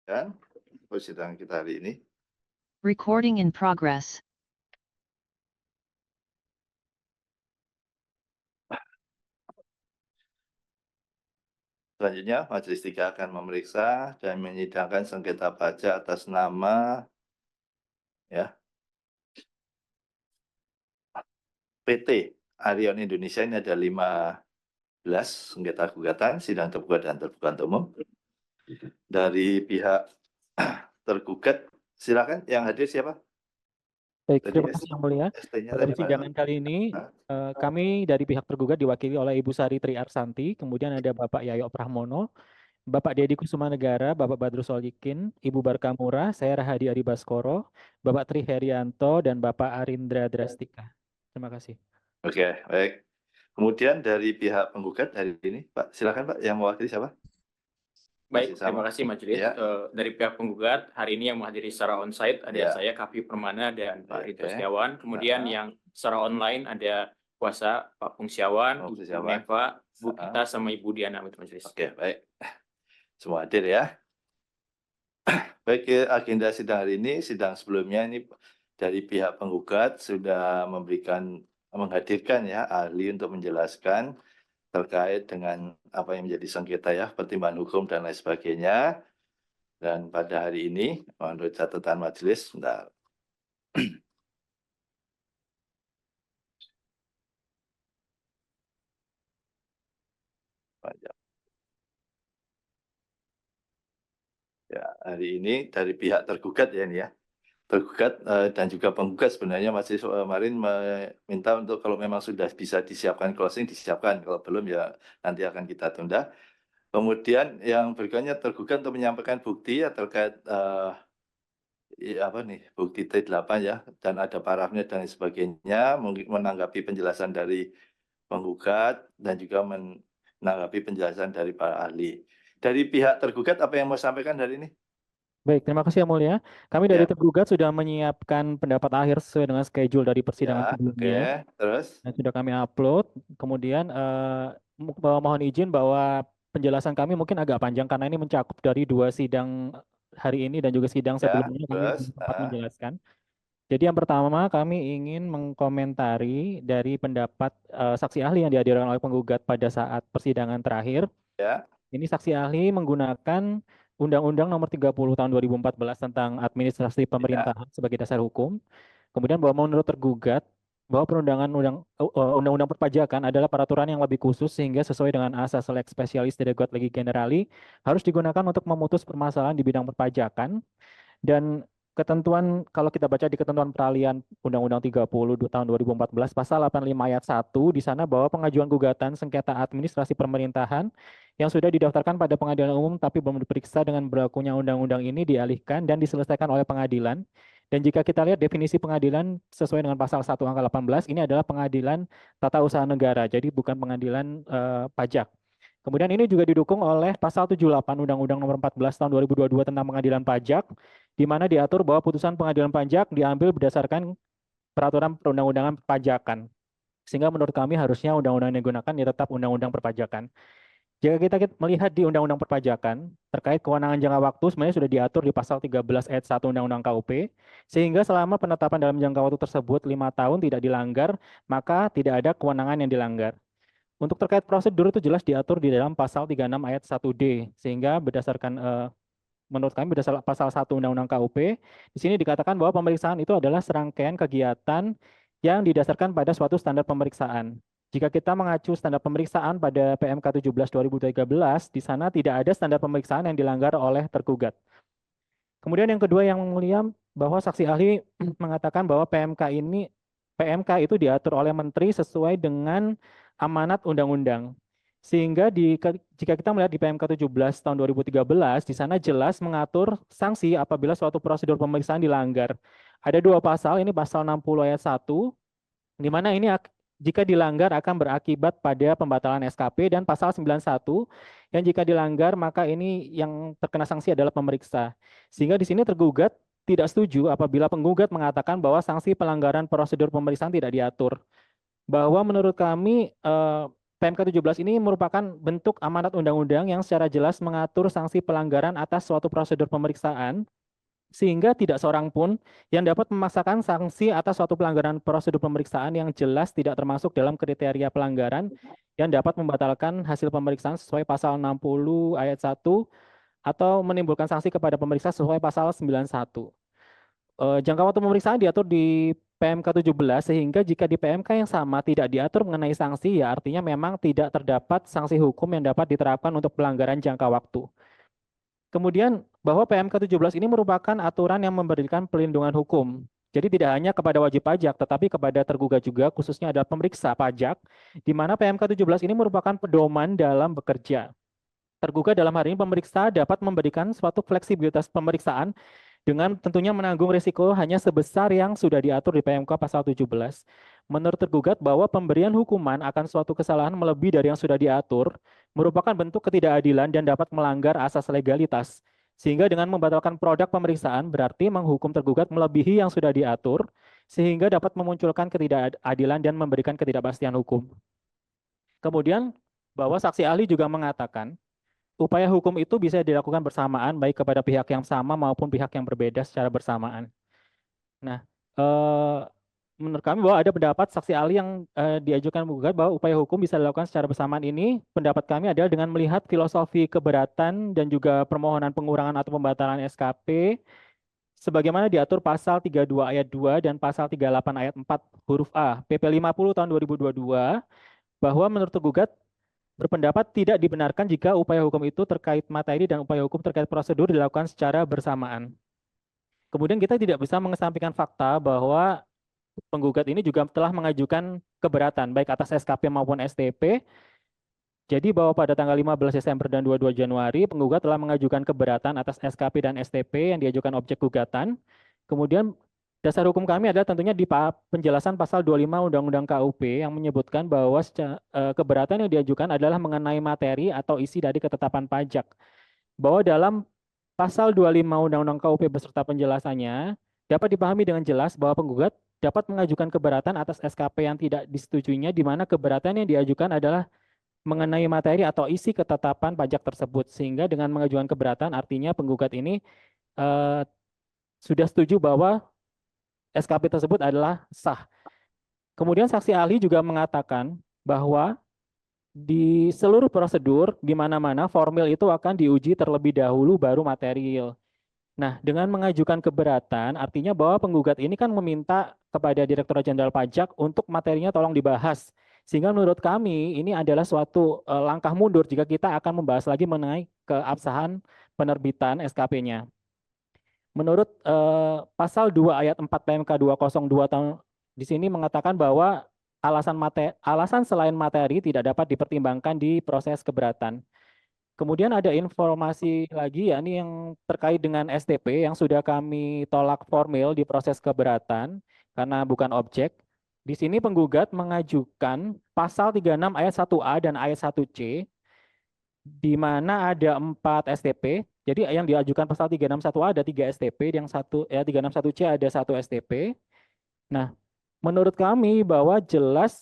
Kan persidangan kita hari ini. Recording in progress. Selanjutnya, Majelis 3 akan memeriksa dan menyidangkan sengketa pajak atas nama PT Arion Indonesia. Ini ada 15 sengketa gugatan, sidang terbuka dan terbuka untuk umum. Dari pihak tergugat, silakan yang hadir siapa? Baik, Tadi terima kasih Yang Mulia. ST-nya Pada tadi, Pak. persidangan kali ini, kami dari pihak tergugat diwakili oleh Ibu Sari Tri Arsanti, kemudian ada Bapak Yayo Prahmono, Bapak Dedi Kusuma Negara, Bapak Badrus Solikin, Ibu Barkamura, saya Rahadi Adi Baskoro, Bapak Tri Herianto, dan Bapak Arindra Drastika. Terima kasih. Oke, baik. Kemudian dari pihak penggugat hari ini, Pak, silakan Pak, yang mewakili siapa? Baik, Masih sama? terima kasih Majelis. Ya. Dari pihak penggugat, hari ini yang menghadiri secara onsite ada Ya. saya, Kapi Permana, dan Pak Ridho Oke. Setiawan. Kemudian yang secara online ada kuasa Pak Pungsiawan, Pak Ibu Pungsiawan. Neva, Bu Kita, sama Ibu Diana Majelis. Oke, baik. Semua hadir ya. Baik, agenda sidang hari ini, sidang sebelumnya ini dari pihak penggugat sudah menghadirkan ya ahli untuk menjelaskan terkait dengan apa yang menjadi sengketa ya, pertimbangan hukum dan lain sebagainya. Dan pada hari ini, menurut catatan majelis, sebentar. Ya, hari ini dari pihak tergugat ya ini ya. Tergugat dan juga penggugat sebenarnya masih kemarin meminta untuk kalau memang sudah bisa disiapkan closing disiapkan, kalau belum ya nanti akan kita tunda. Kemudian yang berikutnya tergugat untuk menyampaikan bukti ya terkait bukti T8 ya, dan ada parafnya dan sebagainya, menanggapi penjelasan dari penggugat dan juga menanggapi penjelasan dari para ahli. Dari pihak tergugat apa yang mau sampaikan hari ini? Baik, terima kasih Yang Mulia. Kami dari Ya. tergugat sudah menyiapkan pendapat akhir sesuai dengan schedule dari persidangan sebelumnya. Oke, terus? Dan sudah kami upload. Kemudian mohon izin bahwa penjelasan kami mungkin agak panjang karena ini mencakup dari 2 sidang hari ini dan juga sidang sebelumnya kami terus? sempat menjelaskan. Jadi yang pertama kami ingin mengkomentari dari pendapat saksi ahli yang dihadirkan oleh penggugat pada saat persidangan terakhir. Ya. Ini saksi ahli menggunakan Undang-Undang Nomor 30 Tahun 2014 tentang Administrasi Pemerintahan sebagai dasar hukum. Kemudian bahwa menurut tergugat bahwa Undang-Undang Perpajakan adalah peraturan yang lebih khusus sehingga sesuai dengan asas lex specialis de reguat legi generali harus digunakan untuk memutus permasalahan di bidang perpajakan. Dan ketentuan, kalau kita baca di ketentuan peralihan Undang-Undang 30 tahun 2014 pasal 85 ayat 1 di sana bahwa pengajuan gugatan sengketa administrasi pemerintahan yang sudah didaftarkan pada pengadilan umum tapi belum diperiksa dengan berlakunya undang-undang ini dialihkan dan diselesaikan oleh pengadilan. Dan jika kita lihat definisi pengadilan sesuai dengan pasal 1 angka 18 ini adalah pengadilan tata usaha negara, jadi bukan pengadilan pajak. Kemudian ini juga didukung oleh pasal 78 Undang-Undang Nomor 14 Tahun 2022 tentang Pengadilan Pajak, di mana diatur bahwa putusan pengadilan pajak diambil berdasarkan peraturan perundang-undangan perpajakan. Sehingga menurut kami harusnya undang-undang yang digunakan ya tetap undang-undang perpajakan. Jika kita melihat di undang-undang perpajakan, terkait kewenangan jangka waktu sebenarnya sudah diatur di pasal 13 ayat 1 Undang-Undang KUP, sehingga selama penetapan dalam jangka waktu tersebut 5 tahun tidak dilanggar, maka tidak ada kewenangan yang dilanggar. Untuk terkait prosedur itu jelas diatur di dalam pasal 36 ayat 1D, sehingga berdasarkan menurut kami berdasarkan pasal 1 Undang-Undang KUP, di sini dikatakan bahwa pemeriksaan itu adalah serangkaian kegiatan yang didasarkan pada suatu standar pemeriksaan. Jika kita mengacu standar pemeriksaan pada PMK 17/2013, di sana tidak ada standar pemeriksaan yang dilanggar oleh tergugat. Kemudian yang kedua yang mulia, bahwa saksi ahli mengatakan bahwa PMK itu diatur oleh menteri sesuai dengan amanat undang-undang. Sehingga jika kita melihat di PMK 17 tahun 2013, di sana jelas mengatur sanksi apabila suatu prosedur pemeriksaan dilanggar. Ada 2 pasal, ini pasal 60 ayat 1, di mana ini jika dilanggar akan berakibat pada pembatalan SKP, dan pasal 91 yang jika dilanggar maka ini yang terkena sanksi adalah pemeriksa. Sehingga di sini tergugat tidak setuju apabila penggugat mengatakan bahwa sanksi pelanggaran prosedur pemeriksaan tidak diatur. Bahwa menurut kami PMK 17 ini merupakan bentuk amanat undang-undang yang secara jelas mengatur sanksi pelanggaran atas suatu prosedur pemeriksaan, sehingga tidak seorang pun yang dapat memaksakan sanksi atas suatu pelanggaran prosedur pemeriksaan yang jelas tidak termasuk dalam kriteria pelanggaran yang dapat membatalkan hasil pemeriksaan sesuai pasal 60 ayat 1 atau menimbulkan sanksi kepada pemeriksa sesuai pasal 91. Jangka waktu pemeriksaan diatur di PMK 17 sehingga jika di PMK yang sama tidak diatur mengenai sanksi, ya artinya memang tidak terdapat sanksi hukum yang dapat diterapkan untuk pelanggaran jangka waktu. Kemudian bahwa PMK 17 ini merupakan aturan yang memberikan perlindungan hukum. Jadi tidak hanya kepada wajib pajak, tetapi kepada tergugat juga, khususnya adalah pemeriksa pajak, di mana PMK 17 ini merupakan pedoman dalam bekerja. Tergugat dalam hal ini pemeriksa dapat memberikan suatu fleksibilitas pemeriksaan dengan tentunya menanggung risiko hanya sebesar yang sudah diatur di PMK pasal 17. Menurut tergugat bahwa pemberian hukuman akan suatu kesalahan melebihi dari yang sudah diatur merupakan bentuk ketidakadilan dan dapat melanggar asas legalitas. Sehingga dengan membatalkan produk pemeriksaan berarti menghukum tergugat melebihi yang sudah diatur sehingga dapat memunculkan ketidakadilan dan memberikan ketidakpastian hukum. Kemudian bahwa saksi ahli juga mengatakan upaya hukum itu bisa dilakukan bersamaan baik kepada pihak yang sama maupun pihak yang berbeda secara bersamaan. Nah, menurut kami bahwa ada pendapat saksi ahli yang diajukan menggugat bahwa upaya hukum bisa dilakukan secara bersamaan ini. Pendapat kami adalah dengan melihat filosofi keberatan dan juga permohonan pengurangan atau pembatalan SKP sebagaimana diatur pasal 32 ayat 2 dan pasal 38 ayat 4 huruf A PP 50 tahun 2022 bahwa menurut tergugat berpendapat tidak dibenarkan jika upaya hukum itu terkait materi dan upaya hukum terkait prosedur dilakukan secara bersamaan. Kemudian kita tidak bisa mengesampingkan fakta bahwa penggugat ini juga telah mengajukan keberatan baik atas SKP maupun STP. Jadi bahwa pada tanggal 15 Desember dan 22 Januari penggugat telah mengajukan keberatan atas SKP dan STP yang diajukan objek gugatan. Kemudian dasar hukum kami adalah tentunya di penjelasan pasal 25 Undang-Undang KUP yang menyebutkan bahwa keberatan yang diajukan adalah mengenai materi atau isi dari ketetapan pajak. Bahwa dalam pasal 25 Undang-Undang KUP beserta penjelasannya dapat dipahami dengan jelas bahwa penggugat dapat mengajukan keberatan atas SKP yang tidak disetujuinya di mana keberatan yang diajukan adalah mengenai materi atau isi ketetapan pajak tersebut. Sehingga dengan mengajukan keberatan artinya penggugat ini sudah setuju bahwa SKP tersebut adalah sah. Kemudian saksi ahli juga mengatakan bahwa di seluruh prosedur di mana-mana formil itu akan diuji terlebih dahulu baru material. Nah, dengan mengajukan keberatan artinya bahwa penggugat ini kan meminta kepada Direktorat Jenderal Pajak untuk materinya tolong dibahas. Sehingga menurut kami ini adalah suatu langkah mundur jika kita akan membahas lagi mengenai keabsahan penerbitan SKP-nya. Menurut pasal 2 ayat 4 PMK 202 tahun di sini mengatakan bahwa alasan selain materi tidak dapat dipertimbangkan di proses keberatan. Kemudian ada informasi lagi yakni yang terkait dengan STP yang sudah kami tolak formil di proses keberatan karena bukan objek. Di sini penggugat mengajukan pasal 36 ayat 1A dan ayat 1C di mana ada 4 STP. Jadi yang diajukan pasal 361A ada 3 STP, yang 361C ada 1 STP. Nah, menurut kami bahwa jelas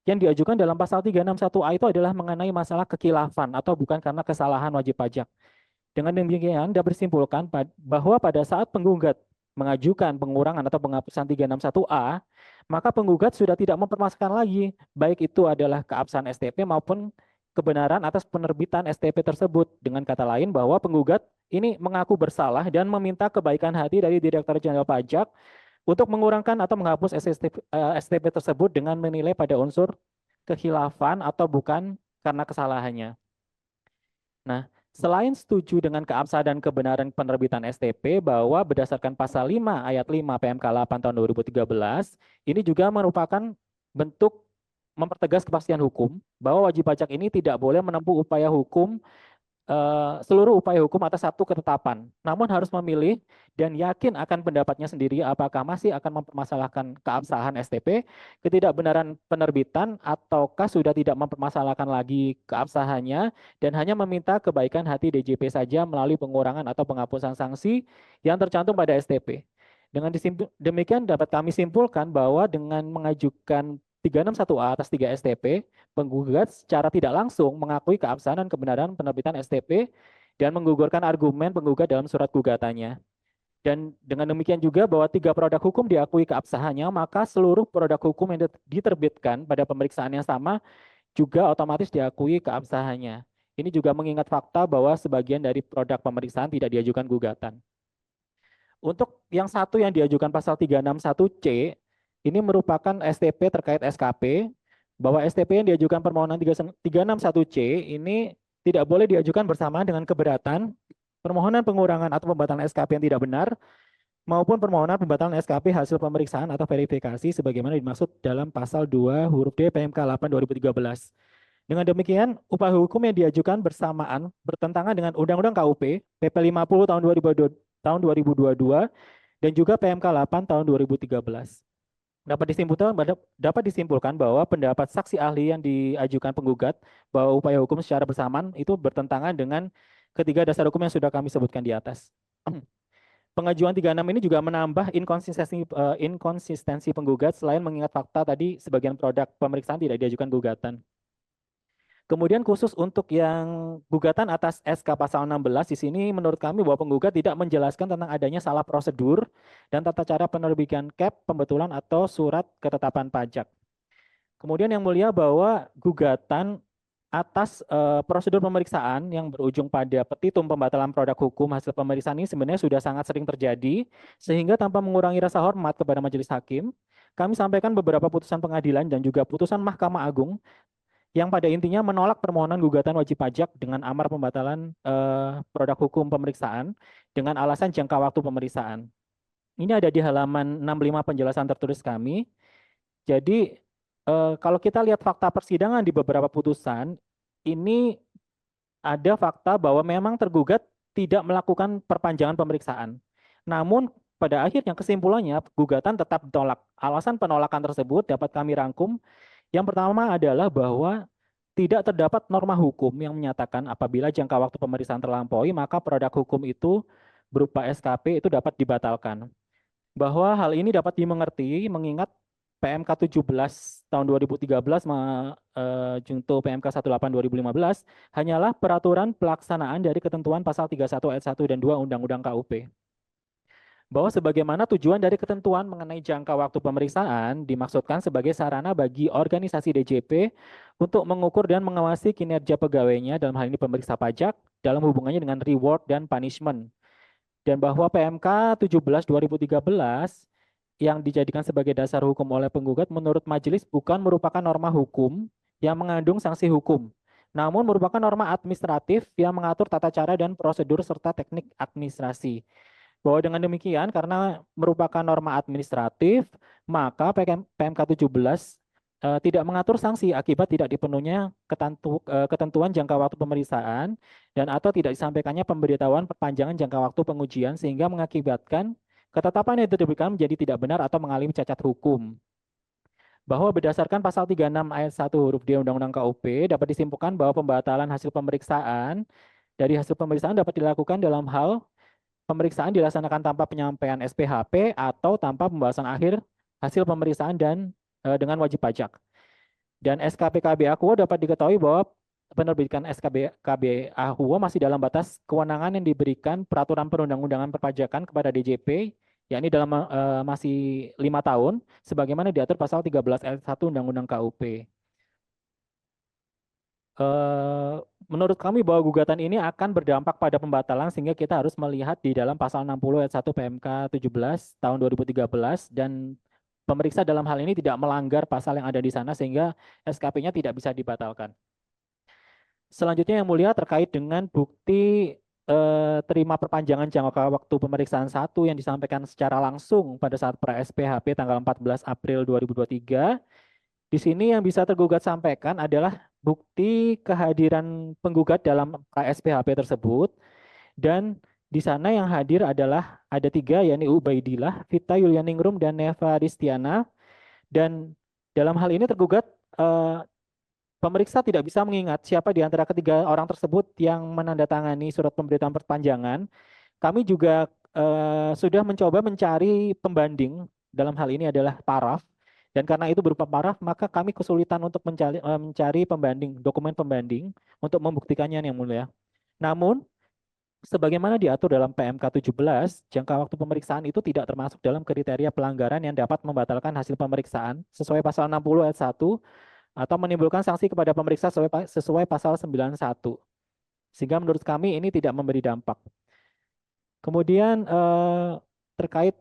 yang diajukan dalam pasal 361A itu adalah mengenai masalah kekhilafan atau bukan karena kesalahan wajib pajak. Dengan demikian dapat disimpulkan bahwa pada saat penggugat mengajukan pengurangan atau penghapusan 361A, maka penggugat sudah tidak mempermasalahkan lagi baik itu adalah keabsahan STP maupun kebenaran atas penerbitan STP tersebut. Dengan kata lain bahwa penggugat ini mengaku bersalah dan meminta kebaikan hati dari Direktorat Jenderal Pajak untuk mengurangkan atau menghapus STP tersebut dengan menilai pada unsur kekhilafan atau bukan karena kesalahannya. Nah, selain setuju dengan keabsahan dan kebenaran penerbitan STP bahwa berdasarkan pasal 5 ayat 5 PMK 8 tahun 2013, ini juga merupakan bentuk mempertegas kepastian hukum bahwa wajib pajak ini tidak boleh menempuh upaya hukum seluruh upaya hukum atas satu ketetapan, namun harus memilih dan yakin akan pendapatnya sendiri apakah masih akan mempermasalahkan keabsahan STP, ketidakbenaran penerbitan, ataukah sudah tidak mempermasalahkan lagi keabsahannya dan hanya meminta kebaikan hati DJP saja melalui pengurangan atau penghapusan sanksi yang tercantum pada STP. Dengan demikian dapat kami simpulkan bahwa dengan mengajukan 361A atas 3 STP, penggugat secara tidak langsung mengakui keabsahan dan kebenaran penerbitan STP dan menggugurkan argumen penggugat dalam surat gugatannya. Dan dengan demikian juga bahwa 3 produk hukum diakui keabsahannya, maka seluruh produk hukum yang diterbitkan pada pemeriksaan yang sama juga otomatis diakui keabsahannya. Ini juga mengingat fakta bahwa sebagian dari produk pemeriksaan tidak diajukan gugatan. Untuk yang satu yang diajukan pasal 361C, ini merupakan STP terkait SKP, bahwa STP yang diajukan permohonan 361C ini tidak boleh diajukan bersamaan dengan keberatan permohonan pengurangan atau pembatalan SKP yang tidak benar, maupun permohonan pembatalan SKP hasil pemeriksaan atau verifikasi sebagaimana dimaksud dalam pasal 2 huruf D PMK 8 2013. Dengan demikian, upaya hukum yang diajukan bersamaan bertentangan dengan Undang-Undang KUP, PP 50 tahun 2022, dan juga PMK 8 tahun 2013. Dapat disimpulkan bahwa pendapat saksi ahli yang diajukan penggugat bahwa upaya hukum secara bersamaan itu bertentangan dengan ketiga dasar hukum yang sudah kami sebutkan di atas. Pengajuan 36 ini juga menambah inkonsistensi penggugat selain mengingat fakta tadi sebagian produk pemeriksaan tidak diajukan gugatan. Kemudian khusus untuk yang gugatan atas SK pasal 16 di sini menurut kami bahwa penggugat tidak menjelaskan tentang adanya salah prosedur dan tata cara penerbitan CAP, pembetulan atau surat ketetapan pajak. Kemudian yang mulia bahwa gugatan atas prosedur pemeriksaan yang berujung pada petitum pembatalan produk hukum hasil pemeriksaan ini sebenarnya sudah sangat sering terjadi, sehingga tanpa mengurangi rasa hormat kepada majelis hakim, kami sampaikan beberapa putusan pengadilan dan juga putusan Mahkamah Agung yang pada intinya menolak permohonan gugatan wajib pajak dengan amar pembatalan produk hukum pemeriksaan dengan alasan jangka waktu pemeriksaan. Ini ada di halaman 65 penjelasan tertulis kami. Jadi kalau kita lihat fakta persidangan di beberapa putusan, ini ada fakta bahwa memang tergugat tidak melakukan perpanjangan pemeriksaan. Namun pada akhirnya kesimpulannya gugatan tetap ditolak. Alasan penolakan tersebut dapat kami rangkum. Yang pertama adalah bahwa tidak terdapat norma hukum yang menyatakan apabila jangka waktu pemeriksaan terlampaui, maka produk hukum itu berupa SKP itu dapat dibatalkan. Bahwa hal ini dapat dimengerti mengingat PMK 17 tahun 2013 junto PMK 18 2015 hanyalah peraturan pelaksanaan dari ketentuan pasal 31 ayat 1 dan 2 Undang-Undang KUP. Bahwa sebagaimana tujuan dari ketentuan mengenai jangka waktu pemeriksaan dimaksudkan sebagai sarana bagi organisasi DJP untuk mengukur dan mengawasi kinerja pegawainya dalam hal ini pemeriksa pajak dalam hubungannya dengan reward dan punishment. Dan bahwa PMK 17 2013 yang dijadikan sebagai dasar hukum oleh penggugat menurut majelis bukan merupakan norma hukum yang mengandung sanksi hukum, namun merupakan norma administratif yang mengatur tata cara dan prosedur serta teknik administrasi. Bahwa dengan demikian karena merupakan norma administratif, maka PMK 17 tidak mengatur sanksi akibat tidak dipenuhinya ketentuan jangka waktu pemeriksaan dan atau tidak disampaikannya pemberitahuan perpanjangan jangka waktu pengujian sehingga mengakibatkan ketetapan yang diterbitkan menjadi tidak benar atau mengalami cacat hukum. Bahwa berdasarkan pasal 36 ayat 1 huruf D Undang-Undang KUP dapat disimpulkan bahwa pembatalan hasil pemeriksaan dari hasil pemeriksaan dapat dilakukan dalam hal pemeriksaan dilaksanakan tanpa penyampaian SPHP atau tanpa pembahasan akhir hasil pemeriksaan dan dengan wajib pajak. Dan SKP KB Akuo dapat diketahui bahwa penerbitan SKP KB Akuo masih dalam batas kewenangan yang diberikan peraturan perundang-undangan perpajakan kepada DJP, yakni dalam masih 5 tahun, sebagaimana diatur pasal 13 ayat 1 Undang-Undang KUP. Menurut kami bahwa gugatan ini akan berdampak pada pembatalan sehingga kita harus melihat di dalam pasal 60 ayat 1 PMK 17 tahun 2013 dan pemeriksa dalam hal ini tidak melanggar pasal yang ada di sana sehingga SKP-nya tidak bisa dibatalkan. Selanjutnya yang mulia terkait dengan bukti terima perpanjangan jangka waktu pemeriksaan 1 yang disampaikan secara langsung pada saat pra-SPHP tanggal 14 April 2023. Di sini yang bisa tergugat sampaikan adalah bukti kehadiran penggugat dalam pra-SPHP tersebut dan di sana yang hadir adalah ada 3 yakni Ubaidillah, Vita Yulianingrum dan Neva Ristiana dan dalam hal ini tergugat pemeriksa tidak bisa mengingat siapa di antara ketiga orang tersebut yang menandatangani surat pemberitahuan perpanjangan. Kami juga sudah mencoba mencari pembanding dalam hal ini adalah paraf Dan karena itu berupa paraf, maka kami kesulitan untuk mencari pembanding, dokumen pembanding untuk membuktikannya yang mulia. Namun, sebagaimana diatur dalam PMK 17, jangka waktu pemeriksaan itu tidak termasuk dalam kriteria pelanggaran yang dapat membatalkan hasil pemeriksaan sesuai pasal 60 ayat 1 atau menimbulkan sanksi kepada pemeriksa sesuai pasal 91. Sehingga menurut kami ini tidak memberi dampak. Kemudian terkait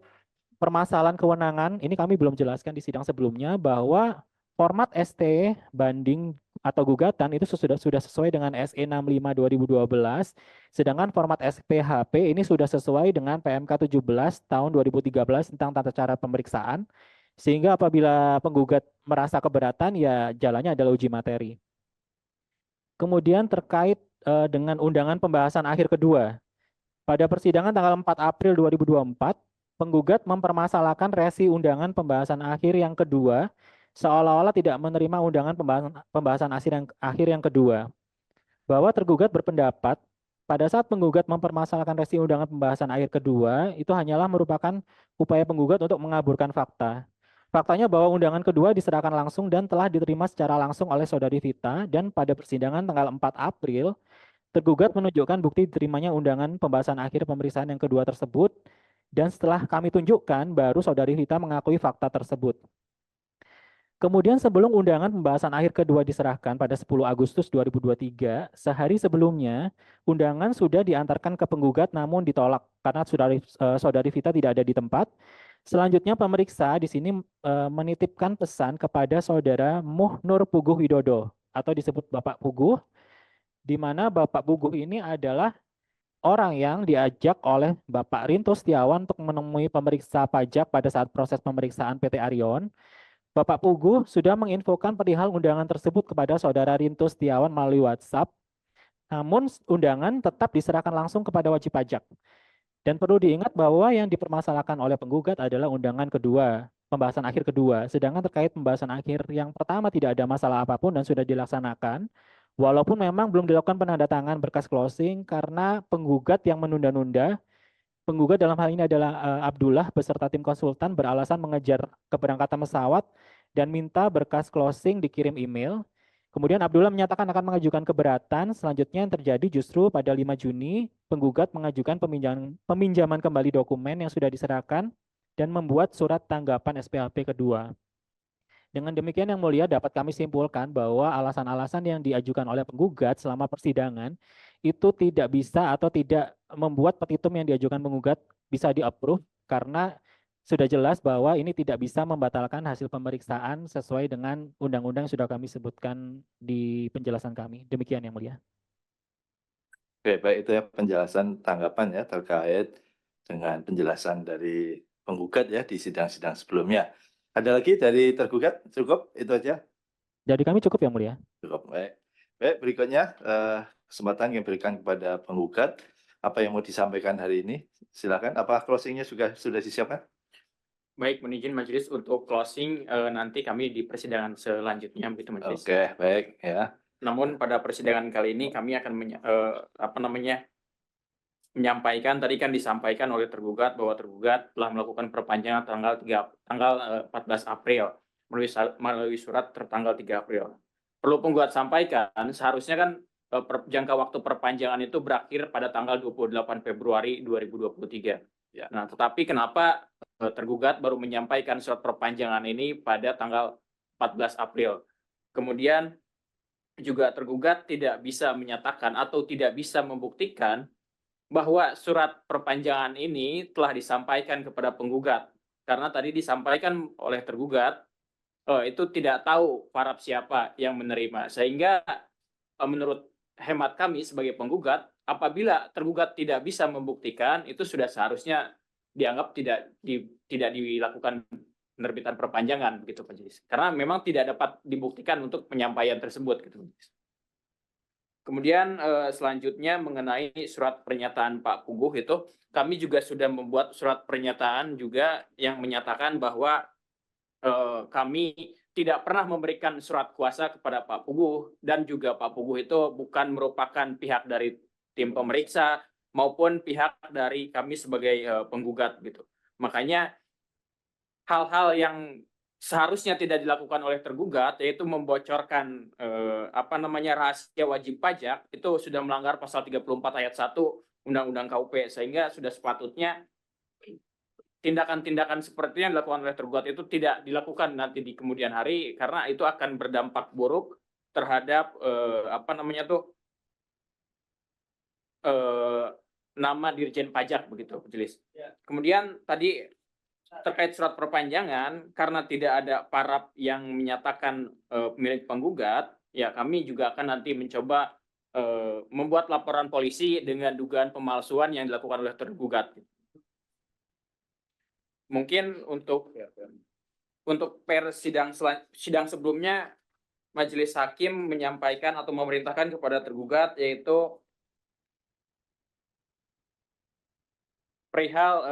permasalahan kewenangan, ini kami belum jelaskan di sidang sebelumnya bahwa format ST banding atau gugatan itu sudah sesuai dengan SE 65 2012, sedangkan format SPHP ini sudah sesuai dengan PMK 17 tahun 2013 tentang tata cara pemeriksaan, sehingga apabila penggugat merasa keberatan ya jalannya adalah uji materi. Kemudian terkait dengan undangan pembahasan akhir kedua, pada persidangan tanggal 4 April 2024, penggugat mempermasalahkan resi undangan pembahasan akhir yang kedua seolah-olah tidak menerima undangan pembahasan akhir yang kedua. Bahwa tergugat berpendapat pada saat penggugat mempermasalahkan resi undangan pembahasan akhir kedua itu hanyalah merupakan upaya penggugat untuk mengaburkan fakta. Faktanya bahwa undangan kedua diserahkan langsung dan telah diterima secara langsung oleh saudari Vita, dan pada persidangan tanggal 4 April tergugat menunjukkan bukti diterimanya undangan pembahasan akhir pemeriksaan yang kedua tersebut, dan setelah kami tunjukkan, baru saudari Vita mengakui fakta tersebut. Kemudian sebelum undangan pembahasan akhir kedua diserahkan pada 10 Agustus 2023, sehari sebelumnya, undangan sudah diantarkan ke penggugat namun ditolak karena saudari Vita tidak ada di tempat. Selanjutnya pemeriksa di sini menitipkan pesan kepada saudara Muh Nur Puguh Widodo atau disebut Bapak Puguh, di mana Bapak Puguh ini adalah orang yang diajak oleh Bapak Rinto Setiawan untuk menemui pemeriksa pajak pada saat proses pemeriksaan PT Arion. Bapak Puguh sudah menginfokan perihal undangan tersebut kepada saudara Rinto Setiawan melalui WhatsApp, namun undangan tetap diserahkan langsung kepada wajib pajak. Dan perlu diingat bahwa yang dipermasalahkan oleh penggugat adalah undangan kedua, pembahasan akhir kedua, sedangkan terkait pembahasan akhir yang pertama tidak ada masalah apapun dan sudah dilaksanakan. Walaupun memang belum dilakukan penandatangan berkas closing karena penggugat yang menunda-nunda, penggugat dalam hal ini adalah Abdullah beserta tim konsultan beralasan mengejar keberangkatan pesawat dan minta berkas closing dikirim email. Kemudian Abdullah menyatakan akan mengajukan keberatan. Selanjutnya yang terjadi justru pada 5 Juni, penggugat mengajukan peminjaman kembali dokumen yang sudah diserahkan dan membuat surat tanggapan SPHP kedua. Dengan demikian yang mulia dapat kami simpulkan bahwa alasan-alasan yang diajukan oleh penggugat selama persidangan itu tidak bisa atau tidak membuat petitum yang diajukan penggugat bisa di-approve karena sudah jelas bahwa ini tidak bisa membatalkan hasil pemeriksaan sesuai dengan undang-undang yang sudah kami sebutkan di penjelasan kami. Demikian yang mulia. Oke, baik, itu ya penjelasan tanggapan ya terkait dengan penjelasan dari penggugat ya di sidang-sidang sebelumnya. Ada lagi dari tergugat? Cukup itu aja? Dari kami cukup yang mulia. Cukup, baik. Baik, berikutnya kesempatan yang diberikan kepada penggugat. Apa yang mau disampaikan hari ini? Silakan. Apa closingnya sudah disiapkan? Baik, menizin majelis untuk closing nanti kami di persidangan selanjutnya begitu majelis. Oke, baik ya. Namun pada persidangan kali ini kami akan menyampaikan, tadi kan disampaikan oleh tergugat bahwa tergugat telah melakukan perpanjangan tanggal 14 April melalui surat tertanggal 3 April. Perlu penggugat sampaikan, seharusnya kan jangka waktu perpanjangan itu berakhir pada tanggal 28 Februari 2023. Ya. Nah, tetapi kenapa tergugat baru menyampaikan surat perpanjangan ini pada tanggal 14 April? Kemudian juga tergugat tidak bisa menyatakan atau tidak bisa membuktikan bahwa surat perpanjangan ini telah disampaikan kepada penggugat. Karena tadi disampaikan oleh tergugat, itu tidak tahu paraf siapa yang menerima. Sehingga menurut hemat kami sebagai penggugat, apabila tergugat tidak bisa membuktikan, itu sudah seharusnya dianggap tidak dilakukan penerbitan perpanjangan, begitu Pak Majelis. Karena memang tidak dapat dibuktikan untuk penyampaian tersebut, gitu. Kemudian selanjutnya mengenai surat pernyataan Pak Puguh itu, kami juga sudah membuat surat pernyataan juga yang menyatakan bahwa kami tidak pernah memberikan surat kuasa kepada Pak Puguh, dan juga Pak Puguh itu bukan merupakan pihak dari tim pemeriksa maupun pihak dari kami sebagai penggugat gitu. Makanya hal-hal yang seharusnya tidak dilakukan oleh tergugat, yaitu membocorkan rahasia wajib pajak, itu sudah melanggar pasal 34 ayat 1 Undang-Undang KUP, sehingga sudah sepatutnya tindakan-tindakan seperti yang dilakukan oleh tergugat itu tidak dilakukan nanti di kemudian hari, karena itu akan berdampak buruk terhadap nama Dirjen Pajak begitu, Majelis. Kemudian tadi terkait surat perpanjangan, karena tidak ada paraf yang menyatakan milik penggugat, ya kami juga akan nanti mencoba membuat laporan polisi dengan dugaan pemalsuan yang dilakukan oleh tergugat. Mungkin untuk sidang sebelumnya, Majelis Hakim menyampaikan atau memerintahkan kepada tergugat, yaitu perihal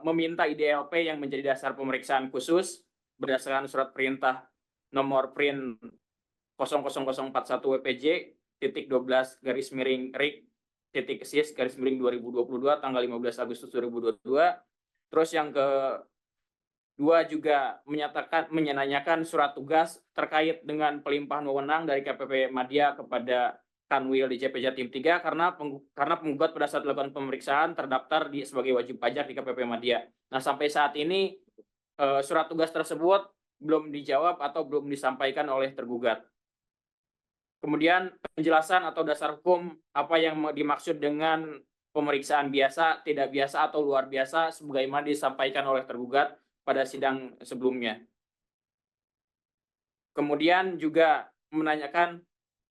meminta IDLP yang menjadi dasar pemeriksaan khusus berdasarkan surat perintah nomor print 00041 WPJ titik 12 garis miring RIK titik SIS garis miring 2022 tanggal 15 Agustus 2022. Terus yang kedua juga menanyakan surat tugas terkait dengan pelimpahan wewenang dari KPP Madya kepada Kanwil DJP Jatim 3 karena penggugat pada saat dilakukan pemeriksaan terdaftar sebagai wajib pajak di KPP Madya. Nah, sampai saat ini surat tugas tersebut belum dijawab atau belum disampaikan oleh tergugat. Kemudian penjelasan atau dasar hukum apa yang dimaksud dengan pemeriksaan biasa, tidak biasa atau luar biasa sebagaimana disampaikan oleh tergugat pada sidang sebelumnya. Kemudian juga menanyakan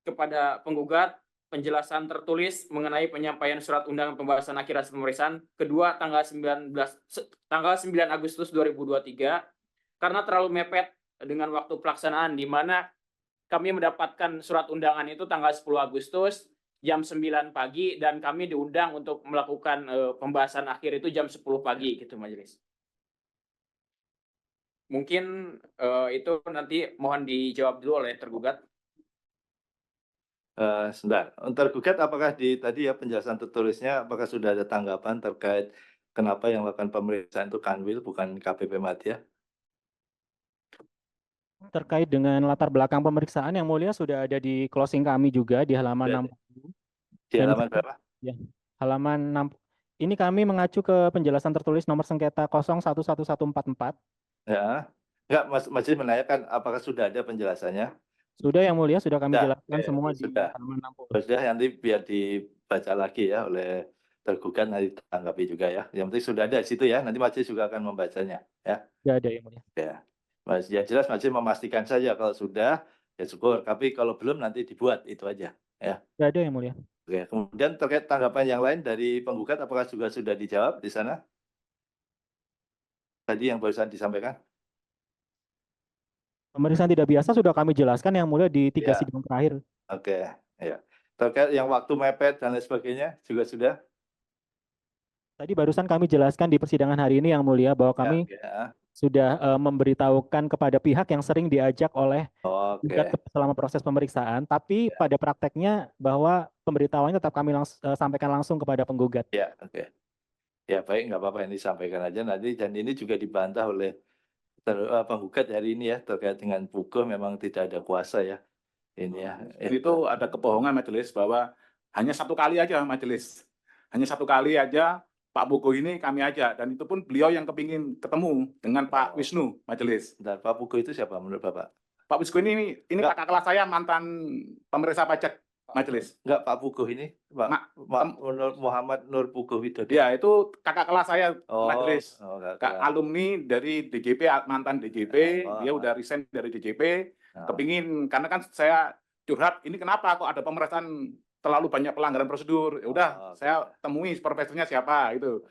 kepada penggugat penjelasan tertulis mengenai penyampaian surat undangan pembahasan akhir hasil pemeriksaan kedua tanggal 9 Agustus 2023 karena terlalu mepet dengan waktu pelaksanaan, di mana kami mendapatkan surat undangan itu tanggal 10 Agustus jam 9 pagi dan kami diundang untuk melakukan pembahasan akhir itu jam 10 pagi gitu, Majelis. Mungkin itu nanti mohon dijawab dulu oleh tergugat. Sebentar, tergugat apakah tadi ya penjelasan tertulisnya apakah sudah ada tanggapan terkait kenapa yang melakukan pemeriksaan itu Kanwil bukan KPP Madya? Terkait dengan latar belakang pemeriksaan yang mulia sudah ada di closing kami juga di halaman 60. Di halaman berapa? Ya, halaman 6. Ini kami mengacu ke penjelasan tertulis nomor sengketa 011144. Ya, enggak, Majelis menanyakan apakah sudah ada penjelasannya? Sudah yang mulia, sudah kami Sudah, jelaskan semua di sudah. halaman 60. Sudah, nanti biar dibaca lagi ya oleh tergugat, nanti ditanggapi juga ya. Yang penting sudah ada di situ ya, nanti Majelis juga akan membacanya ya. Sudah ada yang mulia. Ya, Mas, ya jelas Majelis memastikan saja kalau sudah ya syukur, tapi kalau belum nanti dibuat itu aja ya. Sudah ada yang mulia. Oke, kemudian terkait tanggapan yang lain dari penggugat apakah juga sudah dijawab di sana? Tadi yang barusan disampaikan? Pemeriksaan tidak biasa sudah kami jelaskan yang mulia di 3 Ya. sidang terakhir. Oke, ya. Terkait yang waktu mepet dan lain sebagainya juga sudah? Tadi barusan kami jelaskan di persidangan hari ini yang mulia bahwa kami sudah memberitahukan kepada pihak yang sering diajak oleh gugat selama proses pemeriksaan, tapi pada prakteknya bahwa pemberitahuannya tetap kami sampaikan langsung kepada penggugat. Ya, oke. Ya baik, nggak apa-apa, ini sampaikan aja nanti, dan ini juga dibantah oleh penggugat hari ini ya terkait dengan Puguh memang tidak ada kuasa ya. Ini ya. Itu ada kebohongan Majelis bahwa hanya satu kali aja Majelis. Hanya satu kali aja Pak Puguh ini kami ajak, dan itu pun beliau yang kepingin ketemu dengan Pak Wisnu Majelis. Dan Pak Puguh itu siapa menurut Bapak? Pak Wisnu ini kakak kelas saya, mantan pemeriksa pajak Majelis. Enggak, Pak Puguh ini Pak Muhammad Nur Puguh Widodo. Ya, itu kakak kelas saya Majelis. Alumni dari DJP, mantan DJP, dia udah resign dari DJP. Kepingin, karena kan saya curhat, ini kenapa kok ada pemeriksaan terlalu banyak pelanggaran prosedur. Ya udah, saya temui supervisornya siapa itu.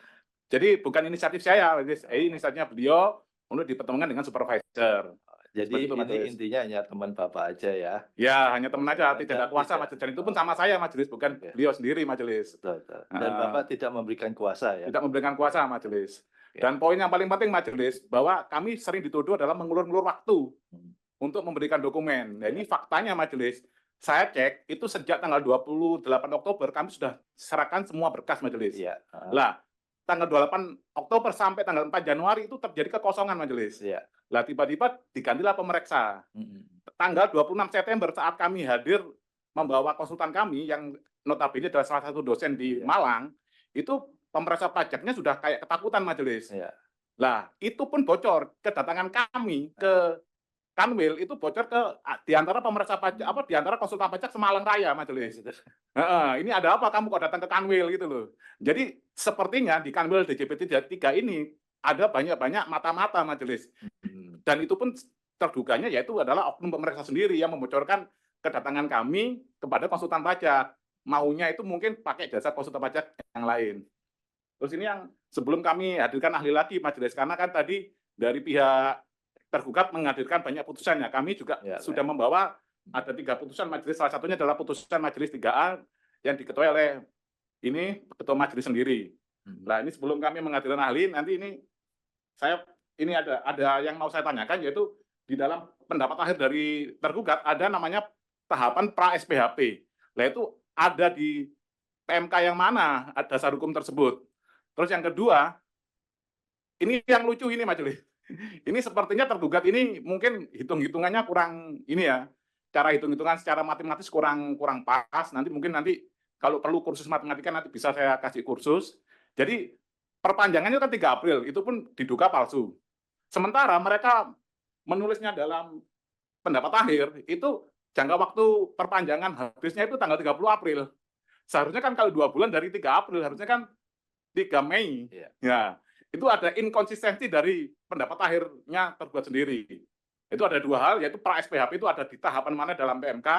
Jadi bukan inisiatif saya, inisiatifnya beliau untuk dipertemukan dengan supervisor. Jadi itu, ini intinya hanya teman Bapak aja ya? Ya, hanya teman aja, tidak ada kuasa Majelis. Dan itu pun sama saya Majelis, bukan beliau sendiri Majelis. Betul. Dan Bapak tidak memberikan kuasa ya? Tidak memberikan kuasa Majelis. Dan poin yang paling penting Majelis, bahwa kami sering dituduh adalah mengulur-ngulur waktu untuk memberikan dokumen. Nah, ini faktanya Majelis. Saya cek, itu sejak tanggal 28 Oktober kami sudah serahkan semua berkas Majelis. Iya. Lah, tanggal 28 Oktober sampai tanggal 4 Januari itu terjadi kekosongan Majelis. Iya. Lah tiba-tiba digantilah pemeriksa. Mm-mm. Tanggal 26 September saat kami hadir membawa konsultan kami yang notabene adalah salah satu dosen di Iya. Malang, itu pemeriksa pajaknya sudah kayak ketakutan majelis. Iya. Lah, itu pun bocor kedatangan kami ke Kanwil itu bocor ke di antara pemeriksa pajak di antara konsultan pajak Semalang Raya majelis. Ini ada apa kamu kok datang ke Kanwil gitu loh. Jadi sepertinya di Kanwil DJP 3 ini ada banyak-banyak mata-mata majelis. Dan itu pun terduganya yaitu adalah oknum pemeriksa sendiri yang membocorkan kedatangan kami kepada konsultan pajak. Maunya itu mungkin pakai jasa konsultan pajak yang lain. Terus ini yang sebelum kami hadirkan ahli lagi majelis, karena kan tadi dari pihak tergugat menghadirkan banyak putusannya. Kami juga sudah membawa ada 3 putusan majelis, salah satunya adalah putusan majelis 3A yang diketuai oleh ini ketua majelis sendiri. Nah ini sebelum kami menghadirkan ahli, nanti ini ada yang mau saya tanyakan, yaitu di dalam pendapat akhir dari tergugat ada namanya tahapan pra SPHP. Nah itu ada di PMK yang mana dasar hukum tersebut. Terus yang kedua, ini yang lucu ini majelis. Ini sepertinya tergugat ini mungkin hitung-hitungannya kurang ini ya. Cara hitung-hitungan secara matematis kurang pas. Nanti kalau perlu kursus matematika nanti bisa saya kasih kursus. Jadi perpanjangannya kan 3 April, itu pun diduga palsu. Sementara mereka menulisnya dalam pendapat akhir, itu jangka waktu perpanjangan habisnya itu tanggal 30 April. Seharusnya kan kalau 2 bulan dari 3 April, harusnya kan 3 Mei. Ya, itu ada inkonsistensi dari pendapat akhirnya tergugat sendiri. Itu ada 2 hal, yaitu pra SPHP itu ada di tahapan mana dalam PMK.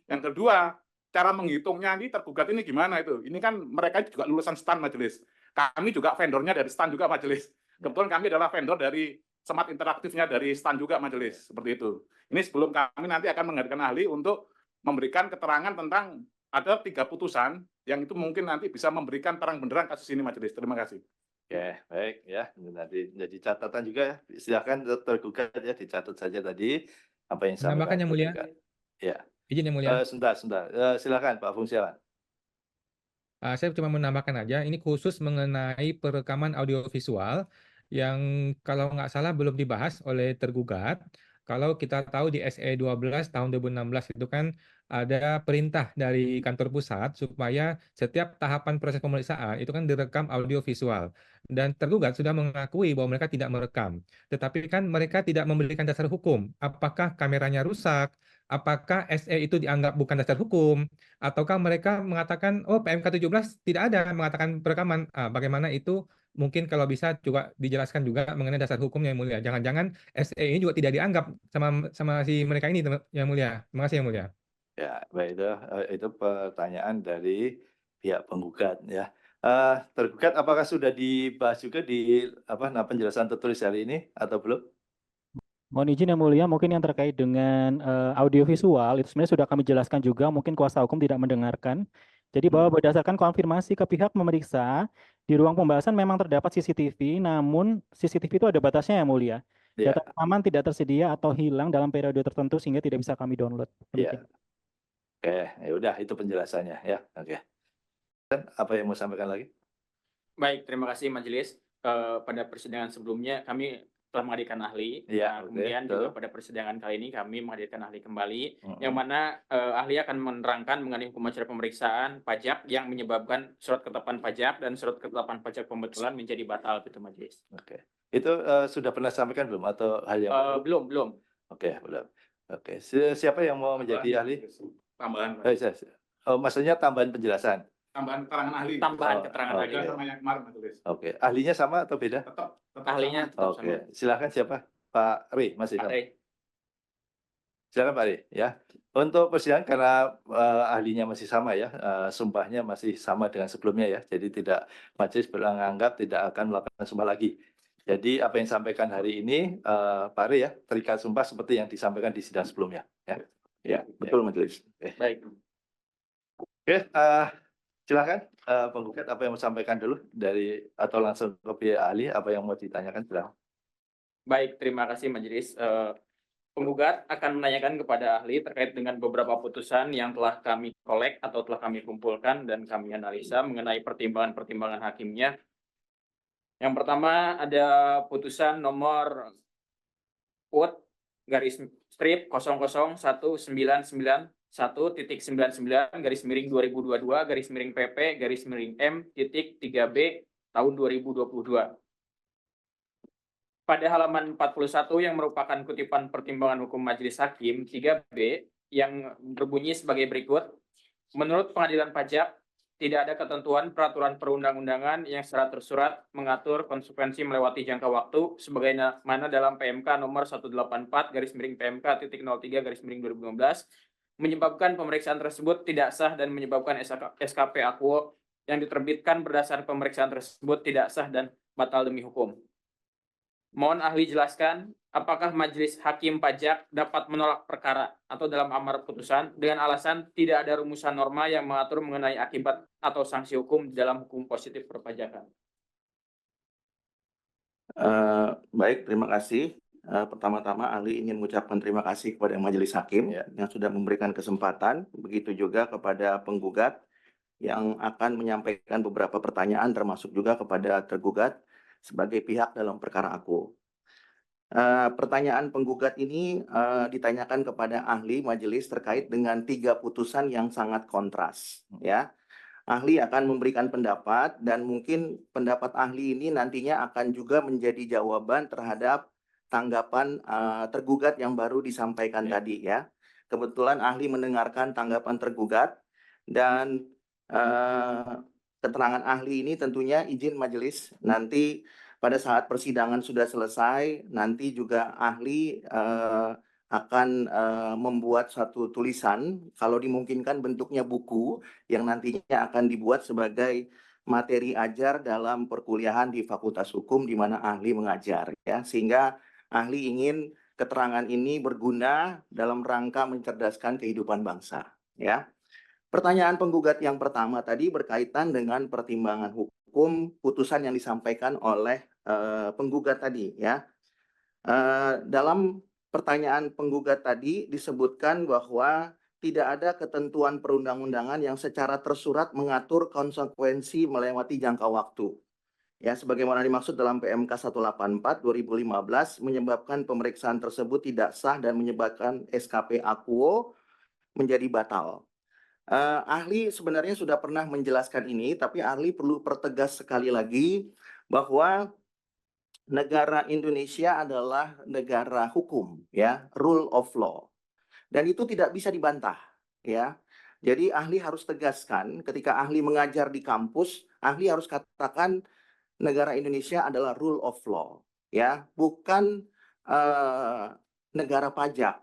Yang kedua, cara menghitungnya ini tergugat ini gimana itu? Ini kan mereka juga lulusan STAN majelis. Kami juga vendornya dari STAN juga majelis. Kebetulan kami adalah vendor dari Smart Interaktifnya dari STAN juga majelis. Seperti itu. Ini sebelum kami nanti akan menghadirkan ahli untuk memberikan keterangan tentang ada 3 putusan yang itu mungkin nanti bisa memberikan terang benderang kasus ini majelis. Terima kasih. Oke, baik ya. Nanti jadi catatan juga ya. Silakan tergugat ya, dicatat saja tadi apa yang Menambahkan yang mulia. Ya. Izin yang mulia. Sebentar. Silakan Pak Fungsiawan. Saya cuma menambahkan aja, ini khusus mengenai perekaman audiovisual yang kalau nggak salah belum dibahas oleh tergugat. Kalau kita tahu di SE 12 tahun 2016 itu kan ada perintah dari kantor pusat supaya setiap tahapan proses pemeriksaan itu kan direkam audiovisual. Dan tergugat sudah mengakui bahwa mereka tidak merekam. Tetapi kan mereka tidak memberikan dasar hukum. Apakah kameranya rusak? Apakah SE itu dianggap bukan dasar hukum? Ataukah mereka mengatakan, oh PMK 17 tidak ada mengatakan perekaman. Bagaimana itu? Mungkin kalau bisa juga dijelaskan juga mengenai dasar hukumnya yang mulia. Jangan-jangan SE ini juga tidak dianggap sama si mereka ini yang mulia. Terima kasih yang mulia. Ya, baik itu pertanyaan dari pihak penggugat ya. Tergugat apakah sudah dibahas juga di penjelasan tertulis hari ini atau belum? Mohon izin yang mulia, mungkin yang terkait dengan audiovisual itu sebenarnya sudah kami jelaskan juga, mungkin kuasa hukum tidak mendengarkan. Jadi bahwa berdasarkan konfirmasi ke pihak memeriksa, di ruang pembahasan memang terdapat CCTV, namun CCTV itu ada batasnya yang mulia. Data rekaman tidak tersedia atau hilang dalam periode tertentu sehingga tidak bisa kami download. Iya. Oke, ya udah itu penjelasannya ya. Oke. Dan apa yang mau sampaikan lagi? Baik, terima kasih majelis. Pada persidangan sebelumnya kami telah menghadirkan ahli. Ya, kemudian juga pada persidangan kali ini kami menghadirkan ahli kembali, yang mana ahli akan menerangkan mengenai hukum acara pemeriksaan pajak yang menyebabkan surat ketetapan pajak dan surat ketetapan pajak pembetulan menjadi batal, itu majelis. Oke, itu sudah pernah sampaikan belum atau hal yang belum. Oke, belum. Oke, siapa yang mau menjadi ahli? Tambahan. Maksudnya tambahan penjelasan. Tambahan keterangan ahli. Tambahan keterangan ahli. Sama yang kemarin majelis. Oke, ahlinya sama atau beda? Tetap Ahlinya tetap sama. Oke, silakan siapa? Pak Ri, masih Pak sama. Rey. Silakan Pak Ri, ya. Untuk persidangan karena ahlinya masih sama ya, sumpahnya masih sama dengan sebelumnya ya. Jadi tidak majelis beranggap tidak akan melakukan sumpah lagi. Jadi apa yang disampaikan hari ini Pak Ri ya, terikat sumpah seperti yang disampaikan di sidang sebelumnya ya. Ya, betul majelis. Baik. Oke, silakan penggugat apa yang mau sampaikan dulu dari atau langsung ke pihak ahli apa yang mau ditanyakan silakan. Baik, terima kasih majelis. Penggugat akan menanyakan kepada ahli terkait dengan beberapa putusan yang telah kami kolek atau telah kami kumpulkan dan kami analisa mengenai pertimbangan-pertimbangan hakimnya. Yang pertama ada putusan nomor UUD garis strip 001991.99 garis miring 2022 garis miring PP garis miring M titik 3B tahun 2022. Pada halaman 41 yang merupakan kutipan pertimbangan hukum Majelis Hakim 3B yang berbunyi sebagai berikut. Menurut Pengadilan Pajak, tidak ada ketentuan peraturan perundang-undangan yang secara tersurat mengatur konsekuensi melewati jangka waktu sebagaimana dalam PMK nomor 184 garis miring PMK titik 03 garis miring 2015 menyebabkan pemeriksaan tersebut tidak sah dan menyebabkan SKP Akuo yang diterbitkan berdasarkan pemeriksaan tersebut tidak sah dan batal demi hukum. Mohon ahli jelaskan, apakah Majelis Hakim Pajak dapat menolak perkara atau dalam amar putusan dengan alasan tidak ada rumusan norma yang mengatur mengenai akibat atau sanksi hukum dalam hukum positif perpajakan? Baik, terima kasih. Pertama-tama ahli ingin mengucapkan terima kasih kepada Majelis Hakim yang sudah memberikan kesempatan, begitu juga kepada penggugat yang akan menyampaikan beberapa pertanyaan termasuk juga kepada tergugat sebagai pihak dalam perkara Akuo. Pertanyaan penggugat ini ditanyakan kepada ahli majelis terkait dengan 3 putusan yang sangat kontras. Ya, ahli akan memberikan pendapat dan mungkin pendapat ahli ini nantinya akan juga menjadi jawaban terhadap tanggapan tergugat yang baru disampaikan tadi. Ya, kebetulan ahli mendengarkan tanggapan tergugat dan keterangan ahli ini tentunya izin majelis nanti pada saat persidangan sudah selesai, nanti juga ahli akan membuat satu tulisan, kalau dimungkinkan bentuknya buku, yang nantinya akan dibuat sebagai materi ajar dalam perkuliahan di Fakultas Hukum di mana ahli mengajar. Ya, sehingga ahli ingin keterangan ini berguna dalam rangka mencerdaskan kehidupan bangsa. Ya. Pertanyaan penggugat yang pertama tadi berkaitan dengan pertimbangan hukum putusan yang disampaikan oleh penggugat tadi. Ya, dalam pertanyaan penggugat tadi disebutkan bahwa tidak ada ketentuan perundang-undangan yang secara tersurat mengatur konsekuensi melewati jangka waktu. Ya, sebagaimana dimaksud dalam PMK 184 2015 menyebabkan pemeriksaan tersebut tidak sah dan menyebabkan SKP Akuo menjadi batal. Ahli sebenarnya sudah pernah menjelaskan ini, tapi ahli perlu pertegas sekali lagi bahwa negara Indonesia adalah negara hukum, ya, rule of law, dan itu tidak bisa dibantah, ya. Jadi ahli harus tegaskan ketika ahli mengajar di kampus, ahli harus katakan negara Indonesia adalah rule of law, ya, bukan negara pajak.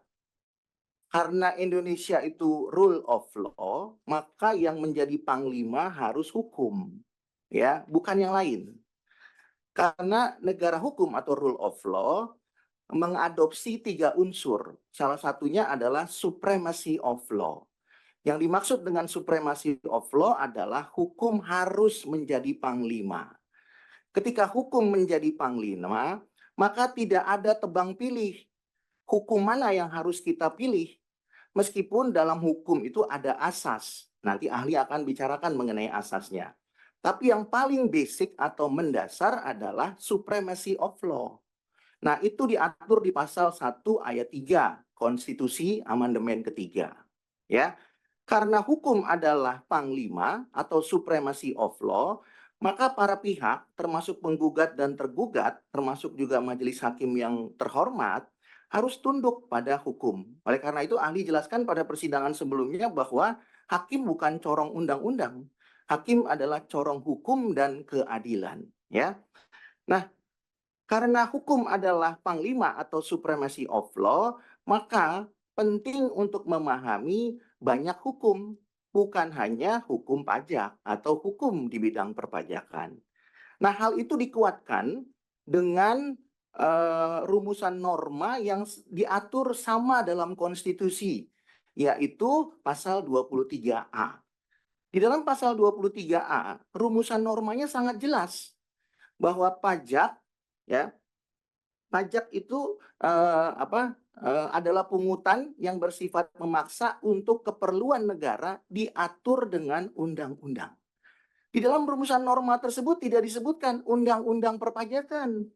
Karena Indonesia itu rule of law, maka yang menjadi panglima harus hukum, ya, bukan yang lain. Karena negara hukum atau rule of law mengadopsi 3 unsur. Salah satunya adalah supremacy of law. Yang dimaksud dengan supremacy of law adalah hukum harus menjadi panglima. Ketika hukum menjadi panglima, maka tidak ada tebang pilih. Hukum mana yang harus kita pilih? Meskipun dalam hukum itu ada asas, nanti ahli akan bicarakan mengenai asasnya. Tapi yang paling basic atau mendasar adalah supremacy of law. Nah, itu diatur di pasal 1 ayat 3 Konstitusi Amandemen ketiga. Ya, karena hukum adalah panglima atau supremacy of law, maka para pihak termasuk penggugat dan tergugat, termasuk juga majelis hakim yang terhormat, harus tunduk pada hukum. Oleh karena itu ahli jelaskan pada persidangan sebelumnya bahwa hakim bukan corong undang-undang. Hakim adalah corong hukum dan keadilan, ya. Nah, karena hukum adalah panglima atau supremacy of law, maka penting untuk memahami banyak hukum, bukan hanya hukum pajak atau hukum di bidang perpajakan. Nah, hal itu dikuatkan dengan rumusan norma yang diatur sama dalam konstitusi, yaitu pasal 23A. Di dalam pasal 23A, rumusan normanya sangat jelas bahwa pajak, ya, pajak itu adalah pungutan yang bersifat memaksa untuk keperluan negara diatur dengan undang-undang. Di dalam rumusan norma tersebut tidak disebutkan undang-undang perpajakan.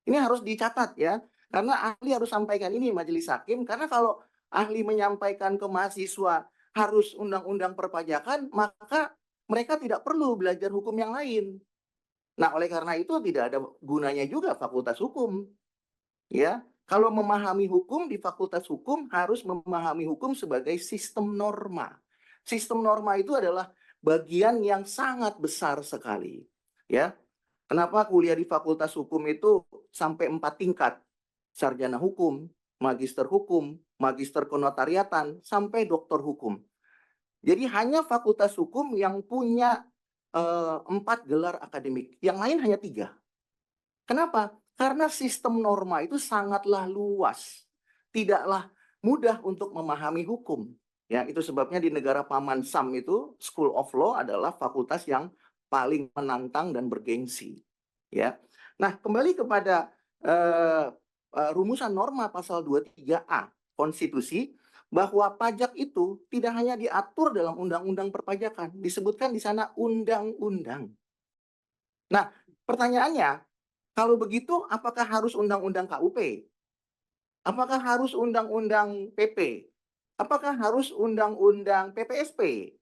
Ini harus dicatat, ya. Karena ahli harus sampaikan ini majelis hakim, karena kalau ahli menyampaikan ke mahasiswa harus undang-undang perpajakan, maka mereka tidak perlu belajar hukum yang lain. Nah, oleh karena itu tidak ada gunanya juga fakultas hukum. Ya, kalau memahami hukum di fakultas hukum harus memahami hukum sebagai sistem norma. Sistem norma itu adalah bagian yang sangat besar sekali. Ya, kenapa kuliah di fakultas hukum itu sampai 4 tingkat? Sarjana hukum, magister kenotariatan, sampai doktor hukum. Jadi hanya fakultas hukum yang punya 4 gelar akademik, yang lain hanya 3. Kenapa? Karena sistem norma itu sangatlah luas, tidaklah mudah untuk memahami hukum. Ya, itu sebabnya di negara Paman Sam itu School of Law adalah fakultas yang paling menantang dan bergengsi. Ya, nah kembali kepada rumusan norma pasal 23A konstitusi, bahwa pajak itu tidak hanya diatur dalam undang-undang perpajakan, disebutkan di sana undang-undang. Nah, pertanyaannya, kalau begitu apakah harus undang-undang KUP? Apakah harus undang-undang PP? Apakah harus undang-undang PPSP?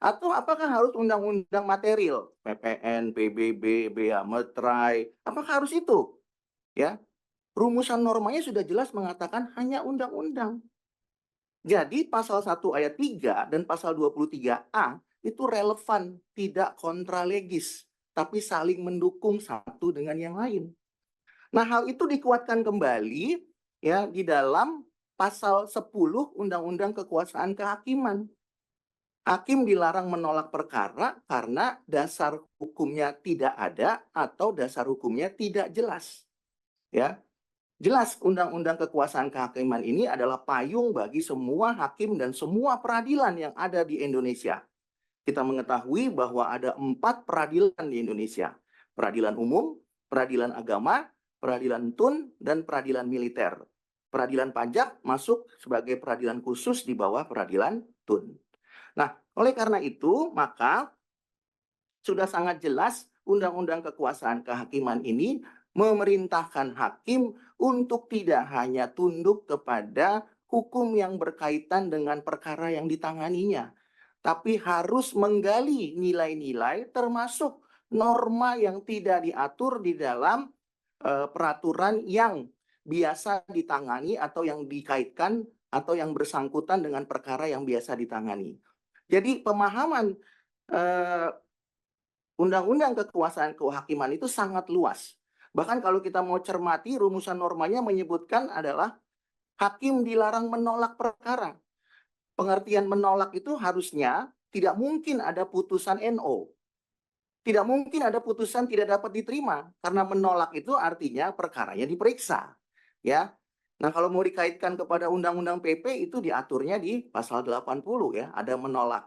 Atau apakah harus undang-undang material? PPN, PBB, BEA Metrai, apakah harus itu? Ya, rumusan normanya sudah jelas mengatakan hanya undang-undang. Jadi pasal 1 ayat 3 dan pasal 23A itu relevan, tidak kontralegis, tapi saling mendukung satu dengan yang lain. Nah, hal itu dikuatkan kembali ya di dalam pasal 10 Undang-Undang Kekuasaan Kehakiman. Hakim dilarang menolak perkara karena dasar hukumnya tidak ada atau dasar hukumnya tidak jelas. Ya. Jelas Undang-Undang Kekuasaan Kehakiman ini adalah payung bagi semua hakim dan semua peradilan yang ada di Indonesia. Kita mengetahui bahwa ada 4 peradilan di Indonesia. Peradilan umum, peradilan agama, peradilan tun, dan peradilan militer. Peradilan pajak masuk sebagai peradilan khusus di bawah peradilan tun. Nah, oleh karena itu, maka sudah sangat jelas Undang-Undang Kekuasaan Kehakiman ini memerintahkan hakim untuk tidak hanya tunduk kepada hukum yang berkaitan dengan perkara yang ditanganinya, tapi harus menggali nilai-nilai termasuk norma yang tidak diatur di dalam peraturan yang biasa ditangani atau yang dikaitkan atau yang bersangkutan dengan perkara yang biasa ditangani. Jadi pemahaman Undang-Undang Kekuasaan Kehakiman itu sangat luas. Bahkan kalau kita mau cermati, rumusan normanya menyebutkan adalah hakim dilarang menolak perkara. Pengertian menolak itu harusnya tidak mungkin ada putusan NO. Tidak mungkin ada putusan tidak dapat diterima. Karena menolak itu artinya perkaranya diperiksa. Ya. Nah, kalau mau dikaitkan kepada Undang-Undang PP itu diaturnya di pasal 80 ya, ada menolak.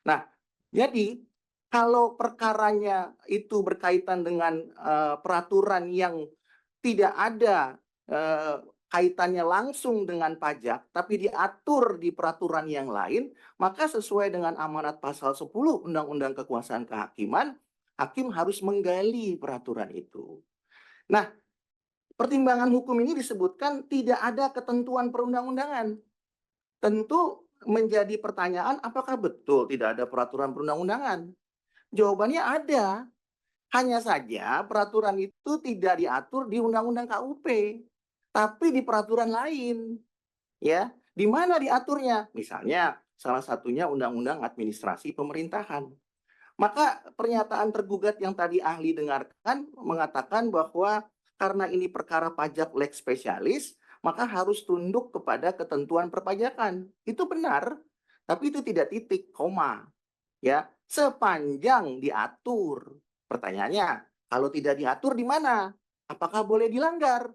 Nah, jadi kalau perkaranya itu berkaitan dengan peraturan yang tidak ada kaitannya langsung dengan pajak, tapi diatur di peraturan yang lain, maka sesuai dengan amanat pasal 10 Undang-Undang Kekuasaan Kehakiman, hakim harus menggali peraturan itu. Nah, pertimbangan hukum ini disebutkan tidak ada ketentuan perundang-undangan. Tentu menjadi pertanyaan, apakah betul tidak ada peraturan perundang-undangan? Jawabannya ada. Hanya saja peraturan itu tidak diatur di Undang-Undang KUP, tapi di peraturan lain. Ya, di mana diaturnya? Misalnya salah satunya Undang-Undang Administrasi Pemerintahan. Maka pernyataan tergugat yang tadi ahli dengarkan mengatakan bahwa karena ini perkara pajak lex spesialis, maka harus tunduk kepada ketentuan perpajakan. Itu benar, tapi itu tidak titik, koma. Ya, sepanjang diatur. Pertanyaannya, kalau tidak diatur di mana? Apakah boleh dilanggar?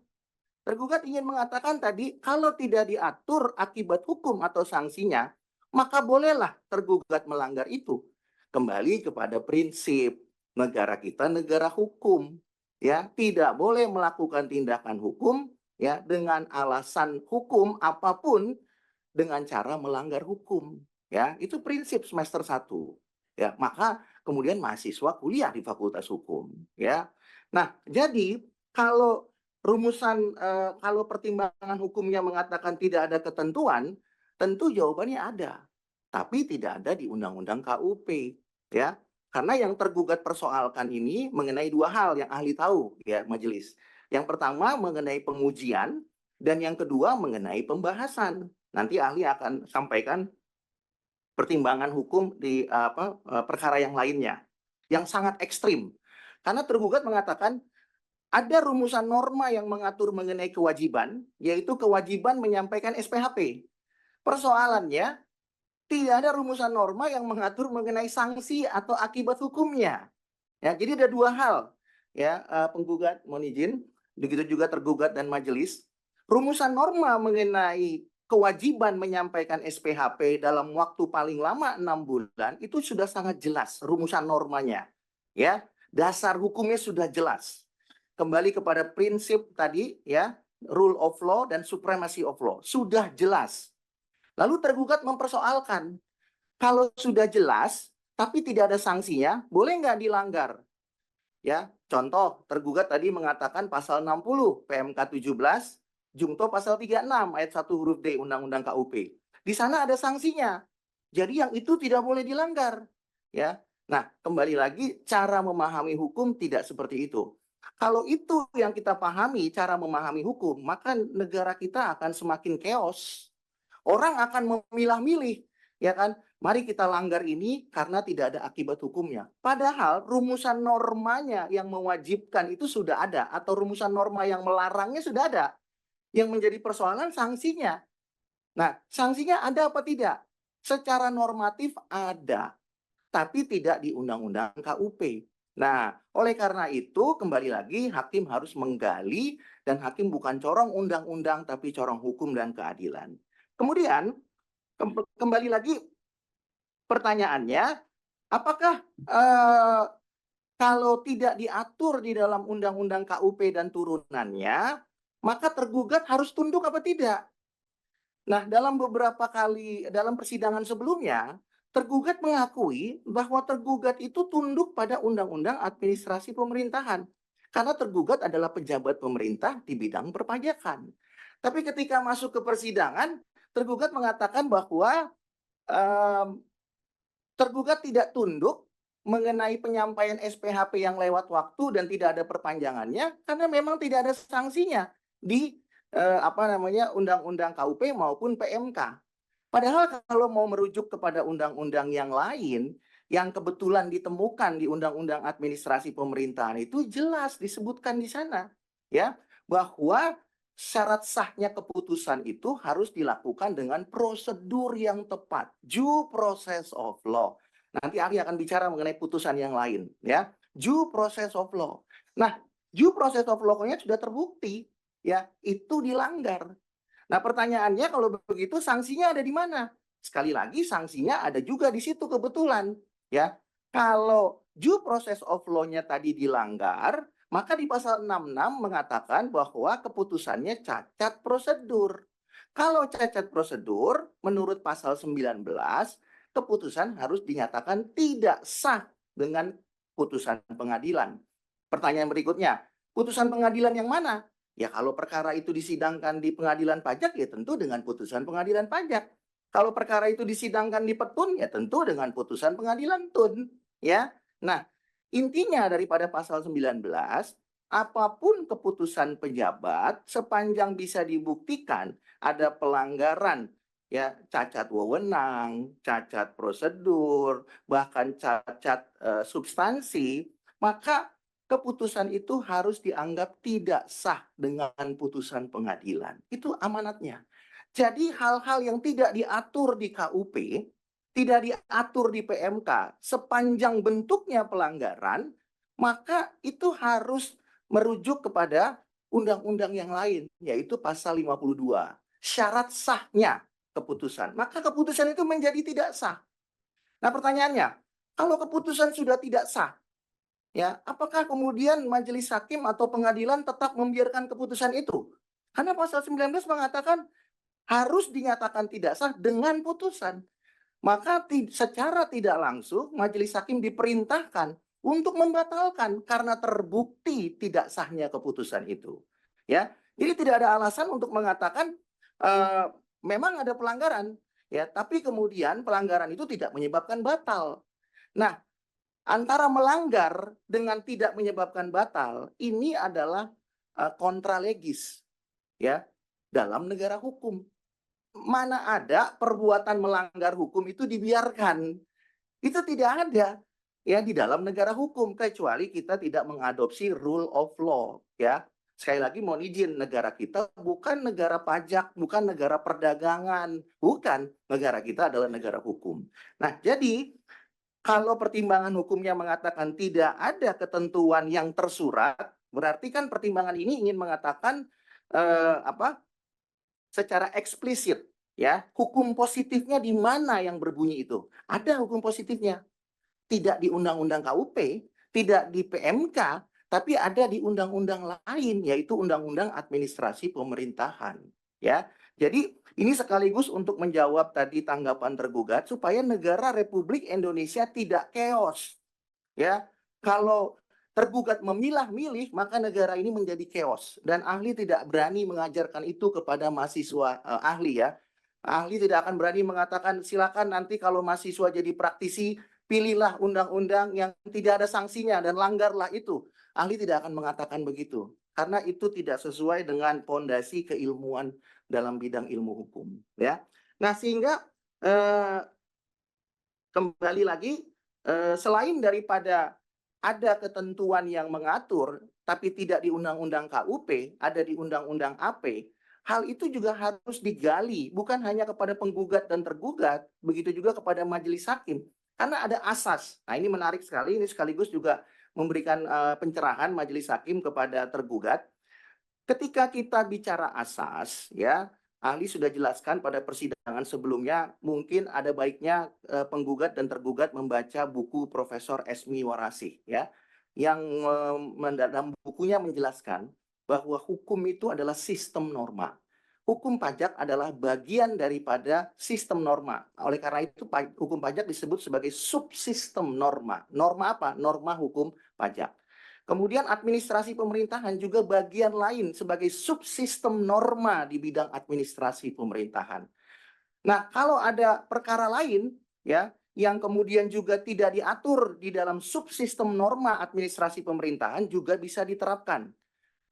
Tergugat ingin mengatakan tadi, kalau tidak diatur akibat hukum atau sanksinya, maka bolehlah tergugat melanggar itu. Kembali kepada prinsip negara kita negara hukum, ya, tidak boleh melakukan tindakan hukum ya dengan alasan hukum apapun dengan cara melanggar hukum, ya. Itu prinsip semester 1. Ya, maka kemudian mahasiswa kuliah di Fakultas Hukum, ya. Nah, jadi kalau rumusan kalau pertimbangan hukumnya mengatakan tidak ada ketentuan, tentu jawabannya ada. Tapi tidak ada di Undang-Undang KUP, ya. Karena yang tergugat persoalkan ini mengenai dua hal yang ahli tahu, ya majelis. Yang pertama mengenai pengujian dan yang kedua mengenai pembahasan. Nanti ahli akan sampaikan pertimbangan hukum di perkara yang lainnya yang sangat ekstrim. Karena tergugat mengatakan ada rumusan norma yang mengatur mengenai kewajiban, yaitu kewajiban menyampaikan SPHP. Persoalannya tidak ada rumusan norma yang mengatur mengenai sanksi atau akibat hukumnya. Ya, jadi ada dua hal, ya, penggugat mohon izin, begitu juga tergugat dan majelis. Rumusan norma mengenai kewajiban menyampaikan SPHP dalam waktu paling lama 6 bulan itu sudah sangat jelas rumusan normanya. Ya, dasar hukumnya sudah jelas. Kembali kepada prinsip tadi, ya, rule of law dan supremacy of law sudah jelas. Lalu tergugat mempersoalkan, kalau sudah jelas tapi tidak ada sanksinya, boleh nggak dilanggar? Ya, contoh tergugat tadi mengatakan pasal 60 PMK 17, Jungto pasal 36 ayat 1 huruf D Undang-Undang KUP. Di sana ada sanksinya. Jadi yang itu tidak boleh dilanggar. Ya. Nah, kembali lagi cara memahami hukum tidak seperti itu. Kalau itu yang kita pahami cara memahami hukum, maka negara kita akan semakin chaos. Orang akan memilah-milih, ya kan? Mari kita langgar ini karena tidak ada akibat hukumnya. Padahal rumusan normanya yang mewajibkan itu sudah ada, atau rumusan norma yang melarangnya sudah ada. Yang menjadi persoalan sanksinya. Nah, sanksinya ada apa tidak? Secara normatif ada, tapi tidak di Undang-Undang KUP. Nah, oleh karena itu kembali lagi hakim harus menggali, dan hakim bukan corong undang-undang tapi corong hukum dan keadilan. Kemudian kembali lagi pertanyaannya, apakah kalau tidak diatur di dalam Undang-Undang KUP dan turunannya, maka tergugat harus tunduk apa tidak? Nah, dalam beberapa kali dalam persidangan sebelumnya, tergugat mengakui bahwa tergugat itu tunduk pada Undang-Undang Administrasi Pemerintahan. Karena tergugat adalah pejabat pemerintah di bidang perpajakan. Tapi ketika masuk ke persidangan, tergugat mengatakan bahwa tergugat tidak tunduk mengenai penyampaian SPHP yang lewat waktu dan tidak ada perpanjangannya karena memang tidak ada sanksinya di Undang-Undang KUP maupun PMK. Padahal kalau mau merujuk kepada undang-undang yang lain yang kebetulan ditemukan di Undang-Undang Administrasi Pemerintahan itu jelas disebutkan di sana, ya, bahwa syarat sahnya keputusan itu harus dilakukan dengan prosedur yang tepat, due process of law. Nanti ahli akan bicara mengenai putusan yang lain, ya, due process of law. Nah, due process of law-nya sudah terbukti, ya, itu dilanggar. Nah, pertanyaannya kalau begitu sanksinya ada di mana? Sekali lagi sanksinya ada juga di situ kebetulan, ya. Kalau due process of law-nya tadi dilanggar, maka di pasal 66 mengatakan bahwa keputusannya cacat prosedur. Kalau cacat prosedur, menurut pasal 19, keputusan harus dinyatakan tidak sah dengan putusan pengadilan. Pertanyaan berikutnya, putusan pengadilan yang mana? Ya kalau perkara itu disidangkan di pengadilan pajak, ya tentu dengan putusan pengadilan pajak. Kalau perkara itu disidangkan di Petun, ya tentu dengan putusan pengadilan Tun. Ya, nah, intinya daripada pasal 19, apapun keputusan pejabat sepanjang bisa dibuktikan ada pelanggaran, ya, cacat wewenang, cacat prosedur, bahkan cacat substansi, maka keputusan itu harus dianggap tidak sah dengan putusan pengadilan. Itu amanatnya. Jadi hal-hal yang tidak diatur di KUP, tidak diatur di PMK, sepanjang bentuknya pelanggaran, maka itu harus merujuk kepada undang-undang yang lain, yaitu pasal 52. Syarat sahnya keputusan. Maka keputusan itu menjadi tidak sah. Nah, pertanyaannya, kalau keputusan sudah tidak sah, ya, apakah kemudian majelis hakim atau pengadilan tetap membiarkan keputusan itu? Karena pasal 19 mengatakan harus dinyatakan tidak sah dengan putusan. Maka secara tidak langsung majelis hakim diperintahkan untuk membatalkan karena terbukti tidak sahnya keputusan itu. ya. Jadi tidak ada alasan untuk mengatakan memang ada pelanggaran, ya, tapi kemudian pelanggaran itu tidak menyebabkan batal. Nah, antara melanggar dengan tidak menyebabkan batal ini adalah kontra legis, ya, dalam negara hukum. Mana ada perbuatan melanggar hukum itu dibiarkan? Itu tidak ada, ya, di dalam negara hukum, kecuali kita tidak mengadopsi rule of law, ya. Sekali lagi mohon izin, negara kita bukan negara pajak, bukan negara perdagangan, bukan. Negara kita adalah negara hukum. Nah, jadi kalau pertimbangan hukumnya mengatakan tidak ada ketentuan yang tersurat, berarti kan pertimbangan ini ingin mengatakan secara eksplisit, ya, hukum positifnya di mana yang berbunyi itu? Ada hukum positifnya. Tidak di Undang-Undang KUP, tidak di PMK, tapi ada di undang-undang lain, yaitu Undang-Undang Administrasi Pemerintahan, ya. Jadi ini sekaligus untuk menjawab tadi tanggapan tergugat supaya negara Republik Indonesia tidak chaos, ya. Kalau tergugat memilah-milih, maka negara ini menjadi chaos, dan ahli tidak berani mengajarkan itu kepada mahasiswa ahli, ya. Ahli tidak akan berani mengatakan silakan nanti kalau mahasiswa jadi praktisi pilihlah undang-undang yang tidak ada sanksinya dan langgarlah itu. Ahli tidak akan mengatakan begitu, karena itu tidak sesuai dengan fondasi keilmuan dalam bidang ilmu hukum, ya. Nah, sehingga kembali lagi, selain daripada ada ketentuan yang mengatur, tapi tidak di Undang-Undang KUP, ada di Undang-Undang AP, hal itu juga harus digali, bukan hanya kepada penggugat dan tergugat, begitu juga kepada majelis hakim. Karena ada asas. Nah, ini menarik sekali, ini sekaligus juga memberikan pencerahan majelis hakim kepada tergugat. Ketika kita bicara asas, ya, ahli sudah jelaskan pada persidangan sebelumnya, mungkin ada baiknya penggugat dan tergugat membaca buku Profesor Esmi Warasih, ya, yang dalam bukunya menjelaskan bahwa hukum itu adalah sistem norma. Hukum pajak adalah bagian daripada sistem norma. Oleh karena itu, hukum pajak disebut sebagai subsistem norma. Norma apa? Norma hukum pajak. Kemudian administrasi pemerintahan juga bagian lain sebagai subsistem norma di bidang administrasi pemerintahan. Nah, kalau ada perkara lain, ya, yang kemudian juga tidak diatur di dalam subsistem norma administrasi pemerintahan juga bisa diterapkan.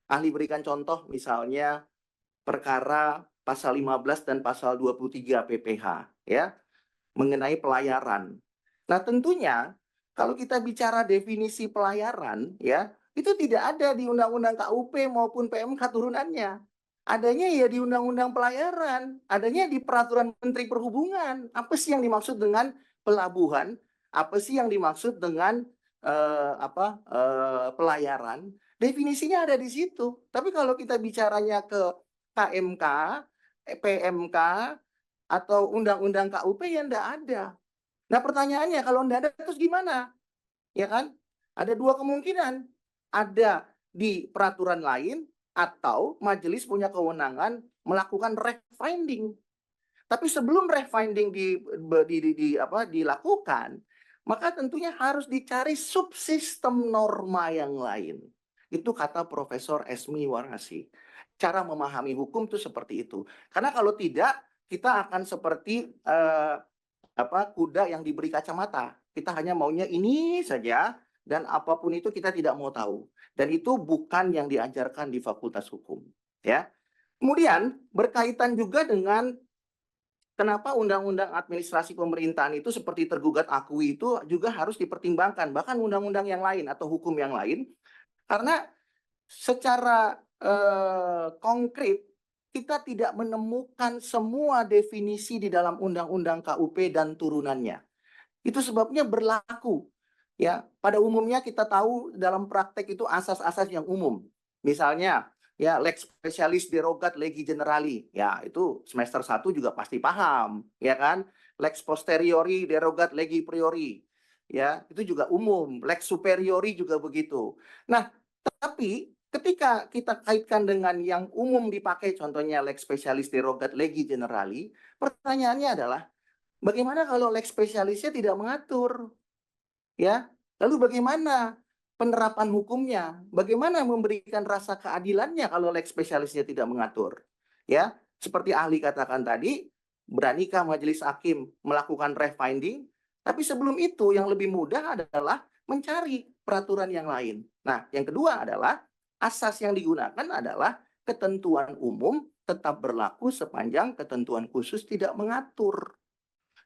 Ahli berikan contoh misalnya perkara pasal 15 dan pasal 23 PPH, ya, mengenai pelayaran. Nah, tentunya kalau kita bicara definisi pelayaran, ya, itu tidak ada di Undang-Undang KUP maupun PMK turunannya. Adanya ya di Undang-Undang Pelayaran, adanya di Peraturan Menteri Perhubungan. Apa sih yang dimaksud dengan pelabuhan? Apa sih yang dimaksud dengan pelayaran? Definisinya ada di situ. Tapi kalau kita bicaranya ke KMK, PMK, atau Undang-Undang KUP ya enggak ada. Nah, pertanyaannya kalau enggak ada terus gimana? Ya kan? Ada dua kemungkinan. Ada di peraturan lain atau majelis punya kewenangan melakukan refineding. Tapi sebelum refineding dilakukan, maka tentunya harus dicari subsistem norma yang lain. Itu kata Profesor Esmi Warasih. Cara memahami hukum itu seperti itu. Karena kalau tidak, kita akan seperti kuda yang diberi kacamata. Kita hanya maunya ini saja, dan apapun itu kita tidak mau tahu. Dan itu bukan yang diajarkan di Fakultas Hukum. Ya. Kemudian berkaitan juga dengan kenapa Undang-Undang Administrasi Pemerintahan itu seperti tergugat akui itu juga harus dipertimbangkan. Bahkan undang-undang yang lain atau hukum yang lain. Karena secara konkret kita tidak menemukan semua definisi di dalam Undang-Undang KUP dan turunannya. Itu sebabnya berlaku. Ya, pada umumnya kita tahu dalam praktek itu asas-asas yang umum. Misalnya, ya, lex specialis derogat legi generali. Ya, itu semester 1 juga pasti paham, ya kan? Lex posteriori derogat legi priori. Ya, itu juga umum. Lex superiori juga begitu. Nah, tapi ketika kita kaitkan dengan yang umum dipakai, contohnya lex specialis derogat legi generali, pertanyaannya adalah bagaimana kalau lex spesialisnya tidak mengatur? Ya, lalu bagaimana penerapan hukumnya. Bagaimana memberikan rasa keadilannya kalau lex spesialisnya tidak mengatur? Ya, seperti ahli katakan tadi, beranikah majelis hakim melakukan refinding? Tapi sebelum itu yang lebih mudah adalah mencari peraturan yang lain. Nah, yang kedua adalah asas yang digunakan adalah ketentuan umum tetap berlaku sepanjang ketentuan khusus tidak mengatur.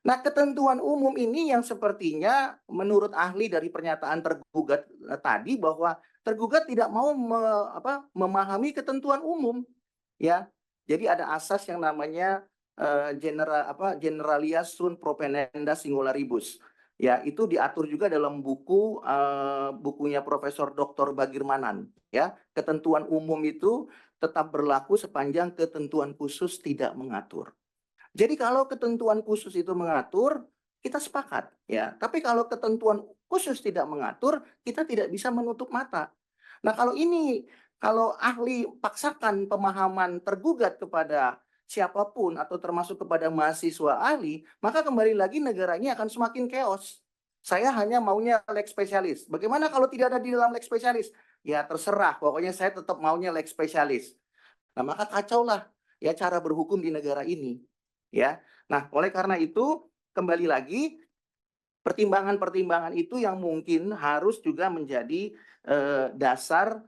Nah, ketentuan umum ini yang sepertinya menurut ahli dari pernyataan tergugat tadi bahwa tergugat tidak mau memahami ketentuan umum, ya. Jadi ada asas yang namanya generalia sunt proponenda singularibus. Ya, itu diatur juga dalam bukunya Profesor Dr. Bagirmanan, ya. Ketentuan umum itu tetap berlaku sepanjang ketentuan khusus tidak mengatur. Jadi kalau ketentuan khusus itu mengatur, kita sepakat, ya. Tapi kalau ketentuan khusus tidak mengatur, kita tidak bisa menutup mata. Nah, kalau ahli paksakan pemahaman tergugat kepada siapapun atau termasuk kepada mahasiswa ahli, maka kembali lagi negara ini akan semakin chaos. Saya hanya maunya lex spesialis. Bagaimana kalau tidak ada di dalam lex spesialis? Ya terserah, pokoknya saya tetap maunya lex spesialis. Nah, maka kacaulah ya cara berhukum di negara ini. Ya, nah oleh karena itu kembali lagi pertimbangan-pertimbangan itu yang mungkin harus juga menjadi dasar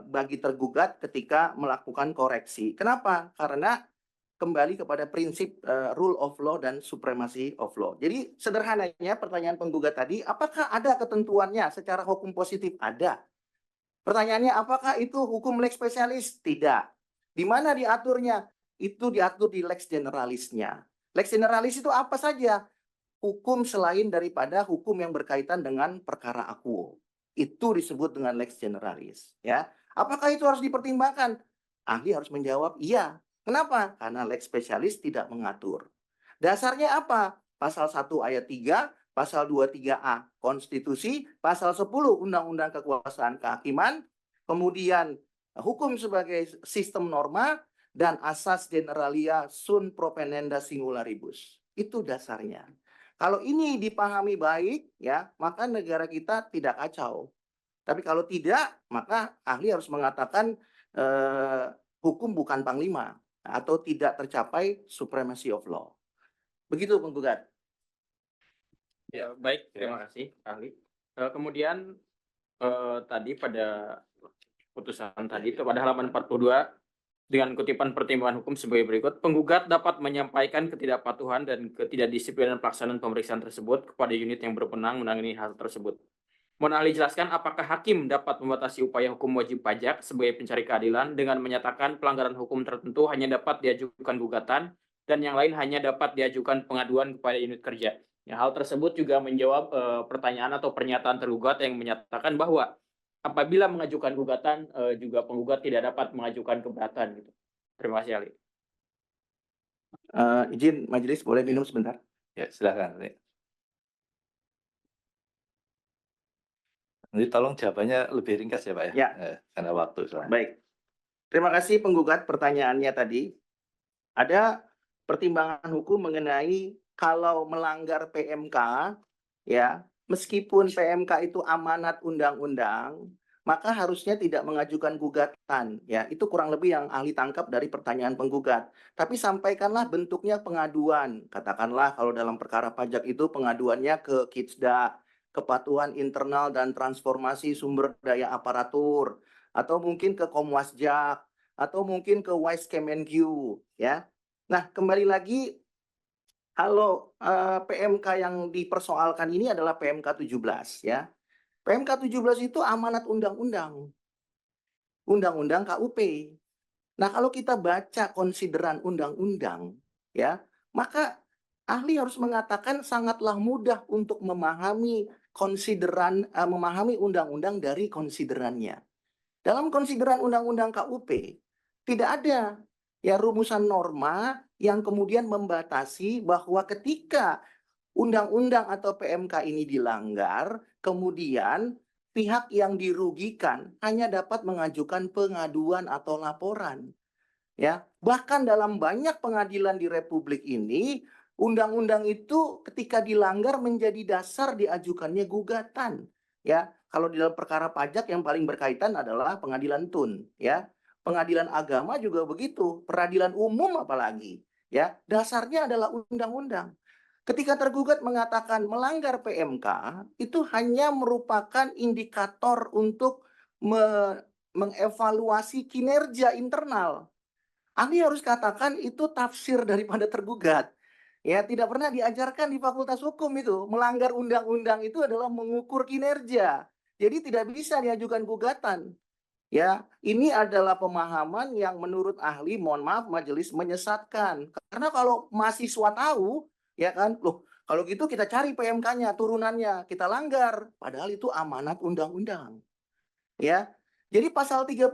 bagi tergugat ketika melakukan koreksi. Kenapa? Karena kembali kepada prinsip rule of law dan supremacy of law. Jadi sederhananya pertanyaan penggugat tadi, apakah ada ketentuannya secara hukum positif? Ada. Pertanyaannya, apakah itu hukum lex spesialis? Tidak. Di mana diaturnya? Itu diatur di lex generalisnya. Lex generalis itu apa saja? Hukum selain daripada hukum yang berkaitan dengan perkara akuo. Itu disebut dengan lex generalis. Ya, apakah itu harus dipertimbangkan? Ahli harus menjawab iya. Kenapa? Karena lex spesialis tidak mengatur. Dasarnya apa? Pasal 1 ayat 3, pasal 23A Konstitusi, pasal 10 Undang-Undang Kekuasaan Kehakiman, kemudian hukum sebagai sistem norma, dan asas generalia sunt proponenda singularibus. Itu dasarnya. Kalau ini dipahami baik, ya, maka negara kita tidak kacau. Tapi kalau tidak, maka ahli harus mengatakan hukum bukan panglima atau tidak tercapai supremacy of law. Begitu penggugat. Ya, baik, terima kasih ahli. Kemudian tadi pada putusan tadi itu pada halaman 42 dengan kutipan pertimbangan hukum sebagai berikut, penggugat dapat menyampaikan ketidakpatuhan dan ketidakdisiplinan pelaksanaan pemeriksaan tersebut kepada unit yang berwenang menangani hal tersebut. Mohon ahli jelaskan apakah hakim dapat membatasi upaya hukum wajib pajak sebagai pencari keadilan dengan menyatakan pelanggaran hukum tertentu hanya dapat diajukan gugatan dan yang lain hanya dapat diajukan pengaduan kepada unit kerja. Ya, hal tersebut juga menjawab pertanyaan atau pernyataan tergugat yang menyatakan bahwa apabila mengajukan gugatan, juga penggugat tidak dapat mengajukan keberatan. Gitu. Terima kasih, ahli. Izin majelis boleh minum sebentar? Ya, silakan. Nanti tolong jawabannya lebih ringkas ya Pak ya? Ya. Karena waktu soalnya. Baik. Terima kasih penggugat pertanyaannya tadi. Ada pertimbangan hukum mengenai kalau melanggar PMK, ya, meskipun PMK itu amanat undang-undang, maka harusnya tidak mengajukan gugatan. Ya, itu kurang lebih yang ahli tangkap dari pertanyaan penggugat. Tapi sampaikanlah bentuknya pengaduan. Katakanlah kalau dalam perkara pajak itu pengaduannya ke Kitsda, Kepatuhan Internal dan Transformasi Sumber Daya Aparatur, atau mungkin ke Komwasjak, atau mungkin ke Wise Kemenkyu, ya. Nah, kembali lagi kalau PMK yang dipersoalkan ini adalah PMK 17, ya. PMK 17 itu amanat undang-undang. Undang-undang KUP. Nah, kalau kita baca konsideran undang-undang, ya, maka ahli harus mengatakan sangatlah mudah untuk memahami memahami undang-undang dari konsiderannya. Dalam konsideran undang-undang KUP tidak ada ya rumusan norma yang kemudian membatasi bahwa ketika undang-undang atau PMK ini dilanggar, kemudian pihak yang dirugikan hanya dapat mengajukan pengaduan atau laporan. Ya, bahkan dalam banyak pengadilan di Republik ini, undang-undang itu ketika dilanggar menjadi dasar diajukannya gugatan. ya. Kalau di dalam perkara pajak yang paling berkaitan adalah pengadilan tun, ya. Pengadilan agama juga begitu, peradilan umum apalagi, ya. Dasarnya adalah undang-undang. Ketika tergugat mengatakan melanggar PMK, itu hanya merupakan indikator untuk mengevaluasi kinerja internal. Ahli harus katakan itu tafsir daripada tergugat. Ya, tidak pernah diajarkan di Fakultas Hukum itu. Melanggar undang-undang itu adalah mengukur kinerja. Jadi tidak bisa diajukan gugatan. Ya, ini adalah pemahaman yang menurut ahli, mohon maaf majelis, menyesatkan. Karena kalau mahasiswa tahu, ya kan, loh, kalau gitu kita cari PMK-nya, turunannya, kita langgar. Padahal itu amanat undang-undang. Ya. Jadi pasal 31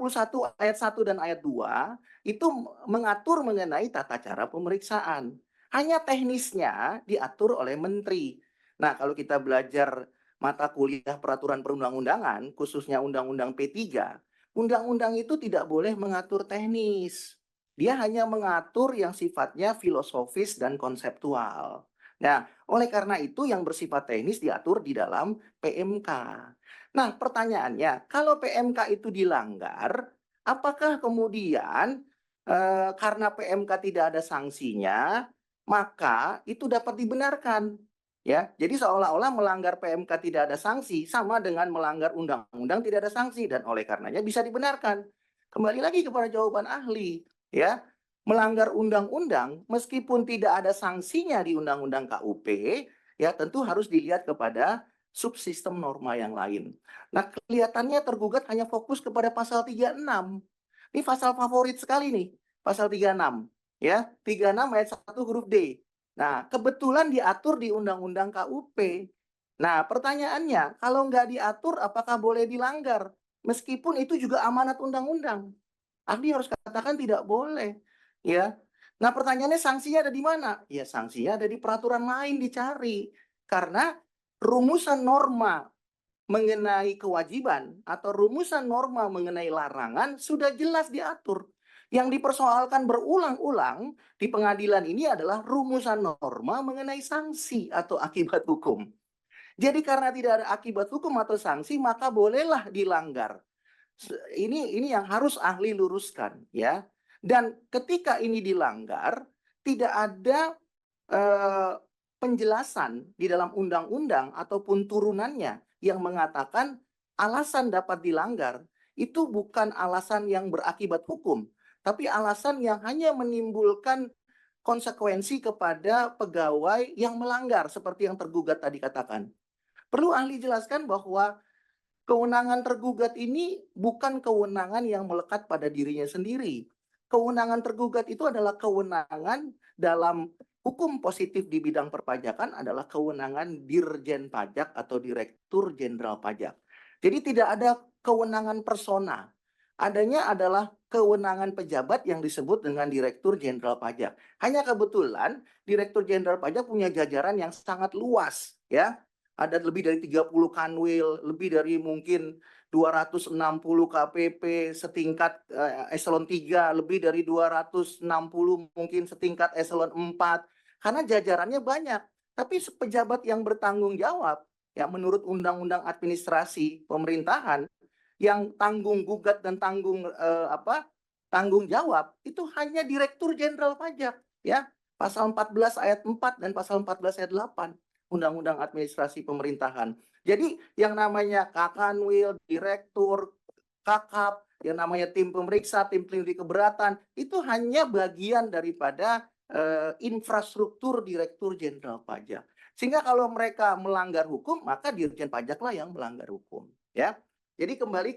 ayat 1 dan ayat 2 itu mengatur mengenai tata cara pemeriksaan. Hanya teknisnya diatur oleh menteri. Nah, kalau kita belajar mata kuliah peraturan perundang-undangan, khususnya Undang-Undang P3, undang-undang itu tidak boleh mengatur teknis. Dia hanya mengatur yang sifatnya filosofis dan konseptual. Nah, oleh karena itu yang bersifat teknis diatur di dalam PMK. Nah, pertanyaannya, kalau PMK itu dilanggar, apakah kemudian karena PMK tidak ada sanksinya, maka itu dapat dibenarkan? Ya, jadi seolah-olah melanggar PMK tidak ada sanksi sama dengan melanggar undang-undang tidak ada sanksi dan oleh karenanya bisa dibenarkan. Kembali lagi kepada jawaban ahli, ya. Melanggar undang-undang meskipun tidak ada sanksinya di undang-undang KUP, ya tentu harus dilihat kepada subsistem norma yang lain. Nah, kelihatannya tergugat hanya fokus kepada pasal 36. Ini pasal favorit sekali nih, pasal 36. Ya, 36 ayat 1 huruf D. Nah, kebetulan diatur di Undang-Undang KUP. Nah, pertanyaannya, kalau nggak diatur, apakah boleh dilanggar? Meskipun itu juga amanat undang-undang. Ahli harus katakan tidak boleh. Ya. Nah, pertanyaannya sanksinya ada di mana? Ya, sanksinya ada di peraturan lain dicari. Karena rumusan norma mengenai kewajiban atau rumusan norma mengenai larangan sudah jelas diatur. Yang dipersoalkan berulang-ulang di pengadilan ini adalah rumusan norma mengenai sanksi atau akibat hukum. Jadi karena tidak ada akibat hukum atau sanksi, maka bolehlah dilanggar. Ini yang harus ahli luruskan, ya. Dan ketika ini dilanggar, tidak ada penjelasan di dalam undang-undang ataupun turunannya yang mengatakan alasan dapat dilanggar itu bukan alasan yang berakibat hukum, tapi alasan yang hanya menimbulkan konsekuensi kepada pegawai yang melanggar seperti yang tergugat tadi katakan. Perlu ahli jelaskan bahwa kewenangan tergugat ini bukan kewenangan yang melekat pada dirinya sendiri. Kewenangan tergugat itu adalah kewenangan dalam hukum positif di bidang perpajakan adalah kewenangan Dirjen Pajak atau Direktur Jenderal Pajak. Jadi tidak ada kewenangan persona. Adanya adalah kewenangan pejabat yang disebut dengan Direktur Jenderal Pajak. Hanya kebetulan Direktur Jenderal Pajak punya jajaran yang sangat luas, ya. Ada lebih dari 30 kanwil, lebih dari mungkin 260 KPP setingkat eselon 3, lebih dari 260 mungkin setingkat eselon 4. Karena jajarannya banyak. Tapi pejabat yang bertanggung jawab, ya menurut Undang-Undang Administrasi Pemerintahan, yang tanggung gugat dan tanggung jawab itu hanya Direktur Jenderal Pajak, ya. Pasal 14 ayat 4 dan pasal 14 ayat 8. Undang-Undang Administrasi Pemerintahan. Jadi yang namanya Kakanwil, Direktur, Kakap, yang namanya tim pemeriksa, tim penyelidik keberatan, itu hanya bagian daripada infrastruktur Direktur Jenderal Pajak. Sehingga kalau mereka melanggar hukum, maka Dirjen Pajaklah yang melanggar hukum. Ya. Jadi kembali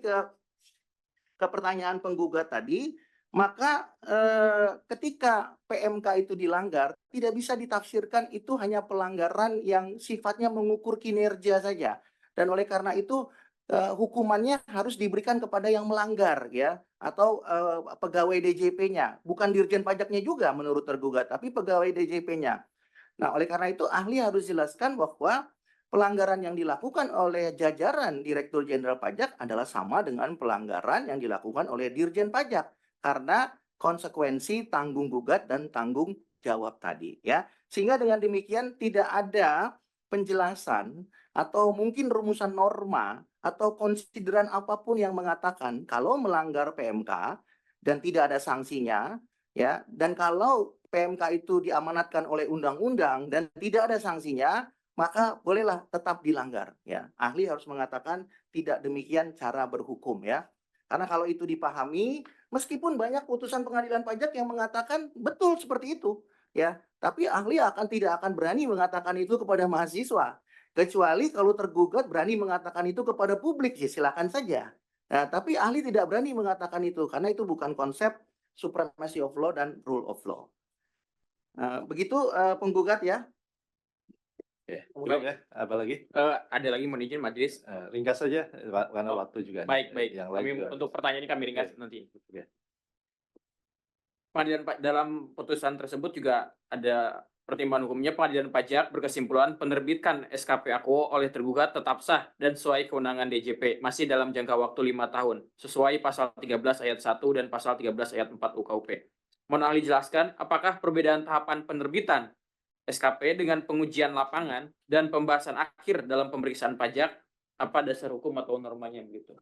ke pertanyaan penggugat tadi, maka ketika PMK itu dilanggar, tidak bisa ditafsirkan itu hanya pelanggaran yang sifatnya mengukur kinerja saja. Dan oleh karena itu hukumannya harus diberikan kepada yang melanggar, ya, atau pegawai DJP-nya. Bukan Dirjen Pajaknya juga menurut tergugat, tapi pegawai DJP-nya. Nah, oleh karena itu ahli harus jelaskan bahwa pelanggaran yang dilakukan oleh jajaran Direktur Jenderal Pajak adalah sama dengan pelanggaran yang dilakukan oleh Dirjen Pajak. Karena konsekuensi tanggung gugat dan tanggung jawab tadi, ya. Sehingga dengan demikian tidak ada penjelasan atau mungkin rumusan norma atau konsideran apapun yang mengatakan kalau melanggar PMK dan tidak ada sanksinya, ya, dan kalau PMK itu diamanatkan oleh undang-undang dan tidak ada sanksinya, maka bolehlah tetap dilanggar, ya. Ahli harus mengatakan tidak demikian cara berhukum, ya. Karena kalau itu dipahami, meskipun banyak putusan pengadilan pajak yang mengatakan betul seperti itu, ya, tapi ahli tidak akan berani mengatakan itu kepada mahasiswa, kecuali kalau tergugat berani mengatakan itu kepada publik, ya silakan saja. Nah, tapi ahli tidak berani mengatakan itu karena itu bukan konsep supremacy of law dan rule of law. Begitu penggugat, ya. Oke, cukup ya. Apa lagi? Ada lagi mohon izin majelis. Ringkas saja karena waktu juga. Baik, baik. Yang lain juga. Untuk pertanyaan ini kami ringkas nanti. Oke. Pengadilan dalam putusan tersebut juga ada pertimbangan hukumnya. Pengadilan pajak berkesimpulan penerbitan SKP Akuo oleh tergugat tetap sah dan sesuai kewenangan DJP masih dalam jangka waktu 5 tahun sesuai pasal 13 ayat 1 dan pasal 13 ayat 4 UKUP. Mohon ahli jelaskan apakah perbedaan tahapan penerbitan SKP dengan pengujian lapangan dan pembahasan akhir dalam pemeriksaan pajak, apa dasar hukum atau normanya begitu?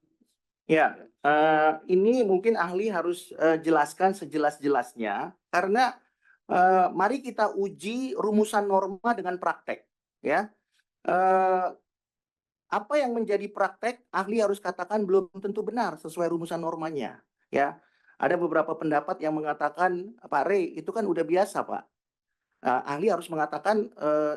Ya, ini mungkin ahli harus jelaskan sejelas-jelasnya karena mari kita uji rumusan norma dengan praktek, ya. Apa yang menjadi praktek ahli harus katakan belum tentu benar sesuai rumusan normanya, ya. Ada beberapa pendapat yang mengatakan, Pak Rey, itu kan udah biasa, Pak. Ahli harus mengatakan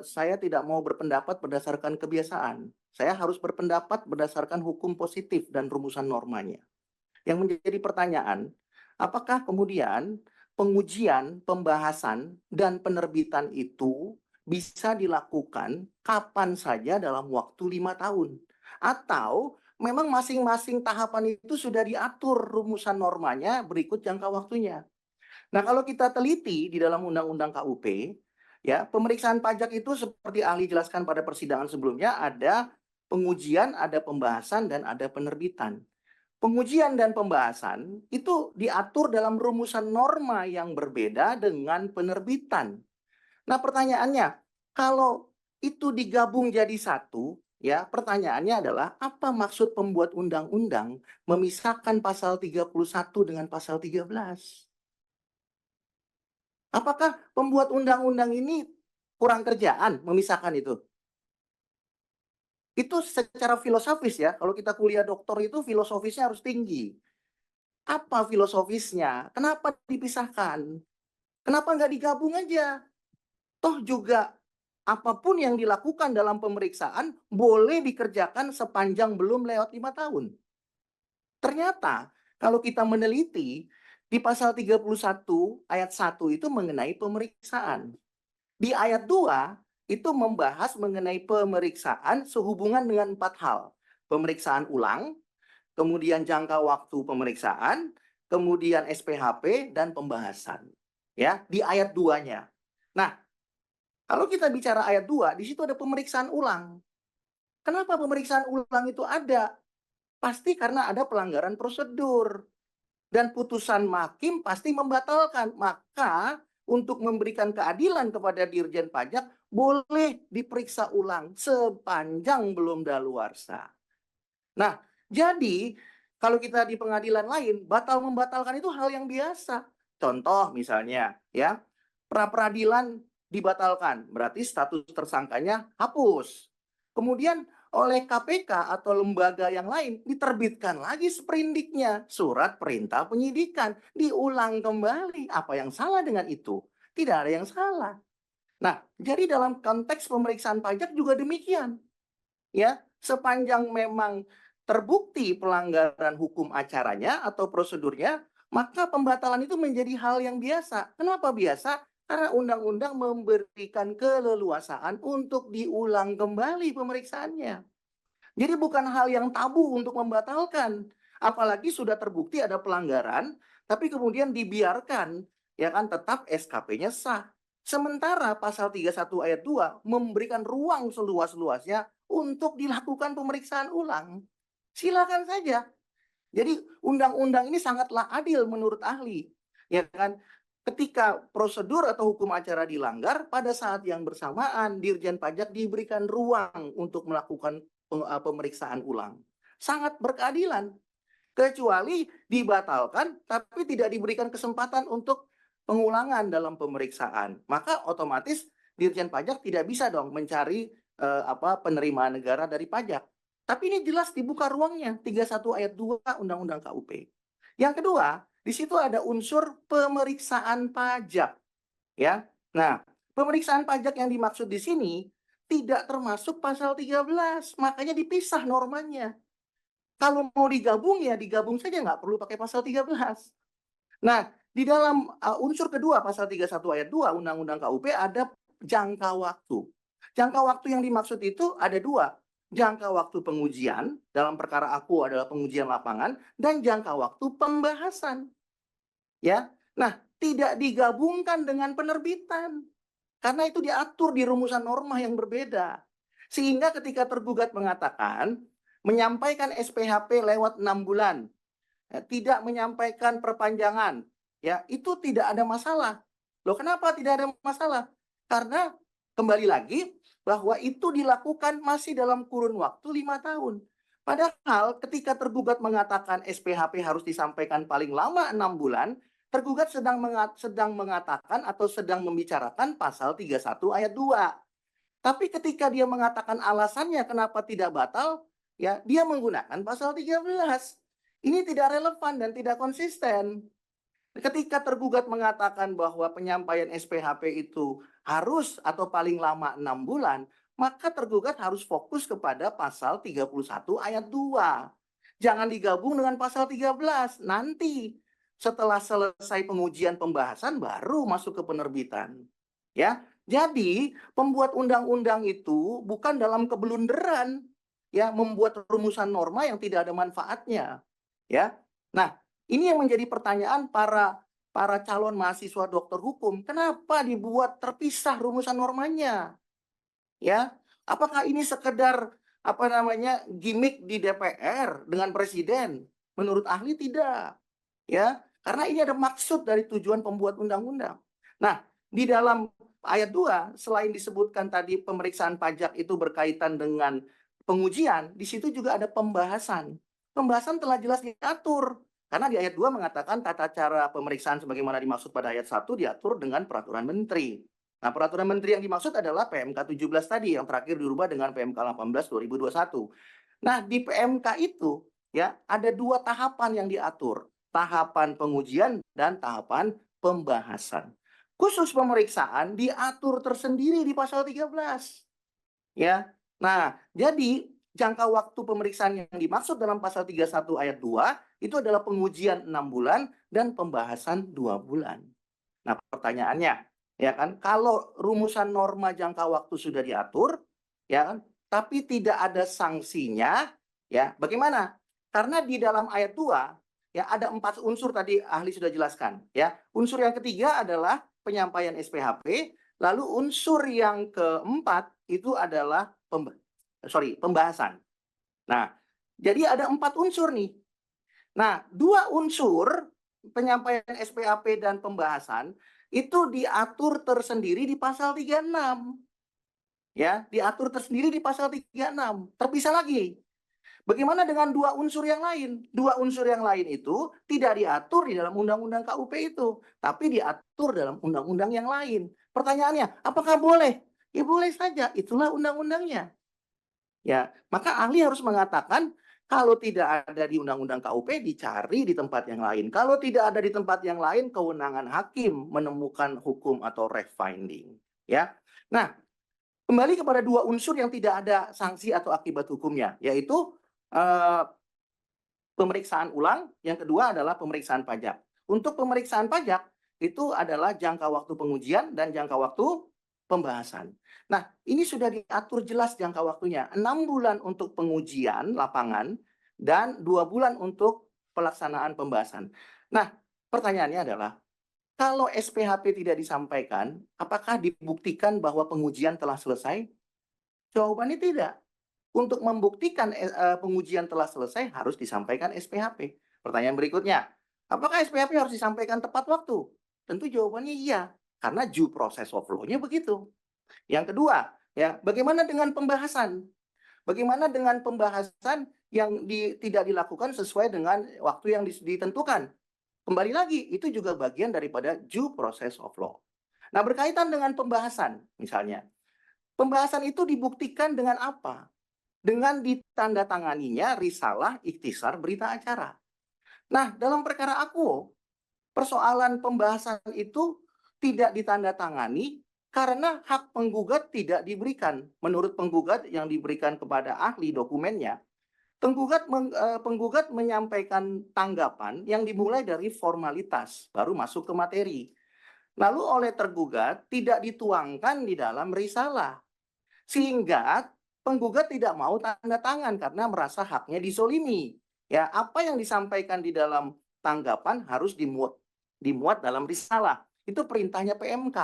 saya tidak mau berpendapat berdasarkan kebiasaan. Saya harus berpendapat berdasarkan hukum positif dan rumusan normanya. Yang menjadi pertanyaan, apakah kemudian pengujian, pembahasan, dan penerbitan itu bisa dilakukan kapan saja dalam waktu 5 tahun? Atau memang masing-masing tahapan itu sudah diatur rumusan normanya berikut jangka waktunya? Nah, kalau kita teliti di dalam Undang-Undang KUP, ya, pemeriksaan pajak itu seperti ahli jelaskan pada persidangan sebelumnya, ada pengujian, ada pembahasan, dan ada penerbitan. Pengujian dan pembahasan itu diatur dalam rumusan norma yang berbeda dengan penerbitan. Nah, pertanyaannya, kalau itu digabung jadi satu, ya, pertanyaannya adalah apa maksud pembuat undang-undang memisahkan pasal 31 dengan pasal 13? Apakah pembuat undang-undang ini kurang kerjaan memisahkan itu? Itu secara filosofis, ya. Kalau kita kuliah doktor itu filosofisnya harus tinggi. Apa filosofisnya? Kenapa dipisahkan? Kenapa nggak digabung aja? Toh juga apapun yang dilakukan dalam pemeriksaan boleh dikerjakan sepanjang belum lewat 5 tahun. Ternyata kalau kita meneliti di pasal 31 ayat 1 itu mengenai pemeriksaan. Di ayat 2 itu membahas mengenai pemeriksaan sehubungan dengan 4 hal. Pemeriksaan ulang, kemudian jangka waktu pemeriksaan, kemudian SPHP, dan pembahasan. Ya, di ayat 2-nya. Nah, kalau kita bicara ayat 2, di situ ada pemeriksaan ulang. Kenapa pemeriksaan ulang itu ada? Pasti karena ada pelanggaran prosedur. Dan putusan makim pasti membatalkan. Maka untuk memberikan keadilan kepada Dirjen Pajak boleh diperiksa ulang sepanjang belum daluarsa. Nah, jadi kalau kita di pengadilan lain batal membatalkan itu hal yang biasa. Contoh misalnya, ya, pra-peradilan dibatalkan, berarti status tersangkanya hapus. Kemudian oleh KPK atau lembaga yang lain diterbitkan lagi sprindiknya, surat perintah penyidikan, diulang kembali. Apa yang salah dengan itu? Tidak ada yang salah. Nah, jadi dalam konteks pemeriksaan pajak juga demikian. Ya, sepanjang memang terbukti pelanggaran hukum acaranya atau prosedurnya, maka pembatalan itu menjadi hal yang biasa. Kenapa biasa? Karena undang-undang memberikan keleluasaan untuk diulang kembali pemeriksaannya. Jadi bukan hal yang tabu untuk membatalkan. Apalagi sudah terbukti ada pelanggaran, tapi kemudian dibiarkan, ya kan, tetap SKP-nya sah. Sementara pasal 31 ayat 2 memberikan ruang seluas-luasnya untuk dilakukan pemeriksaan ulang. Silakan saja. Jadi undang-undang ini sangatlah adil menurut ahli. Ya kan? ketika prosedur atau hukum acara dilanggar, pada saat yang bersamaan Dirjen Pajak diberikan ruang untuk melakukan pemeriksaan ulang. Sangat berkeadilan. Kecuali dibatalkan tapi tidak diberikan kesempatan untuk pengulangan dalam pemeriksaan. Maka otomatis Dirjen Pajak tidak bisa dong mencari penerimaan negara dari pajak. Tapi ini jelas dibuka ruangnya 31 ayat 2 Undang-Undang KUP. Yang kedua, di situ ada unsur pemeriksaan pajak, ya. Nah, pemeriksaan pajak yang dimaksud di sini tidak termasuk pasal 13, makanya dipisah normanya. Kalau mau digabung ya digabung saja, nggak perlu pakai pasal 13. Nah, di dalam unsur kedua pasal 31 ayat 2 Undang-Undang KUP ada jangka waktu. Jangka waktu yang dimaksud itu ada dua. Jangka waktu pengujian, dalam perkara aku adalah pengujian lapangan, dan jangka waktu pembahasan. Ya, nah tidak digabungkan dengan penerbitan. Karena itu diatur di rumusan norma yang berbeda. Sehingga ketika tergugat mengatakan, menyampaikan SPHP lewat 6 bulan, tidak menyampaikan perpanjangan, ya itu tidak ada masalah. Loh kenapa tidak ada masalah? Karena kembali lagi bahwa itu dilakukan masih dalam kurun waktu 5 tahun. Padahal ketika tergugat mengatakan SPHP harus disampaikan paling lama 6 bulan, tergugat sedang mengatakan atau sedang membicarakan pasal 31 ayat 2. Tapi ketika dia mengatakan alasannya kenapa tidak batal, ya dia menggunakan pasal 13. Ini tidak relevan dan tidak konsisten. Ketika tergugat mengatakan bahwa penyampaian SPHP itu harus atau paling lama 6 bulan, maka tergugat harus fokus kepada pasal 31 ayat 2. Jangan digabung dengan pasal 13. Nanti setelah selesai pengujian pembahasan baru masuk ke penerbitan. Ya. Jadi, pembuat undang-undang itu bukan dalam kebelunderan ya membuat rumusan norma yang tidak ada manfaatnya. Ya. Nah, ini yang menjadi pertanyaan para calon mahasiswa doktor hukum. Kenapa dibuat terpisah rumusan normanya? Ya, apakah ini sekedar gimmick di DPR dengan presiden? Menurut ahli tidak. Ya, karena ini ada maksud dari tujuan pembuat undang-undang. Nah, di dalam ayat 2 selain disebutkan tadi pemeriksaan pajak itu berkaitan dengan pengujian, di situ juga ada pembahasan. Pembahasan telah jelas diatur. Karena di ayat 2 mengatakan tata cara pemeriksaan sebagaimana dimaksud pada ayat 1 diatur dengan peraturan menteri. Nah, peraturan menteri yang dimaksud adalah PMK 17 tadi yang terakhir dirubah dengan PMK 18 2021. Nah, di PMK itu ya ada dua tahapan yang diatur, tahapan pengujian dan tahapan pembahasan. Khusus pemeriksaan diatur tersendiri di pasal 13. Ya. Nah, jadi jangka waktu pemeriksaan yang dimaksud dalam pasal 31 ayat 2 itu adalah pengujian 6 bulan dan pembahasan 2 bulan. Nah, pertanyaannya, ya kan, kalau rumusan norma jangka waktu sudah diatur, ya kan, tapi tidak ada sanksinya, ya, bagaimana? Karena di dalam ayat 2, ya ada 4 unsur tadi ahli sudah jelaskan, ya. Unsur yang ketiga adalah penyampaian SPHP, lalu unsur yang keempat itu adalah pembahasan. Nah, jadi ada 4 unsur nih. Nah, 2 unsur penyampaian SPHP dan pembahasan itu diatur tersendiri di pasal 36. Ya, diatur tersendiri di pasal 36. Terpisah lagi. Bagaimana dengan 2 unsur yang lain? 2 unsur yang lain itu tidak diatur di dalam Undang-Undang KUP itu, tapi diatur dalam undang-undang yang lain. Pertanyaannya, apakah boleh? Ya boleh saja, itulah undang-undangnya. Ya, maka ahli harus mengatakan kalau tidak ada di Undang-Undang KUP dicari di tempat yang lain. Kalau tidak ada di tempat yang lain, kewenangan hakim menemukan hukum atau fact finding. Ya, nah kembali kepada 2 unsur yang tidak ada sanksi atau akibat hukumnya, yaitu pemeriksaan ulang. Yang kedua adalah pemeriksaan pajak. Untuk pemeriksaan pajak itu adalah jangka waktu pengujian dan jangka waktu pembahasan. Nah, ini sudah diatur jelas jangka waktunya. 6 bulan untuk pengujian lapangan dan 2 bulan untuk pelaksanaan pembahasan. Nah, pertanyaannya adalah, kalau SPHP tidak disampaikan, apakah dibuktikan bahwa pengujian telah selesai? Jawabannya tidak. Untuk membuktikan pengujian telah selesai harus disampaikan SPHP. Pertanyaan berikutnya, apakah SPHP harus disampaikan tepat waktu? Tentu jawabannya iya, karena due process of law-nya begitu. Yang kedua, ya, bagaimana dengan pembahasan? Bagaimana dengan pembahasan yang tidak dilakukan sesuai dengan waktu yang ditentukan? Kembali lagi, itu juga bagian daripada due process of law. Nah, berkaitan dengan pembahasan, misalnya, pembahasan itu dibuktikan dengan apa? Dengan ditandatanganinya risalah ikhtisar berita acara. Nah, dalam perkara Akuo, persoalan pembahasan itu tidak ditandatangani karena hak penggugat tidak diberikan. Menurut penggugat yang diberikan kepada ahli dokumennya, penggugat menyampaikan tanggapan yang dimulai dari formalitas, baru masuk ke materi. Lalu oleh tergugat tidak dituangkan di dalam risalah. Sehingga penggugat tidak mau tanda tangan karena merasa haknya disolimi. Ya, apa yang disampaikan di dalam tanggapan harus dimuat dalam risalah. Itu perintahnya PMK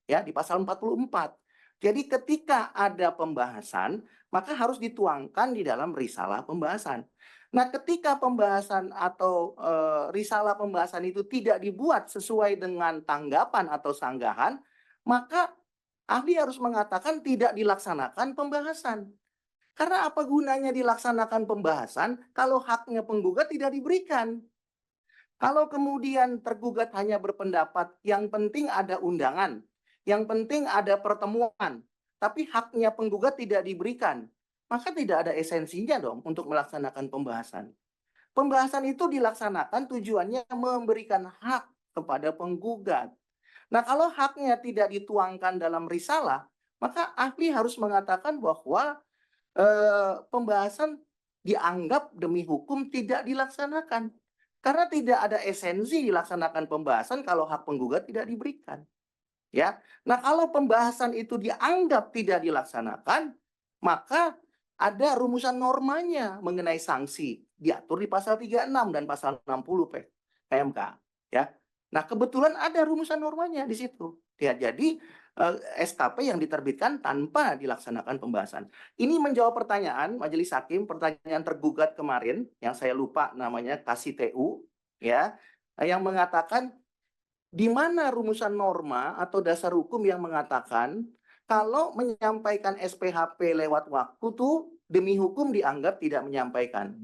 ya di pasal 44. Jadi ketika ada pembahasan, maka harus dituangkan di dalam risalah pembahasan. Nah, ketika pembahasan atau risalah pembahasan itu tidak dibuat sesuai dengan tanggapan atau sanggahan, maka ahli harus mengatakan tidak dilaksanakan pembahasan. Karena apa gunanya dilaksanakan pembahasan kalau haknya penggugat tidak diberikan? Kalau kemudian tergugat hanya berpendapat yang penting ada undangan, yang penting ada pertemuan, tapi haknya penggugat tidak diberikan, maka tidak ada esensinya dong untuk melaksanakan pembahasan. Pembahasan itu dilaksanakan tujuannya memberikan hak kepada penggugat. Nah, kalau haknya tidak dituangkan dalam risalah, maka ahli harus mengatakan bahwa pembahasan dianggap demi hukum tidak dilaksanakan. Karena tidak ada esensi dilaksanakan pembahasan kalau hak penggugat tidak diberikan. Ya. Nah, kalau pembahasan itu dianggap tidak dilaksanakan, maka ada rumusan normanya mengenai sanksi diatur di pasal 36 dan pasal 60 PMK, ya. Nah, kebetulan ada rumusan normanya di situ. Ya, jadi SKP yang diterbitkan tanpa dilaksanakan pembahasan. Ini menjawab pertanyaan Majelis Hakim, pertanyaan tergugat kemarin yang saya lupa namanya kasih TU, ya, yang mengatakan di mana rumusan norma atau dasar hukum yang mengatakan kalau menyampaikan SPHP lewat waktu tuh demi hukum dianggap tidak menyampaikan.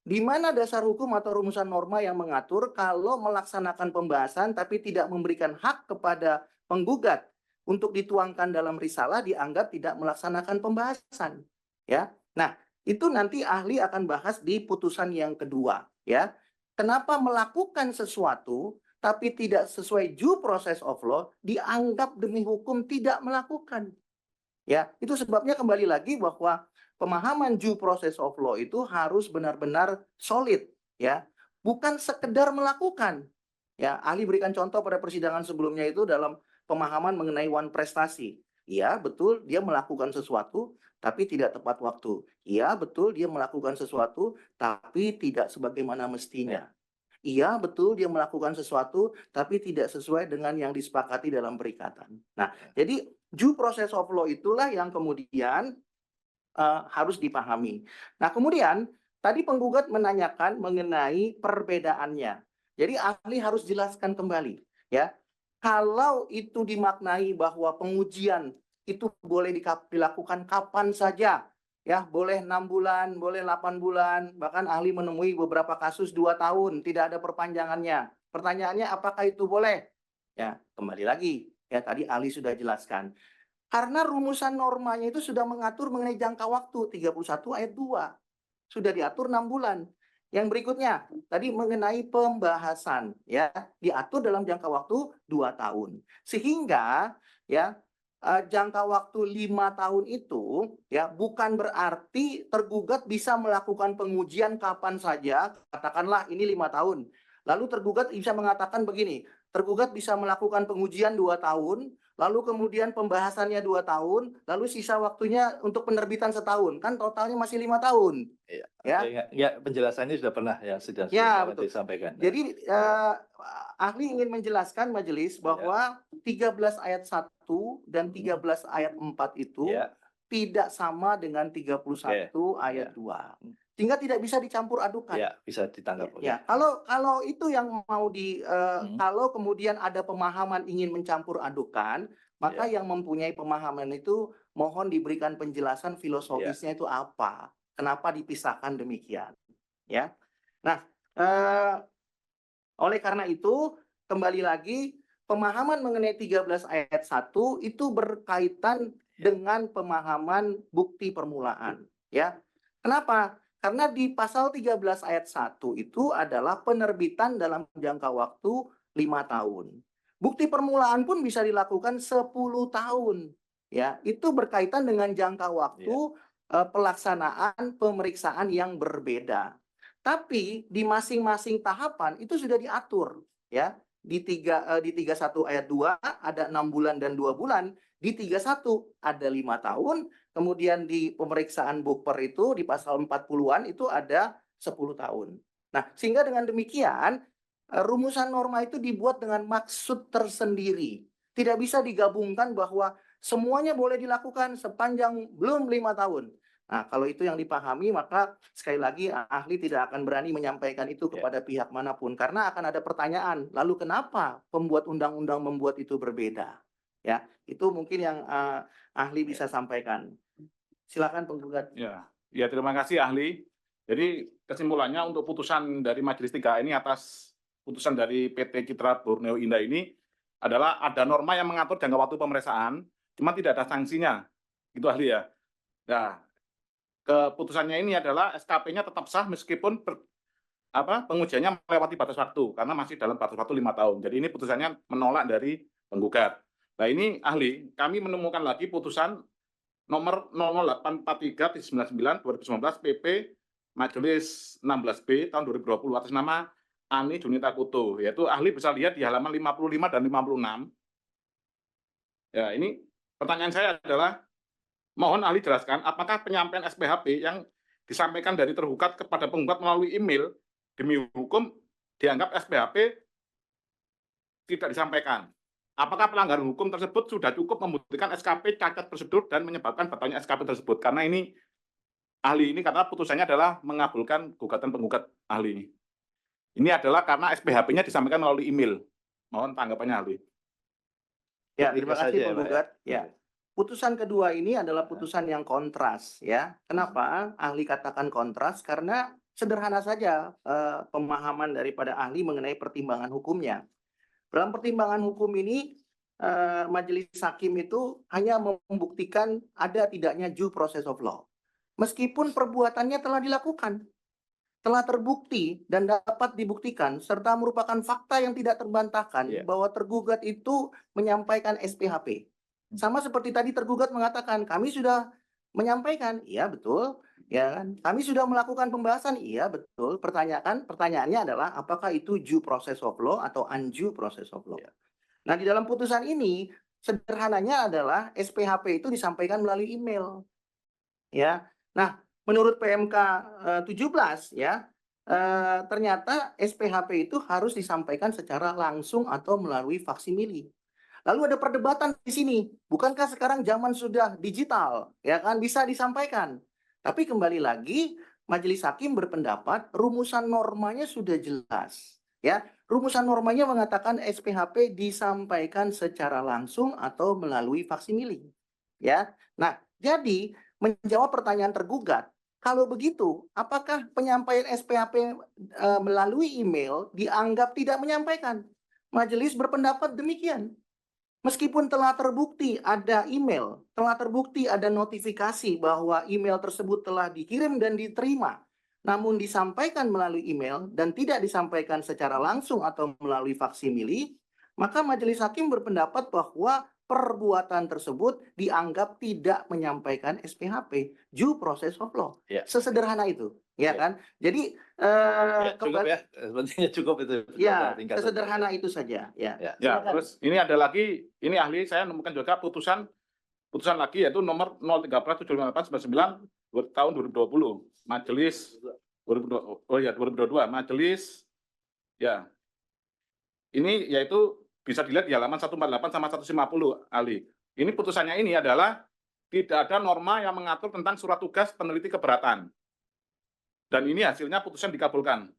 Di mana dasar hukum atau rumusan norma yang mengatur kalau melaksanakan pembahasan tapi tidak memberikan hak kepada penggugat untuk dituangkan dalam risalah dianggap tidak melaksanakan pembahasan, ya. Nah, itu nanti ahli akan bahas di putusan yang kedua, ya. Kenapa melakukan sesuatu tapi tidak sesuai due process of law dianggap demi hukum tidak melakukan? Ya, itu sebabnya kembali lagi bahwa pemahaman due process of law itu harus benar-benar solid, ya. Bukan sekedar melakukan. Ya, ahli berikan contoh pada persidangan sebelumnya itu dalam pemahaman mengenai one prestasi. Iya, betul dia melakukan sesuatu tapi tidak tepat waktu. Iya, betul dia melakukan sesuatu tapi tidak sebagaimana mestinya. Iya, betul dia melakukan sesuatu tapi tidak sesuai dengan yang disepakati dalam perikatan. Nah, jadi due process of law itulah yang kemudian harus dipahami. Nah, kemudian tadi penggugat menanyakan mengenai perbedaannya. Jadi ahli harus jelaskan kembali, ya. Kalau itu dimaknai bahwa pengujian itu boleh dilakukan kapan saja, ya, boleh 6 bulan, boleh 8 bulan, bahkan ahli menemui beberapa kasus 2 tahun, tidak ada perpanjangannya. Pertanyaannya apakah itu boleh? Ya, kembali lagi, ya tadi ahli sudah jelaskan. Karena rumusan normanya itu sudah mengatur mengenai jangka waktu 31 ayat 2. Sudah diatur 6 bulan. Yang berikutnya, tadi mengenai pembahasan, ya, diatur dalam jangka waktu 2 tahun. Sehingga, ya, jangka waktu 5 tahun itu, ya, bukan berarti tergugat bisa melakukan pengujian kapan saja, katakanlah ini 5 tahun. Lalu tergugat bisa mengatakan begini, tergugat bisa melakukan pengujian 2 tahun, lalu kemudian pembahasannya 2 tahun, lalu sisa waktunya untuk penerbitan setahun, kan totalnya masih 5 tahun. Iya. Ya. Ya, penjelasannya sudah pernah ya sudah Ya, betul. disampaikan. Jadi ahli ingin menjelaskan majelis bahwa 13 ayat 1 dan 13 ayat 4 itu Ya. tidak sama dengan 31 ayat 2. Sehingga tidak bisa dicampur adukan. Ya, bisa ditangkap. Ya, kalau itu yang mau kalau kemudian ada pemahaman ingin mencampur adukan, maka yang mempunyai pemahaman itu mohon diberikan penjelasan filosofisnya itu apa, kenapa dipisahkan demikian, ya. Nah, oleh karena itu kembali lagi pemahaman mengenai 13 ayat 1 itu berkaitan dengan pemahaman bukti permulaan, ya. Kenapa? Karena di pasal 13 ayat 1 itu adalah penerbitan dalam jangka waktu 5 tahun. Bukti permulaan pun bisa dilakukan 10 tahun. Ya, itu berkaitan dengan jangka waktu pelaksanaan pemeriksaan yang berbeda. Tapi di masing-masing tahapan itu sudah diatur, ya. Di 31 ayat 2 ada 6 bulan dan 2 bulan, di 31 ada 5 tahun, kemudian di pemeriksaan bukper itu di pasal 40-an itu ada 10 tahun. Nah, sehingga dengan demikian rumusan norma itu dibuat dengan maksud tersendiri. Tidak bisa digabungkan bahwa semuanya boleh dilakukan sepanjang belum 5 tahun. Nah, kalau itu yang dipahami, maka sekali lagi ahli tidak akan berani menyampaikan itu kepada pihak manapun. Karena akan ada pertanyaan, lalu kenapa pembuat undang-undang membuat itu berbeda? Ya, itu mungkin yang ahli bisa sampaikan. Silakan penggugat. Ya, terima kasih ahli. Jadi kesimpulannya untuk putusan dari Majelis 3 ini atas putusan dari PT Citra Borneo Indah ini adalah ada norma yang mengatur jangka waktu pemeriksaan, cuma tidak ada sanksinya. Gitu ahli ya. Nah, keputusannya ini adalah SKP-nya tetap sah meskipun pengujiannya melewati batas waktu karena masih dalam batas waktu 5 tahun. Jadi ini putusannya menolak dari penggugat. Nah, ini ahli, kami menemukan lagi putusan nomor 0843/99 2019 PP Majelis 16B tahun 2020 atas nama Ani Junita Kuto, yaitu ahli bisa lihat di halaman 55 dan 56. Ya, ini pertanyaan saya adalah mohon ahli jelaskan apakah penyampaian SPHP yang disampaikan dari tergugat kepada penggugat melalui email demi hukum dianggap SPHP tidak disampaikan. Apakah pelanggaran hukum tersebut sudah cukup membuktikan SKP cacat prosedur dan menyebabkan batalnya SKP tersebut? Karena ini ahli ini karena putusannya adalah mengabulkan gugatan penggugat ahli. Ini adalah karena SPHP-nya disampaikan melalui email. Mohon tanggapannya ahli. Ya, terima kasih penggugat. Ya. Putusan kedua ini adalah putusan yang kontras, ya. Kenapa ahli katakan kontras? Karena sederhana saja pemahaman daripada ahli mengenai pertimbangan hukumnya. Dalam pertimbangan hukum ini, majelis hakim itu hanya membuktikan ada tidaknya due process of law. Meskipun perbuatannya telah dilakukan, telah terbukti dan dapat dibuktikan, serta merupakan fakta yang tidak terbantahkan bahwa tergugat itu menyampaikan SPHP. Sama seperti tadi tergugat mengatakan, kami sudah menyampaikan, iya betul, ya kan? Kami sudah melakukan pembahasan, iya betul. Pertanyaannya adalah apakah itu due process of law atau undue process of law. Nah, di dalam putusan ini sederhananya adalah SPHP itu disampaikan melalui email. Ya. Nah, menurut PMK 17 ya, ternyata SPHP itu harus disampaikan secara langsung atau melalui faksimili. Lalu ada perdebatan di sini, bukankah sekarang zaman sudah digital, ya kan, bisa disampaikan. Tapi kembali lagi, majelis hakim berpendapat rumusan normanya sudah jelas, ya. Rumusan normanya mengatakan SPHP disampaikan secara langsung atau melalui faksimili, ya. Nah, jadi menjawab pertanyaan tergugat, kalau begitu, apakah penyampaian SPHP melalui email dianggap tidak menyampaikan? Majelis berpendapat demikian. Meskipun telah terbukti ada email, telah terbukti ada notifikasi bahwa email tersebut telah dikirim dan diterima, namun disampaikan melalui email dan tidak disampaikan secara langsung atau melalui faksimili, maka majelis hakim berpendapat bahwa perbuatan tersebut dianggap tidak menyampaikan SPHP, due process of law. Sesederhana itu, ya kan? Jadi cukup ya, sepertinya cukup itu. Ya, sesederhana itu saja. Ya, terus ini ada lagi, ini ahli saya menemukan juga putusan lagi yaitu nomor 013/788/99 tahun 2020, Majelis 2022, Majelis ya. Ini yaitu bisa dilihat di halaman 148 sama 150 ahli. Ini putusannya ini adalah tidak ada norma yang mengatur tentang surat tugas peneliti keberatan. Dan ini hasilnya putusan dikabulkan.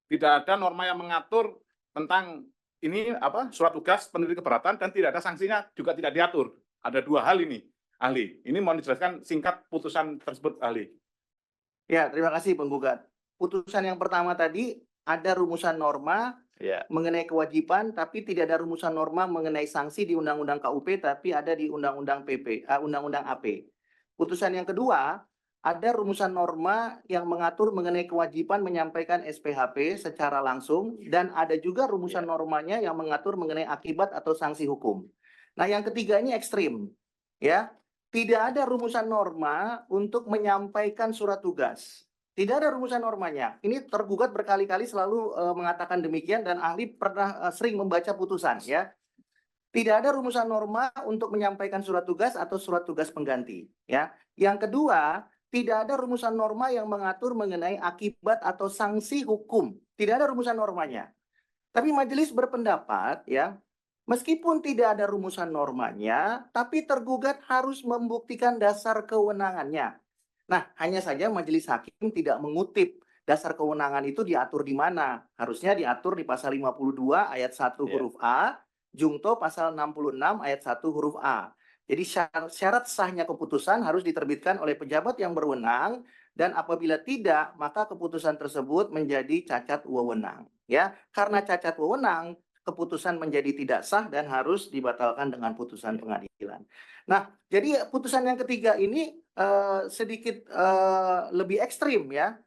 Tidak ada norma yang mengatur tentang ini surat tugas peneliti keberatan dan tidak ada sanksinya juga tidak diatur. Ada dua hal ini, ahli. Ini mau dijelaskan singkat putusan tersebut, ahli. Ya, terima kasih penggugat. Putusan yang pertama tadi ada rumusan norma Ya. mengenai kewajiban, tapi tidak ada rumusan norma mengenai sanksi di Undang-Undang KUP, tapi ada di Undang-Undang Undang-Undang AP. Putusan yang kedua, ada rumusan norma yang mengatur mengenai kewajiban menyampaikan SPHP secara langsung, dan ada juga rumusan normanya yang mengatur mengenai akibat atau sanksi hukum. Nah, yang ketiga ini ekstrim, ya. Tidak ada rumusan norma untuk menyampaikan surat tugas. Tidak ada rumusan normanya. Ini tergugat berkali-kali selalu mengatakan demikian dan ahli pernah sering membaca putusan, ya. Tidak ada rumusan norma untuk menyampaikan surat tugas atau surat tugas pengganti, ya. Yang kedua, tidak ada rumusan norma yang mengatur mengenai akibat atau sanksi hukum. Tidak ada rumusan normanya. Tapi majelis berpendapat, ya, meskipun tidak ada rumusan normanya, tapi tergugat harus membuktikan dasar kewenangannya. Nah, hanya saja majelis hakim tidak mengutip dasar kewenangan itu diatur di mana. Harusnya diatur di pasal 52 ayat 1 huruf A, jungto pasal 66 ayat 1 huruf A. Jadi syarat sahnya keputusan harus diterbitkan oleh pejabat yang berwenang, dan apabila tidak, maka keputusan tersebut menjadi cacat wewenang. Ya, karena cacat wewenang, keputusan menjadi tidak sah dan harus dibatalkan dengan putusan pengadilan. Nah, jadi putusan yang ketiga ini sedikit lebih ekstrim, ya,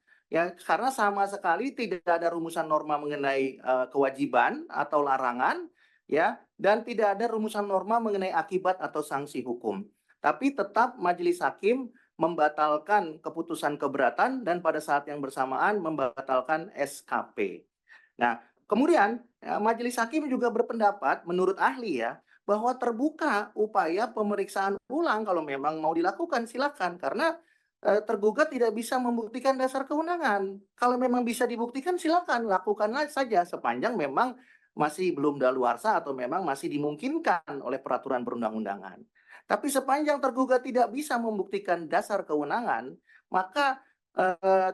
karena sama sekali tidak ada rumusan norma mengenai kewajiban atau larangan, ya, dan tidak ada rumusan norma mengenai akibat atau sanksi hukum. Tapi tetap majelis hakim membatalkan keputusan keberatan dan pada saat yang bersamaan membatalkan SKP. Nah, kemudian majelis hakim juga berpendapat menurut ahli, ya, bahwa terbuka upaya pemeriksaan ulang kalau memang mau dilakukan, silakan, karena tergugat tidak bisa membuktikan dasar kewenangan. Kalau memang bisa dibuktikan, silakan lakukanlah saja sepanjang memang masih belum daluarsa atau memang masih dimungkinkan oleh peraturan perundang-undangan. Tapi sepanjang tergugat tidak bisa membuktikan dasar kewenangan, maka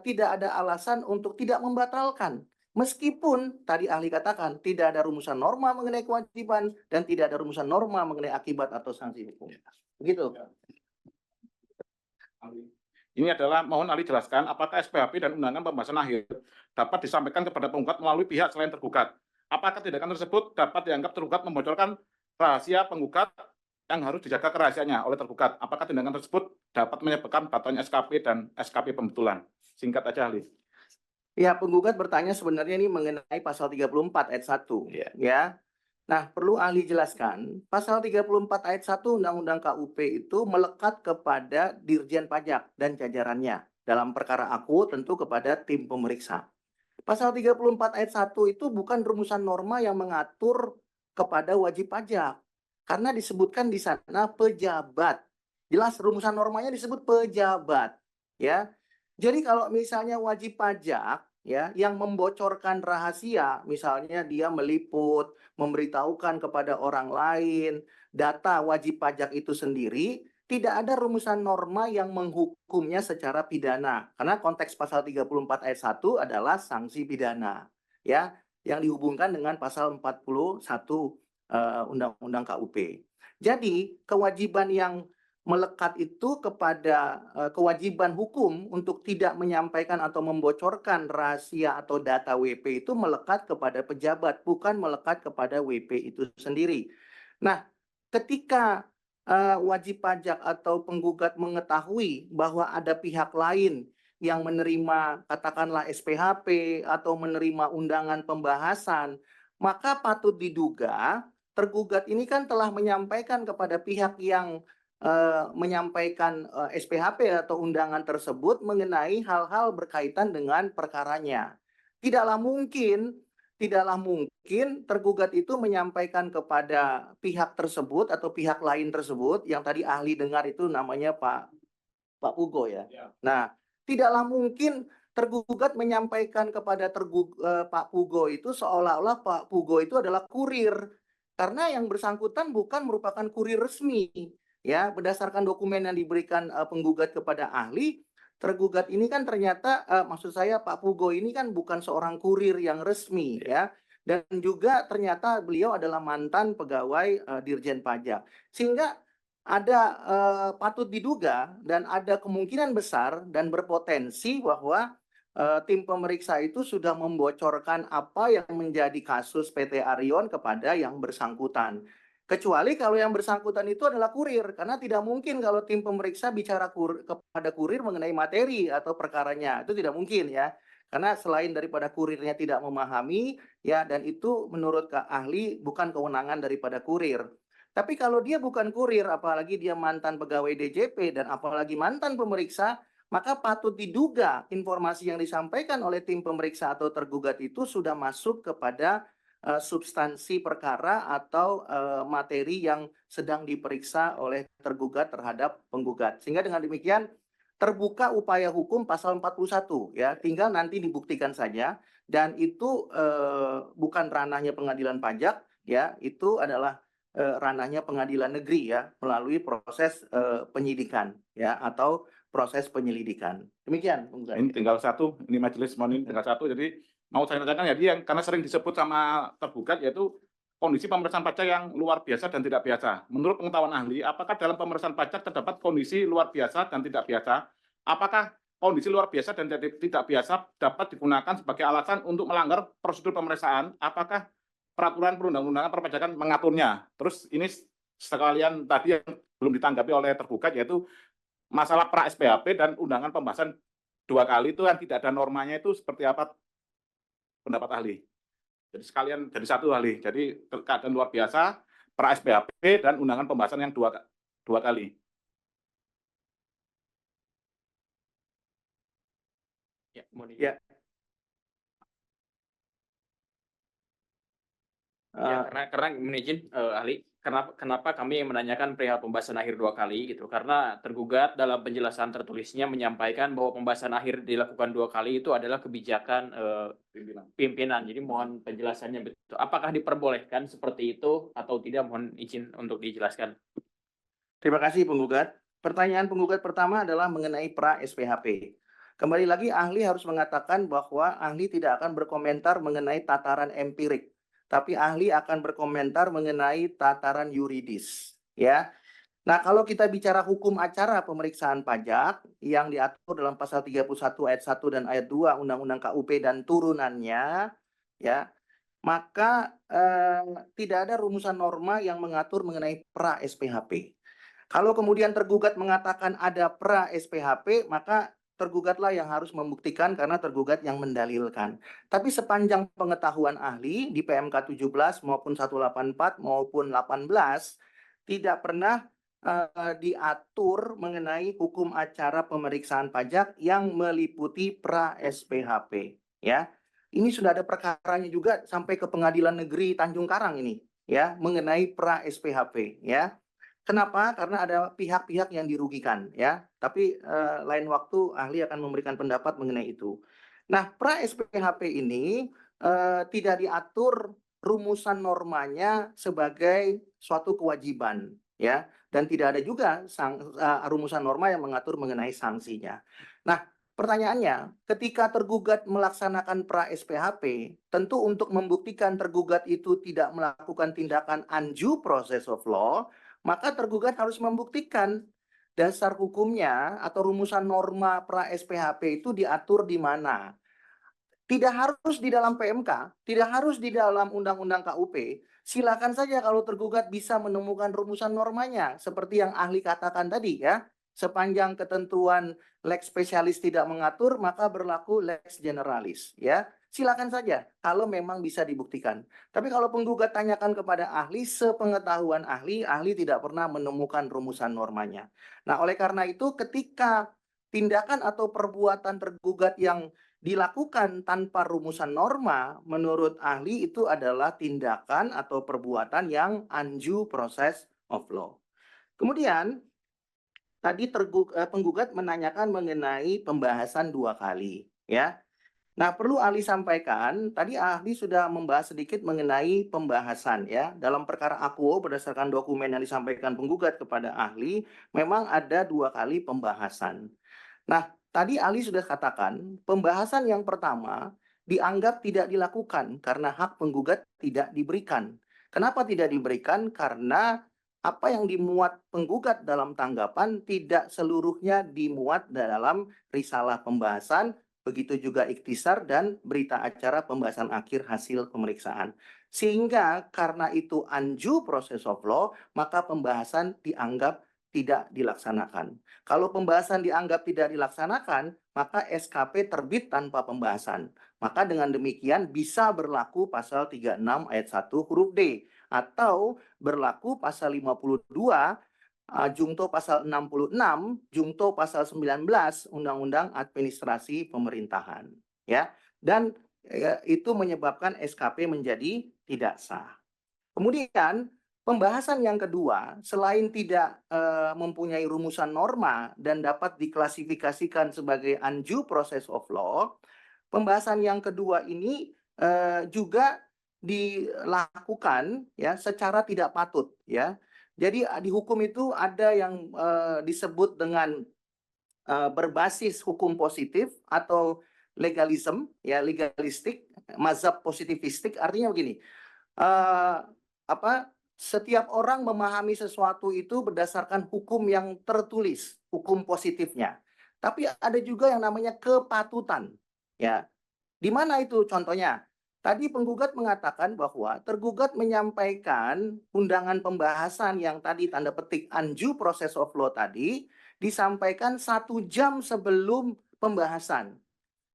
tidak ada alasan untuk tidak membatalkan. Meskipun tadi ahli katakan tidak ada rumusan norma mengenai kewajiban dan tidak ada rumusan norma mengenai akibat atau sanksi hukum. Begitu. Ini adalah mohon ahli jelaskan apakah SPHP dan undangan pembahasan akhir dapat disampaikan kepada penggugat melalui pihak selain tergugat. Apakah tindakan tersebut dapat dianggap tergugat membocorkan rahasia penggugat yang harus dijaga kerahasiaannya oleh tergugat? Apakah tindakan tersebut dapat menyebabkan batalnya SKP dan SKP pembetulan? Singkat aja ahli. Ya, penggugat bertanya sebenarnya ini mengenai pasal 34 ayat 1. Ya. Nah, perlu ahli jelaskan, pasal 34 ayat 1 Undang-Undang KUP itu melekat kepada Dirjen Pajak dan jajarannya. Dalam perkara aku tentu kepada tim pemeriksa. Pasal 34 ayat 1 itu bukan rumusan norma yang mengatur kepada wajib pajak. Karena disebutkan di sana pejabat. Jelas rumusan normanya disebut pejabat, ya. Jadi kalau misalnya wajib pajak, ya, yang membocorkan rahasia, misalnya dia meliput, memberitahukan kepada orang lain data wajib pajak itu sendiri, tidak ada rumusan norma yang menghukumnya secara pidana. Karena konteks pasal 34 ayat 1 adalah sanksi pidana, ya, yang dihubungkan dengan pasal 41 Undang-Undang KUP. Jadi kewajiban yang melekat itu kepada kewajiban hukum untuk tidak menyampaikan atau membocorkan rahasia atau data WP itu melekat kepada pejabat, bukan melekat kepada WP itu sendiri. Nah, ketika wajib pajak atau penggugat mengetahui bahwa ada pihak lain yang menerima katakanlah SPHP atau menerima undangan pembahasan, maka patut diduga tergugat ini kan telah menyampaikan kepada pihak yang menyampaikan SPHP atau undangan tersebut mengenai hal-hal berkaitan dengan perkaranya. Tidaklah mungkin tergugat itu menyampaikan kepada pihak tersebut atau pihak lain tersebut yang tadi ahli dengar itu namanya Pak Pugo, ya. Nah, tidaklah mungkin tergugat menyampaikan kepada Pak Pugo itu seolah-olah Pak Pugo itu adalah kurir, karena yang bersangkutan bukan merupakan kurir resmi. ya berdasarkan dokumen yang diberikan penggugat kepada ahli, tergugat ini kan ternyata maksud saya Pak Pugo ini kan bukan seorang kurir yang resmi ya, dan juga ternyata beliau adalah mantan pegawai Dirjen Pajak, sehingga ada patut diduga dan ada kemungkinan besar dan berpotensi bahwa tim pemeriksa itu sudah membocorkan apa yang menjadi kasus PT Arion kepada yang bersangkutan. Kecuali kalau yang bersangkutan itu adalah kurir, karena tidak mungkin kalau tim pemeriksa bicara kepada kurir mengenai materi atau perkaranya, itu tidak mungkin ya. Karena selain daripada kurirnya tidak memahami, ya, dan itu menurut ahli bukan kewenangan daripada kurir. Tapi kalau dia bukan kurir, apalagi dia mantan pegawai DJP dan apalagi mantan pemeriksa, maka patut diduga informasi yang disampaikan oleh tim pemeriksa atau tergugat itu sudah masuk kepada substansi perkara atau materi yang sedang diperiksa oleh tergugat terhadap penggugat. Sehingga dengan demikian terbuka upaya hukum pasal 41 ya, tinggal nanti dibuktikan saja, dan itu bukan ranahnya pengadilan pajak ya, itu adalah ranahnya pengadilan negeri ya, melalui proses penyidikan ya atau proses penyelidikan. Demikian. Ini tinggal satu, ini majelis mohon ini tinggal satu, jadi mau saya katakan ya, dia karena sering disebut sama tergugat yaitu kondisi pemeriksaan pajak yang luar biasa dan tidak biasa. Menurut pengetahuan ahli, apakah dalam pemeriksaan pajak terdapat kondisi luar biasa dan tidak biasa? Apakah kondisi luar biasa dan tidak biasa dapat digunakan sebagai alasan untuk melanggar prosedur pemeriksaan? Apakah peraturan perundang-undangan perpajakan mengaturnya? Terus ini sekalian tadi yang belum ditanggapi oleh tergugat, yaitu masalah pra SPHP dan undangan pembahasan 2 kali itu kan tidak ada normanya, itu seperti apa pendapat ahli? Jadi sekalian jadi satu ahli. Jadi keadaan luar biasa, pra SPHP dan undangan pembahasan yang dua kali. Ya, Ya. Ya, karena izin ahli, kenapa kami menanyakan perihal pembahasan akhir 2 kali gitu, karena tergugat dalam penjelasan tertulisnya menyampaikan bahwa pembahasan akhir dilakukan 2 kali itu adalah kebijakan pimpinan. Jadi mohon penjelasannya betul. Apakah diperbolehkan seperti itu atau tidak? Mohon izin untuk dijelaskan. Terima kasih penggugat. Pertanyaan penggugat pertama adalah mengenai pra SPHP. Kembali lagi ahli harus mengatakan bahwa ahli tidak akan berkomentar mengenai tataran empirik, tapi ahli akan berkomentar mengenai tataran yuridis, ya. Nah, kalau kita bicara hukum acara pemeriksaan pajak yang diatur dalam pasal 31 ayat 1 dan ayat 2 Undang-Undang KUP dan turunannya, ya, maka tidak ada rumusan norma yang mengatur mengenai pra SPHP. Kalau kemudian tergugat mengatakan ada pra SPHP, maka tergugatlah yang harus membuktikan karena tergugat yang mendalilkan. Tapi sepanjang pengetahuan ahli di PMK 17 maupun 184 maupun 18 tidak pernah diatur mengenai hukum acara pemeriksaan pajak yang meliputi pra SPHP, ya. Ini sudah ada perkaranya juga sampai ke Pengadilan Negeri Tanjung Karang ini, ya, mengenai pra SPHP, ya. Kenapa? Karena ada pihak-pihak yang dirugikan, ya. Tapi lain waktu ahli akan memberikan pendapat mengenai itu. Nah, pra SPHP ini tidak diatur rumusan normanya sebagai suatu kewajiban, ya, dan tidak ada juga rumusan norma yang mengatur mengenai sanksinya. Nah, pertanyaannya, ketika tergugat melaksanakan pra SPHP, tentu untuk membuktikan tergugat itu tidak melakukan tindakan undue process of law, maka tergugat harus membuktikan dasar hukumnya atau rumusan norma pra SPHP itu diatur di mana. Tidak harus di dalam PMK, tidak harus di dalam Undang-Undang KUP. Silakan saja kalau tergugat bisa menemukan rumusan normanya seperti yang ahli katakan tadi, ya. Sepanjang ketentuan lex spesialis tidak mengatur, maka berlaku lex generalis, ya. Silakan saja kalau memang bisa dibuktikan. Tapi kalau penggugat tanyakan kepada ahli, sepengetahuan ahli, ahli tidak pernah menemukan rumusan normanya. Nah, oleh karena itu ketika tindakan atau perbuatan tergugat yang dilakukan tanpa rumusan norma, menurut ahli itu adalah tindakan atau perbuatan yang undue process of law. Kemudian, tadi penggugat menanyakan mengenai pembahasan 2 kali, ya. Nah, perlu ahli sampaikan, tadi ahli sudah membahas sedikit mengenai pembahasan ya. Dalam perkara akuo berdasarkan dokumen yang disampaikan penggugat kepada ahli, memang ada 2 kali pembahasan. Nah, tadi ahli sudah katakan, pembahasan yang pertama dianggap tidak dilakukan karena hak penggugat tidak diberikan. Kenapa tidak diberikan? Karena apa yang dimuat penggugat dalam tanggapan tidak seluruhnya dimuat dalam risalah pembahasan, begitu juga ikhtisar dan berita acara pembahasan akhir hasil pemeriksaan. Sehingga karena itu undue process of law, maka pembahasan dianggap tidak dilaksanakan. Kalau pembahasan dianggap tidak dilaksanakan, maka SKP terbit tanpa pembahasan. Maka dengan demikian bisa berlaku pasal 36 ayat 1 huruf D atau berlaku pasal 52 Jungto pasal 66, Jungto pasal 19 Undang-Undang Administrasi Pemerintahan, ya. Dan itu menyebabkan SKP menjadi tidak sah. Kemudian pembahasan yang kedua, selain tidak mempunyai rumusan norma dan dapat diklasifikasikan sebagai undue process of law, pembahasan yang kedua ini juga dilakukan ya secara tidak patut ya. Jadi di hukum itu ada yang disebut dengan berbasis hukum positif atau legalism ya, legalistik, mazhab positivistik. Artinya begini, setiap orang memahami sesuatu itu berdasarkan hukum yang tertulis, hukum positifnya. Tapi ada juga yang namanya kepatutan ya. Di mana itu contohnya? Tadi penggugat mengatakan bahwa tergugat menyampaikan undangan pembahasan yang tadi tanda petik undue process of law tadi disampaikan 1 jam sebelum pembahasan.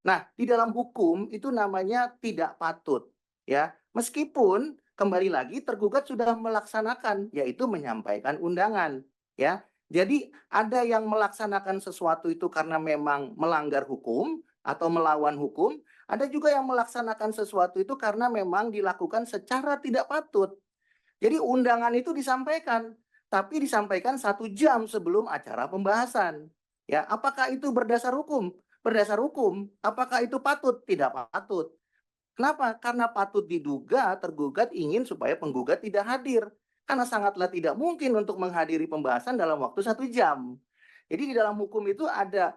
Nah, di dalam hukum itu namanya tidak patut, ya. Meskipun kembali lagi tergugat sudah melaksanakan, yaitu menyampaikan undangan, ya. Jadi ada yang melaksanakan sesuatu itu karena memang melanggar hukum atau melawan hukum. Ada juga yang melaksanakan sesuatu itu karena memang dilakukan secara tidak patut. Jadi undangan itu disampaikan, tapi disampaikan 1 jam sebelum acara pembahasan. Ya, apakah itu berdasar hukum? Berdasar hukum. Apakah itu patut? Tidak patut. Kenapa? Karena patut diduga tergugat ingin supaya penggugat tidak hadir. Karena sangatlah tidak mungkin untuk menghadiri pembahasan dalam waktu 1 jam. Jadi di dalam hukum itu ada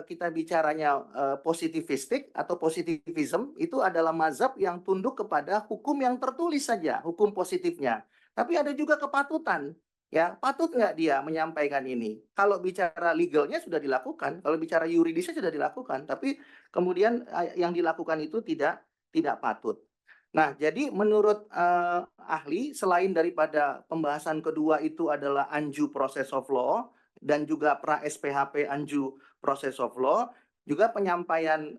kita bicaranya positivistik atau positivism, itu adalah mazhab yang tunduk kepada hukum yang tertulis saja, hukum positifnya. Tapi ada juga kepatutan, ya, patut nggak dia menyampaikan ini? Kalau bicara legalnya sudah dilakukan, kalau bicara yuridisnya sudah dilakukan, tapi kemudian yang dilakukan itu tidak patut. Nah, jadi menurut ahli, selain daripada pembahasan kedua itu adalah undue process of law, dan juga pra SPHP undue process of law, juga penyampaian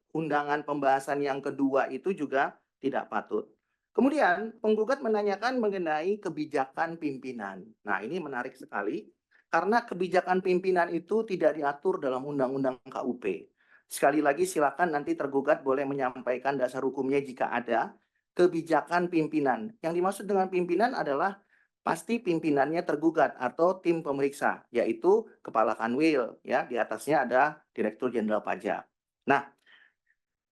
undangan pembahasan yang kedua itu juga tidak patut. Kemudian penggugat menanyakan mengenai kebijakan pimpinan. Nah, ini menarik sekali karena kebijakan pimpinan itu tidak diatur dalam Undang-Undang KUP. Sekali lagi silakan nanti tergugat boleh menyampaikan dasar hukumnya jika ada kebijakan pimpinan. Yang dimaksud dengan pimpinan adalah pasti pimpinannya tergugat atau tim pemeriksa, yaitu Kepala Kanwil, ya, di atasnya ada Direktur Jenderal Pajak. Nah,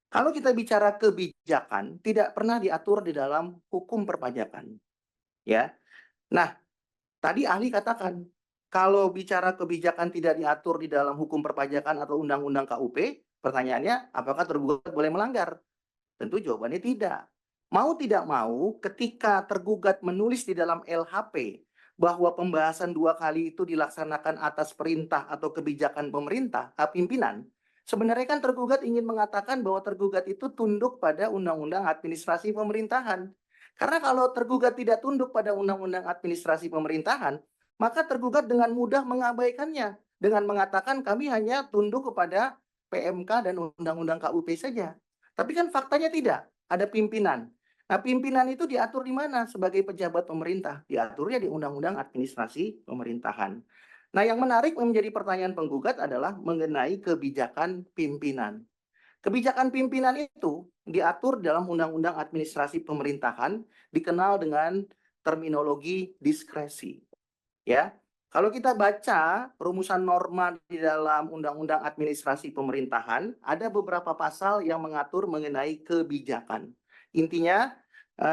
kalau kita bicara kebijakan, tidak pernah diatur di dalam hukum perpajakan, ya. Nah, tadi ahli katakan, kalau bicara kebijakan tidak diatur di dalam hukum perpajakan atau Undang-Undang KUP, pertanyaannya, apakah tergugat boleh melanggar? Tentu jawabannya tidak. Mau tidak mau, ketika tergugat menulis di dalam LHP bahwa pembahasan 2 kali itu dilaksanakan atas perintah atau kebijakan pemerintah, pimpinan, sebenarnya kan tergugat ingin mengatakan bahwa tergugat itu tunduk pada Undang-Undang Administrasi Pemerintahan. Karena kalau tergugat tidak tunduk pada Undang-Undang Administrasi Pemerintahan, maka tergugat dengan mudah mengabaikannya dengan mengatakan kami hanya tunduk kepada PMK dan Undang-Undang KUP saja. Tapi kan faktanya tidak, ada pimpinan. Nah, pimpinan itu diatur di mana sebagai pejabat pemerintah? Diaturnya di Undang-Undang Administrasi Pemerintahan. Nah, yang menarik menjadi pertanyaan penggugat adalah mengenai kebijakan pimpinan. Kebijakan pimpinan itu diatur dalam Undang-Undang Administrasi Pemerintahan, dikenal dengan terminologi diskresi. Ya, Kalau kita baca rumusan norma di dalam Undang-Undang Administrasi Pemerintahan, ada beberapa pasal yang mengatur mengenai kebijakan. Intinya,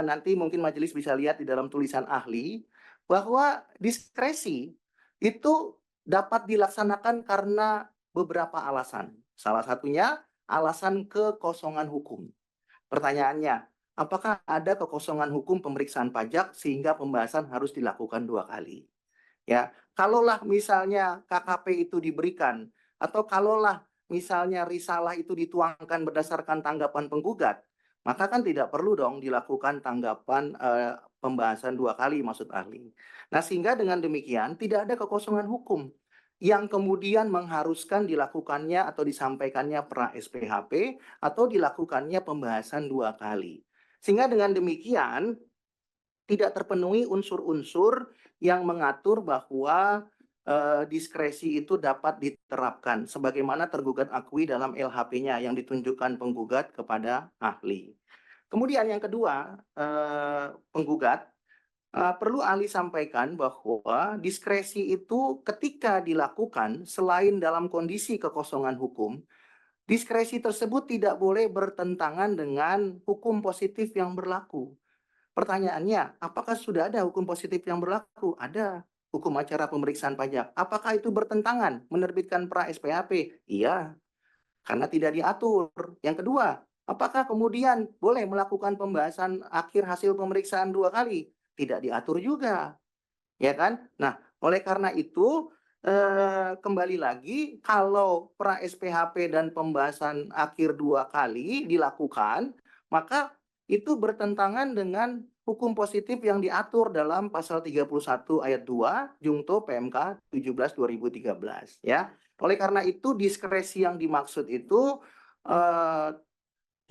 nanti mungkin majelis bisa lihat di dalam tulisan ahli, bahwa diskresi itu dapat dilaksanakan karena beberapa alasan. Salah satunya alasan kekosongan hukum. Pertanyaannya, apakah ada kekosongan hukum pemeriksaan pajak sehingga pembahasan harus dilakukan 2 kali? Ya, kalaulah misalnya KKP itu diberikan atau kalaulah misalnya risalah itu dituangkan berdasarkan tanggapan penggugat, maka kan tidak perlu dong dilakukan tanggapan pembahasan 2 kali maksud ahli. Nah, sehingga dengan demikian tidak ada kekosongan hukum yang kemudian mengharuskan dilakukannya atau disampaikannya pra SPHP atau dilakukannya pembahasan 2 kali. Sehingga dengan demikian tidak terpenuhi unsur-unsur yang mengatur bahwa diskresi itu dapat diterapkan sebagaimana tergugat akui dalam LHP-nya yang ditunjukkan penggugat kepada ahli. Kemudian yang kedua, penggugat perlu ahli sampaikan bahwa diskresi itu ketika dilakukan selain dalam kondisi kekosongan hukum, diskresi tersebut tidak boleh bertentangan dengan hukum positif yang berlaku. Pertanyaannya, apakah sudah ada hukum positif yang berlaku? Ada. Hukum acara pemeriksaan pajak. Apakah itu bertentangan menerbitkan pra SPHP? Iya, karena tidak diatur. Yang kedua, apakah kemudian boleh melakukan pembahasan akhir hasil pemeriksaan 2 kali? Tidak diatur juga, ya kan? Nah, oleh karena itu kembali lagi, kalau pra SPHP dan pembahasan akhir 2 kali dilakukan, maka itu bertentangan dengan hukum positif yang diatur dalam pasal 31 ayat 2 Jungto PMK 17/2013, ya. Oleh karena itu diskresi yang dimaksud itu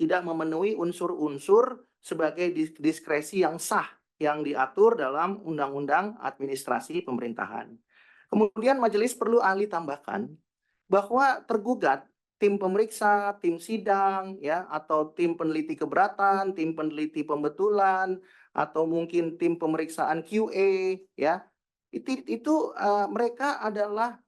tidak memenuhi unsur-unsur sebagai diskresi yang sah yang diatur dalam Undang-Undang Administrasi Pemerintahan. Kemudian majelis perlu ahli tambahkan bahwa tergugat, tim pemeriksa, tim sidang, ya, atau tim peneliti keberatan, tim peneliti pembetulan, atau mungkin tim pemeriksaan QA, ya, itu mereka adalah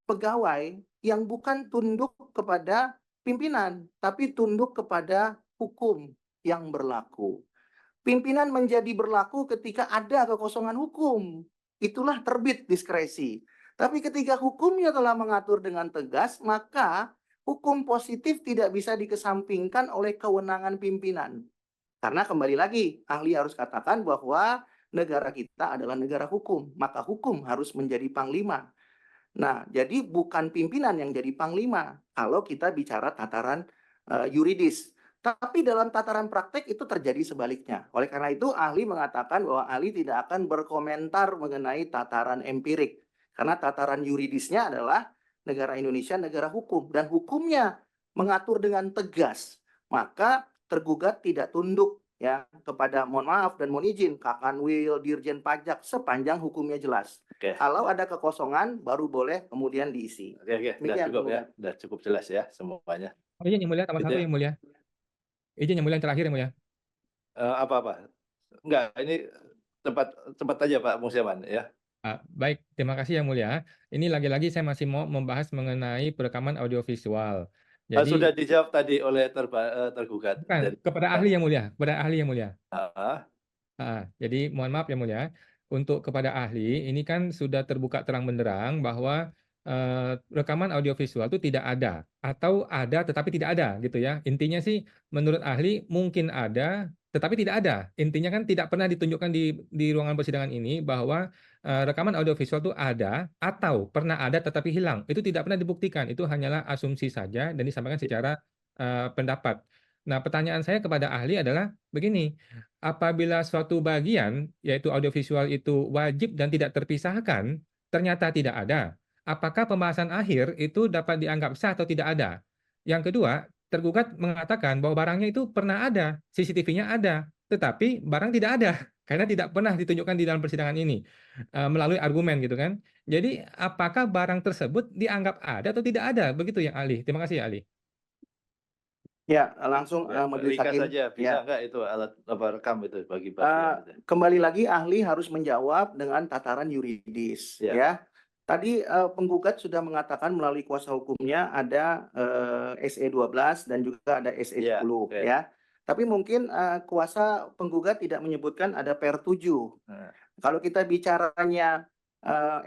pegawai yang bukan tunduk kepada pimpinan, tapi tunduk kepada hukum yang berlaku. Pimpinan menjadi berlaku ketika ada kekosongan hukum. Itulah terbit diskresi. Tapi ketika hukumnya telah mengatur dengan tegas, maka hukum positif tidak bisa dikesampingkan oleh kewenangan pimpinan. Karena kembali lagi, ahli harus katakan bahwa negara kita adalah negara hukum, maka hukum harus menjadi panglima. Nah, jadi bukan pimpinan yang jadi panglima kalau kita bicara tataran yuridis. Tapi dalam tataran praktek itu terjadi sebaliknya. Oleh karena itu, ahli mengatakan bahwa ahli tidak akan berkomentar mengenai tataran empirik. Karena tataran yuridisnya adalah negara Indonesia negara hukum. Dan hukumnya mengatur dengan tegas. Maka tergugat tidak tunduk ya kepada, mohon maaf dan mohon izin, Kakanwil, Dirjen Pajak sepanjang hukumnya jelas. Oke. Kalau ada kekosongan baru boleh kemudian diisi. Oke, sudah cukup ya, sudah cukup jelas ya semuanya. Izin yang mulia, tambah satu yang mulia. Izin yang mulia yang terakhir yang mulia. Apa-apa? Enggak, ini cepat aja Pak Musyaman ya. Baik, terima kasih yang mulia. Ini lagi-lagi saya masih mau membahas mengenai perekaman audiovisual. Jadi sudah dijawab tadi oleh tergugat. bukan, kepada ahli yang mulia, kepada ahli yang mulia. Jadi mohon maaf yang mulia, untuk kepada ahli ini kan sudah terbuka terang benderang bahwa rekaman audiovisual itu tidak ada atau ada tetapi tidak ada gitu ya. Intinya sih menurut ahli mungkin ada tetapi tidak ada. Intinya kan tidak pernah ditunjukkan di ruangan persidangan ini bahwa rekaman audiovisual itu ada atau pernah ada tetapi hilang. Itu tidak pernah dibuktikan. Itu hanyalah asumsi saja dan disampaikan secara pendapat. Nah, pertanyaan saya kepada ahli adalah begini, apabila suatu bagian yaitu audiovisual itu wajib dan tidak terpisahkan ternyata tidak ada, apakah pembahasan akhir itu dapat dianggap sah atau tidak ada? Yang kedua, tergugat mengatakan bahwa barangnya itu pernah ada, CCTV-nya ada, tetapi barang tidak ada karena tidak pernah ditunjukkan di dalam persidangan ini melalui argumen gitu kan. Jadi apakah barang tersebut dianggap ada atau tidak ada? Begitu yang ahli. Terima kasih ya ahli. Ya, langsung Ya, Majelis ringkas Hakim. saja, bisa Ya. nggak itu alat rekam itu bagi Eh, bagian? Kembali lagi ahli harus menjawab dengan tataran yuridis, Ya. ya. Tadi penggugat sudah mengatakan melalui kuasa hukumnya ada SE 12 dan juga ada SE 10, Ya, oke. ya. Tapi mungkin kuasa penggugat tidak menyebutkan ada PR 7. Nah. Kalau kita bicaranya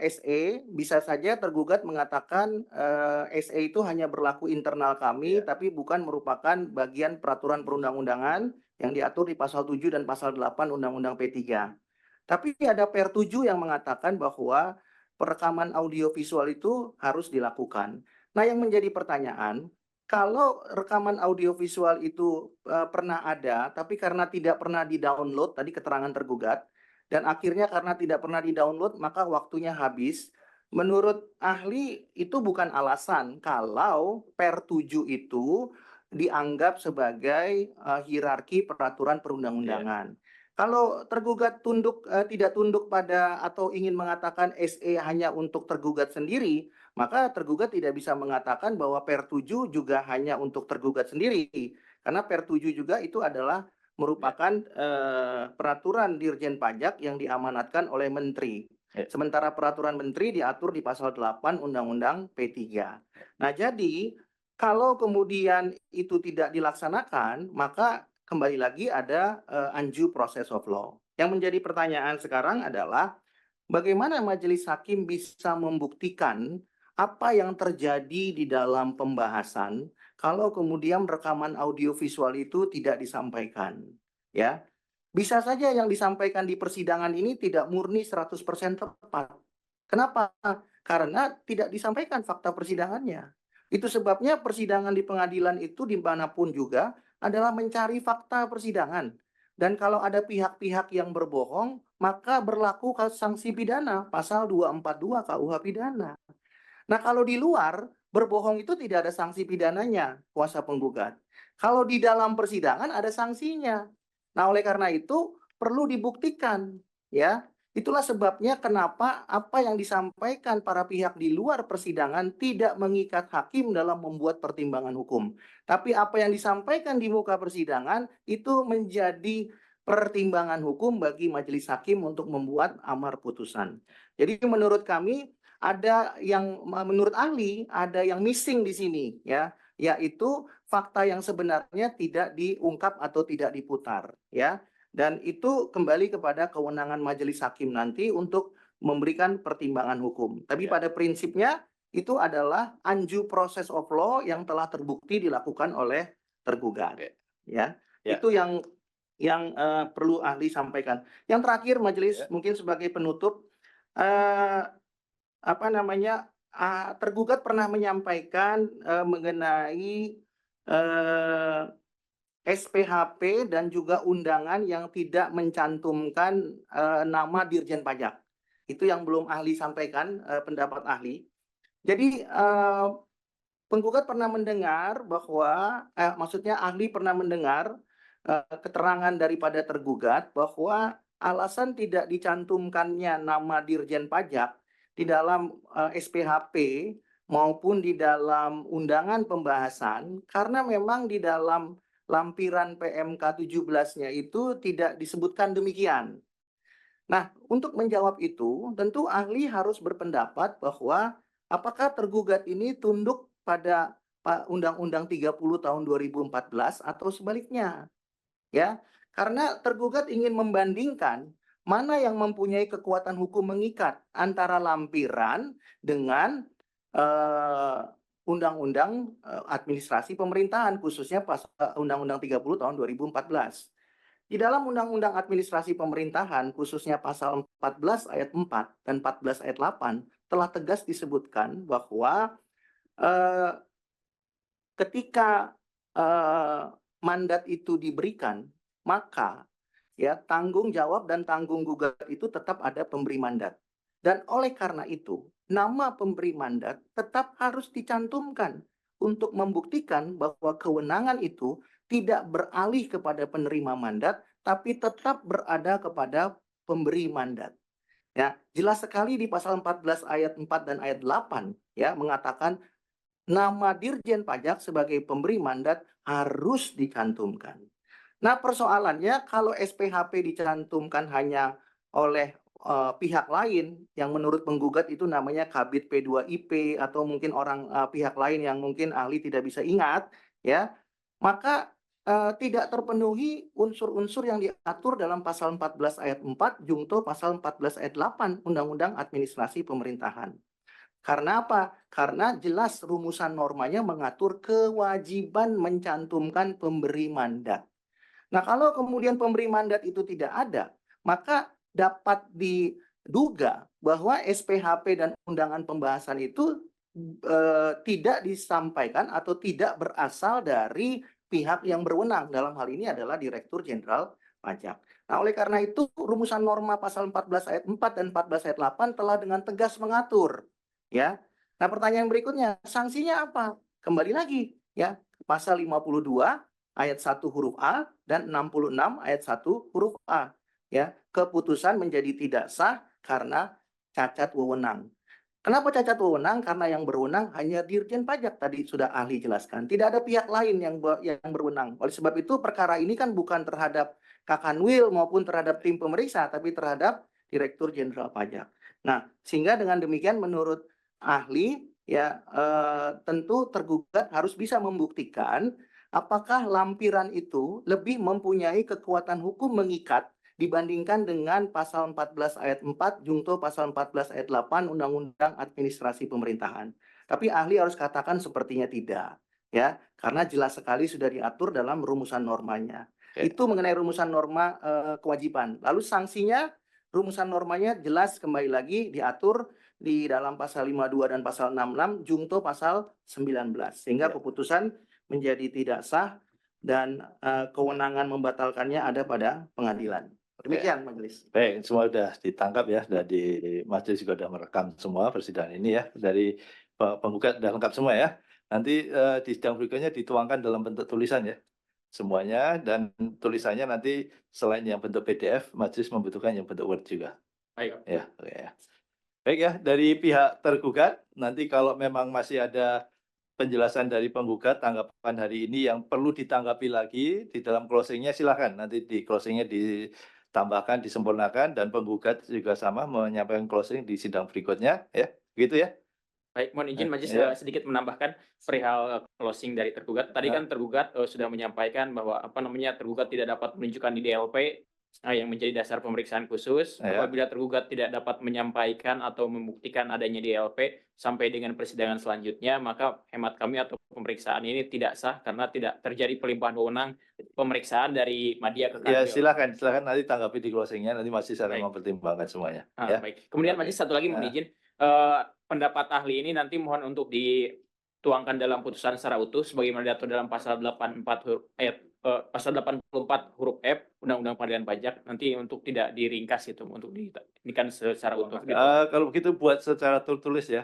SE, bisa saja tergugat mengatakan SE itu hanya berlaku internal kami, Ya. tapi bukan merupakan bagian peraturan perundang-undangan yang diatur di pasal 7 dan pasal 8 Undang-Undang P3. Tapi ada PR 7 yang mengatakan bahwa perekaman audiovisual itu harus dilakukan. Nah, yang menjadi pertanyaan, kalau rekaman audiovisual itu pernah ada, tapi karena tidak pernah di-download, tadi keterangan tergugat, dan akhirnya karena tidak pernah di-download, maka waktunya habis. Menurut ahli, itu bukan alasan kalau PR 7 itu dianggap sebagai hierarki peraturan perundang-undangan. Kalau tergugat tidak tunduk pada atau ingin mengatakan SE hanya untuk tergugat sendiri, maka tergugat tidak bisa mengatakan bahwa PR 7 juga hanya untuk tergugat sendiri. Karena PR 7 juga itu adalah merupakan peraturan Dirjen Pajak yang diamanatkan oleh Menteri. Sementara peraturan Menteri diatur di pasal 8 Undang-Undang P3. Nah, jadi kalau kemudian itu tidak dilaksanakan, maka kembali lagi ada undue process of law. Yang menjadi pertanyaan sekarang adalah bagaimana majelis hakim bisa membuktikan apa yang terjadi di dalam pembahasan kalau kemudian rekaman audiovisual itu tidak disampaikan, ya. Bisa saja yang disampaikan di persidangan ini tidak murni 100% tepat. Kenapa? Karena tidak disampaikan fakta persidangannya. Itu sebabnya persidangan di pengadilan itu dimanapun juga adalah mencari fakta persidangan. Dan kalau ada pihak-pihak yang berbohong, maka berlaku sanksi pidana, pasal 242 KUH pidana. Nah, kalau di luar, berbohong itu tidak ada sanksi pidananya, kuasa penggugat. Kalau di dalam persidangan ada sanksinya. Nah, oleh karena itu perlu dibuktikan, ya. Itulah sebabnya kenapa apa yang disampaikan para pihak di luar persidangan tidak mengikat hakim dalam membuat pertimbangan hukum. Tapi apa yang disampaikan di muka persidangan itu menjadi pertimbangan hukum bagi majelis hakim untuk membuat amar putusan. Jadi menurut kami ada yang menurut ahli ada yang missing di sini, ya, yaitu fakta yang sebenarnya tidak diungkap atau tidak diputar, ya. Dan itu kembali kepada kewenangan majelis hakim nanti untuk memberikan pertimbangan hukum. Tapi pada prinsipnya itu adalah undue process of law yang telah terbukti dilakukan oleh tergugat, ya. Itu yang perlu ahli sampaikan. Yang terakhir majelis mungkin sebagai penutup, tergugat pernah menyampaikan mengenai SPHP dan juga undangan yang tidak mencantumkan nama Dirjen Pajak. Itu yang belum ahli sampaikan, pendapat ahli. Jadi penggugat pernah mendengar bahwa, maksudnya ahli pernah mendengar keterangan daripada tergugat bahwa alasan tidak dicantumkannya nama Dirjen Pajak di dalam SPHP maupun di dalam undangan pembahasan karena memang di dalam lampiran PMK 17-nya itu tidak disebutkan demikian. Nah, untuk menjawab itu, tentu ahli harus berpendapat bahwa apakah tergugat ini tunduk pada Undang-Undang 30 tahun 2014 atau sebaliknya. Ya, karena tergugat ingin membandingkan mana yang mempunyai kekuatan hukum mengikat antara lampiran dengan Undang-Undang Administrasi Pemerintahan, khususnya Undang-Undang 30 tahun 2014. Di dalam Undang-Undang Administrasi Pemerintahan, khususnya pasal 14 ayat 4 dan 14 ayat 8, telah tegas disebutkan bahwa ketika mandat itu diberikan, maka ya tanggung jawab dan tanggung gugat itu tetap ada pemberi mandat. Dan oleh karena itu, nama pemberi mandat tetap harus dicantumkan untuk membuktikan bahwa kewenangan itu tidak beralih kepada penerima mandat, tapi tetap berada kepada pemberi mandat. Ya, jelas sekali di pasal 14 ayat 4 dan ayat 8 ya mengatakan nama Dirjen Pajak sebagai pemberi mandat harus dicantumkan. Nah, persoalannya kalau SPHP dicantumkan hanya oleh pihak lain yang menurut penggugat itu namanya Kabid P2IP atau mungkin pihak lain yang mungkin ahli tidak bisa ingat, ya, maka tidak terpenuhi unsur-unsur yang diatur dalam pasal 14 ayat 4 Jungto pasal 14 ayat 8 Undang-Undang Administrasi Pemerintahan. Karena apa? Karena jelas rumusan normanya mengatur kewajiban mencantumkan pemberi mandat. Nah, kalau kemudian pemberi mandat itu tidak ada, maka dapat diduga bahwa SPHP dan undangan pembahasan itu tidak disampaikan atau tidak berasal dari pihak yang berwenang. Dalam hal ini adalah Direktur Jenderal Pajak. Nah, oleh karena itu rumusan norma pasal 14 ayat 4 dan 14 ayat 8 telah dengan tegas mengatur, ya. Nah, pertanyaan berikutnya, sanksinya apa? Kembali lagi, ya, pasal 52 ayat 1 huruf A dan 66 ayat 1 huruf A. Ya, keputusan menjadi tidak sah karena cacat wewenang. Kenapa cacat wewenang? Karena yang berwenang hanya Dirjen Pajak, tadi sudah ahli jelaskan. Tidak ada pihak lain yang berwenang. Oleh sebab itu perkara ini kan bukan terhadap Kakanwil maupun terhadap tim pemeriksa, tapi terhadap Direktur Jenderal Pajak. Nah, sehingga dengan demikian menurut ahli, ya, tentu tergugat harus bisa membuktikan apakah lampiran itu lebih mempunyai kekuatan hukum mengikat dibandingkan dengan pasal 14 ayat 4 Jungto pasal 14 ayat 8 Undang-Undang Administrasi Pemerintahan. Tapi ahli harus katakan sepertinya tidak, ya, karena jelas sekali sudah diatur dalam rumusan normanya. Itu mengenai rumusan norma kewajiban. Lalu sanksinya, rumusan normanya jelas kembali lagi diatur di dalam pasal 52 dan pasal 66 Jungto pasal 19, sehingga keputusan menjadi tidak sah dan kewenangan membatalkannya ada pada pengadilan. Demikian majelis. Baik, semua sudah ditangkap ya, dari majelis juga sudah merekam semua persidangan ini ya, dari penggugat sudah lengkap semua ya. Nanti di sidang berikutnya dituangkan dalam bentuk tulisan ya, semuanya, dan tulisannya nanti selain yang bentuk PDF, majelis membutuhkan yang bentuk Word juga. Baik. Ya, oke ya. Baik ya, dari pihak tergugat, nanti kalau memang masih ada penjelasan dari penggugat tanggapan hari ini yang perlu ditanggapi lagi di dalam closingnya, silakan nanti di closingnya ditambahkan, disempurnakan, dan penggugat juga sama menyampaikan closing di sidang berikutnya ya, gitu ya. Baik, mohon izin majelis Ya. sedikit menambahkan perihal closing dari tergugat. Tadi kan tergugat sudah menyampaikan bahwa tergugat tidak dapat menunjukkan di DLP yang menjadi dasar pemeriksaan khusus. Ya. Apabila tergugat tidak dapat menyampaikan atau membuktikan adanya DLP sampai dengan persidangan selanjutnya, maka hemat kami atau pemeriksaan ini tidak sah karena tidak terjadi pelimpahan wewenang pemeriksaan dari Madya ke Ya, Kanwil. silakan nanti tanggapi di closingnya, nanti masih saya Baik. mempertimbangkan semuanya. Ya. Baik. Kemudian Oke. majelis satu lagi mohon Ya. izin, pendapat ahli ini nanti mohon untuk dituangkan dalam putusan secara utuh sebagaimana diatur dalam pasal 84 huruf pasal 84 huruf F Undang-Undang Pengadilan Pajak, nanti untuk tidak diringkas itu, untuk dinikan secara utuh. Gitu. Kalau begitu buat secara tertulis ya.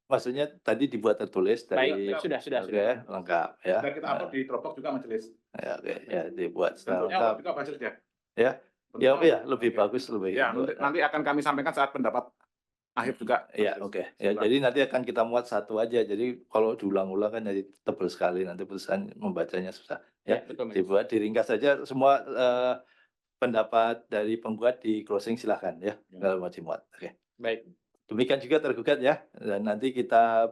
Maksudnya tadi dibuat tertulis dari. Baik, sudah. Oke, lengkap ya. Dan kita upload di Dropbox juga majelis. Ya, oke, ya dibuat secara Bentuknya lengkap. juga majelis ya. Ya. Bentuknya Ya, lebih oke. bagus lebih. Ya, nanti akan kami sampaikan saat pendapat akhir juga. Ya, oke. Ya, jadi nanti akan kita muat satu aja. Jadi kalau diulang-ulang kan jadi tebal sekali, nanti putusan membacanya susah. Ya, betul. dibuat diringkas saja semua pendapat dari penggugat di closing, silahkan ya, kalau mau dimuat. Oke. Baik. Demikian juga tergugat ya. Dan nanti kita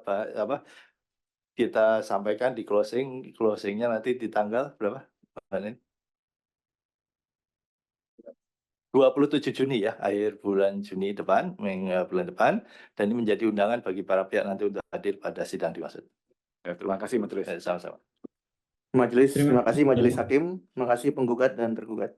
kita sampaikan di closingnya nanti di tanggal berapa? 27 Juni ya, akhir bulan Juni depan, bulan depan, dan ini menjadi undangan bagi para pihak nanti untuk hadir pada sidang dimaksud. Ya, terima kasih majelis. Sama-sama. Majelis, terima kasih majelis hakim, terima kasih penggugat dan tergugat.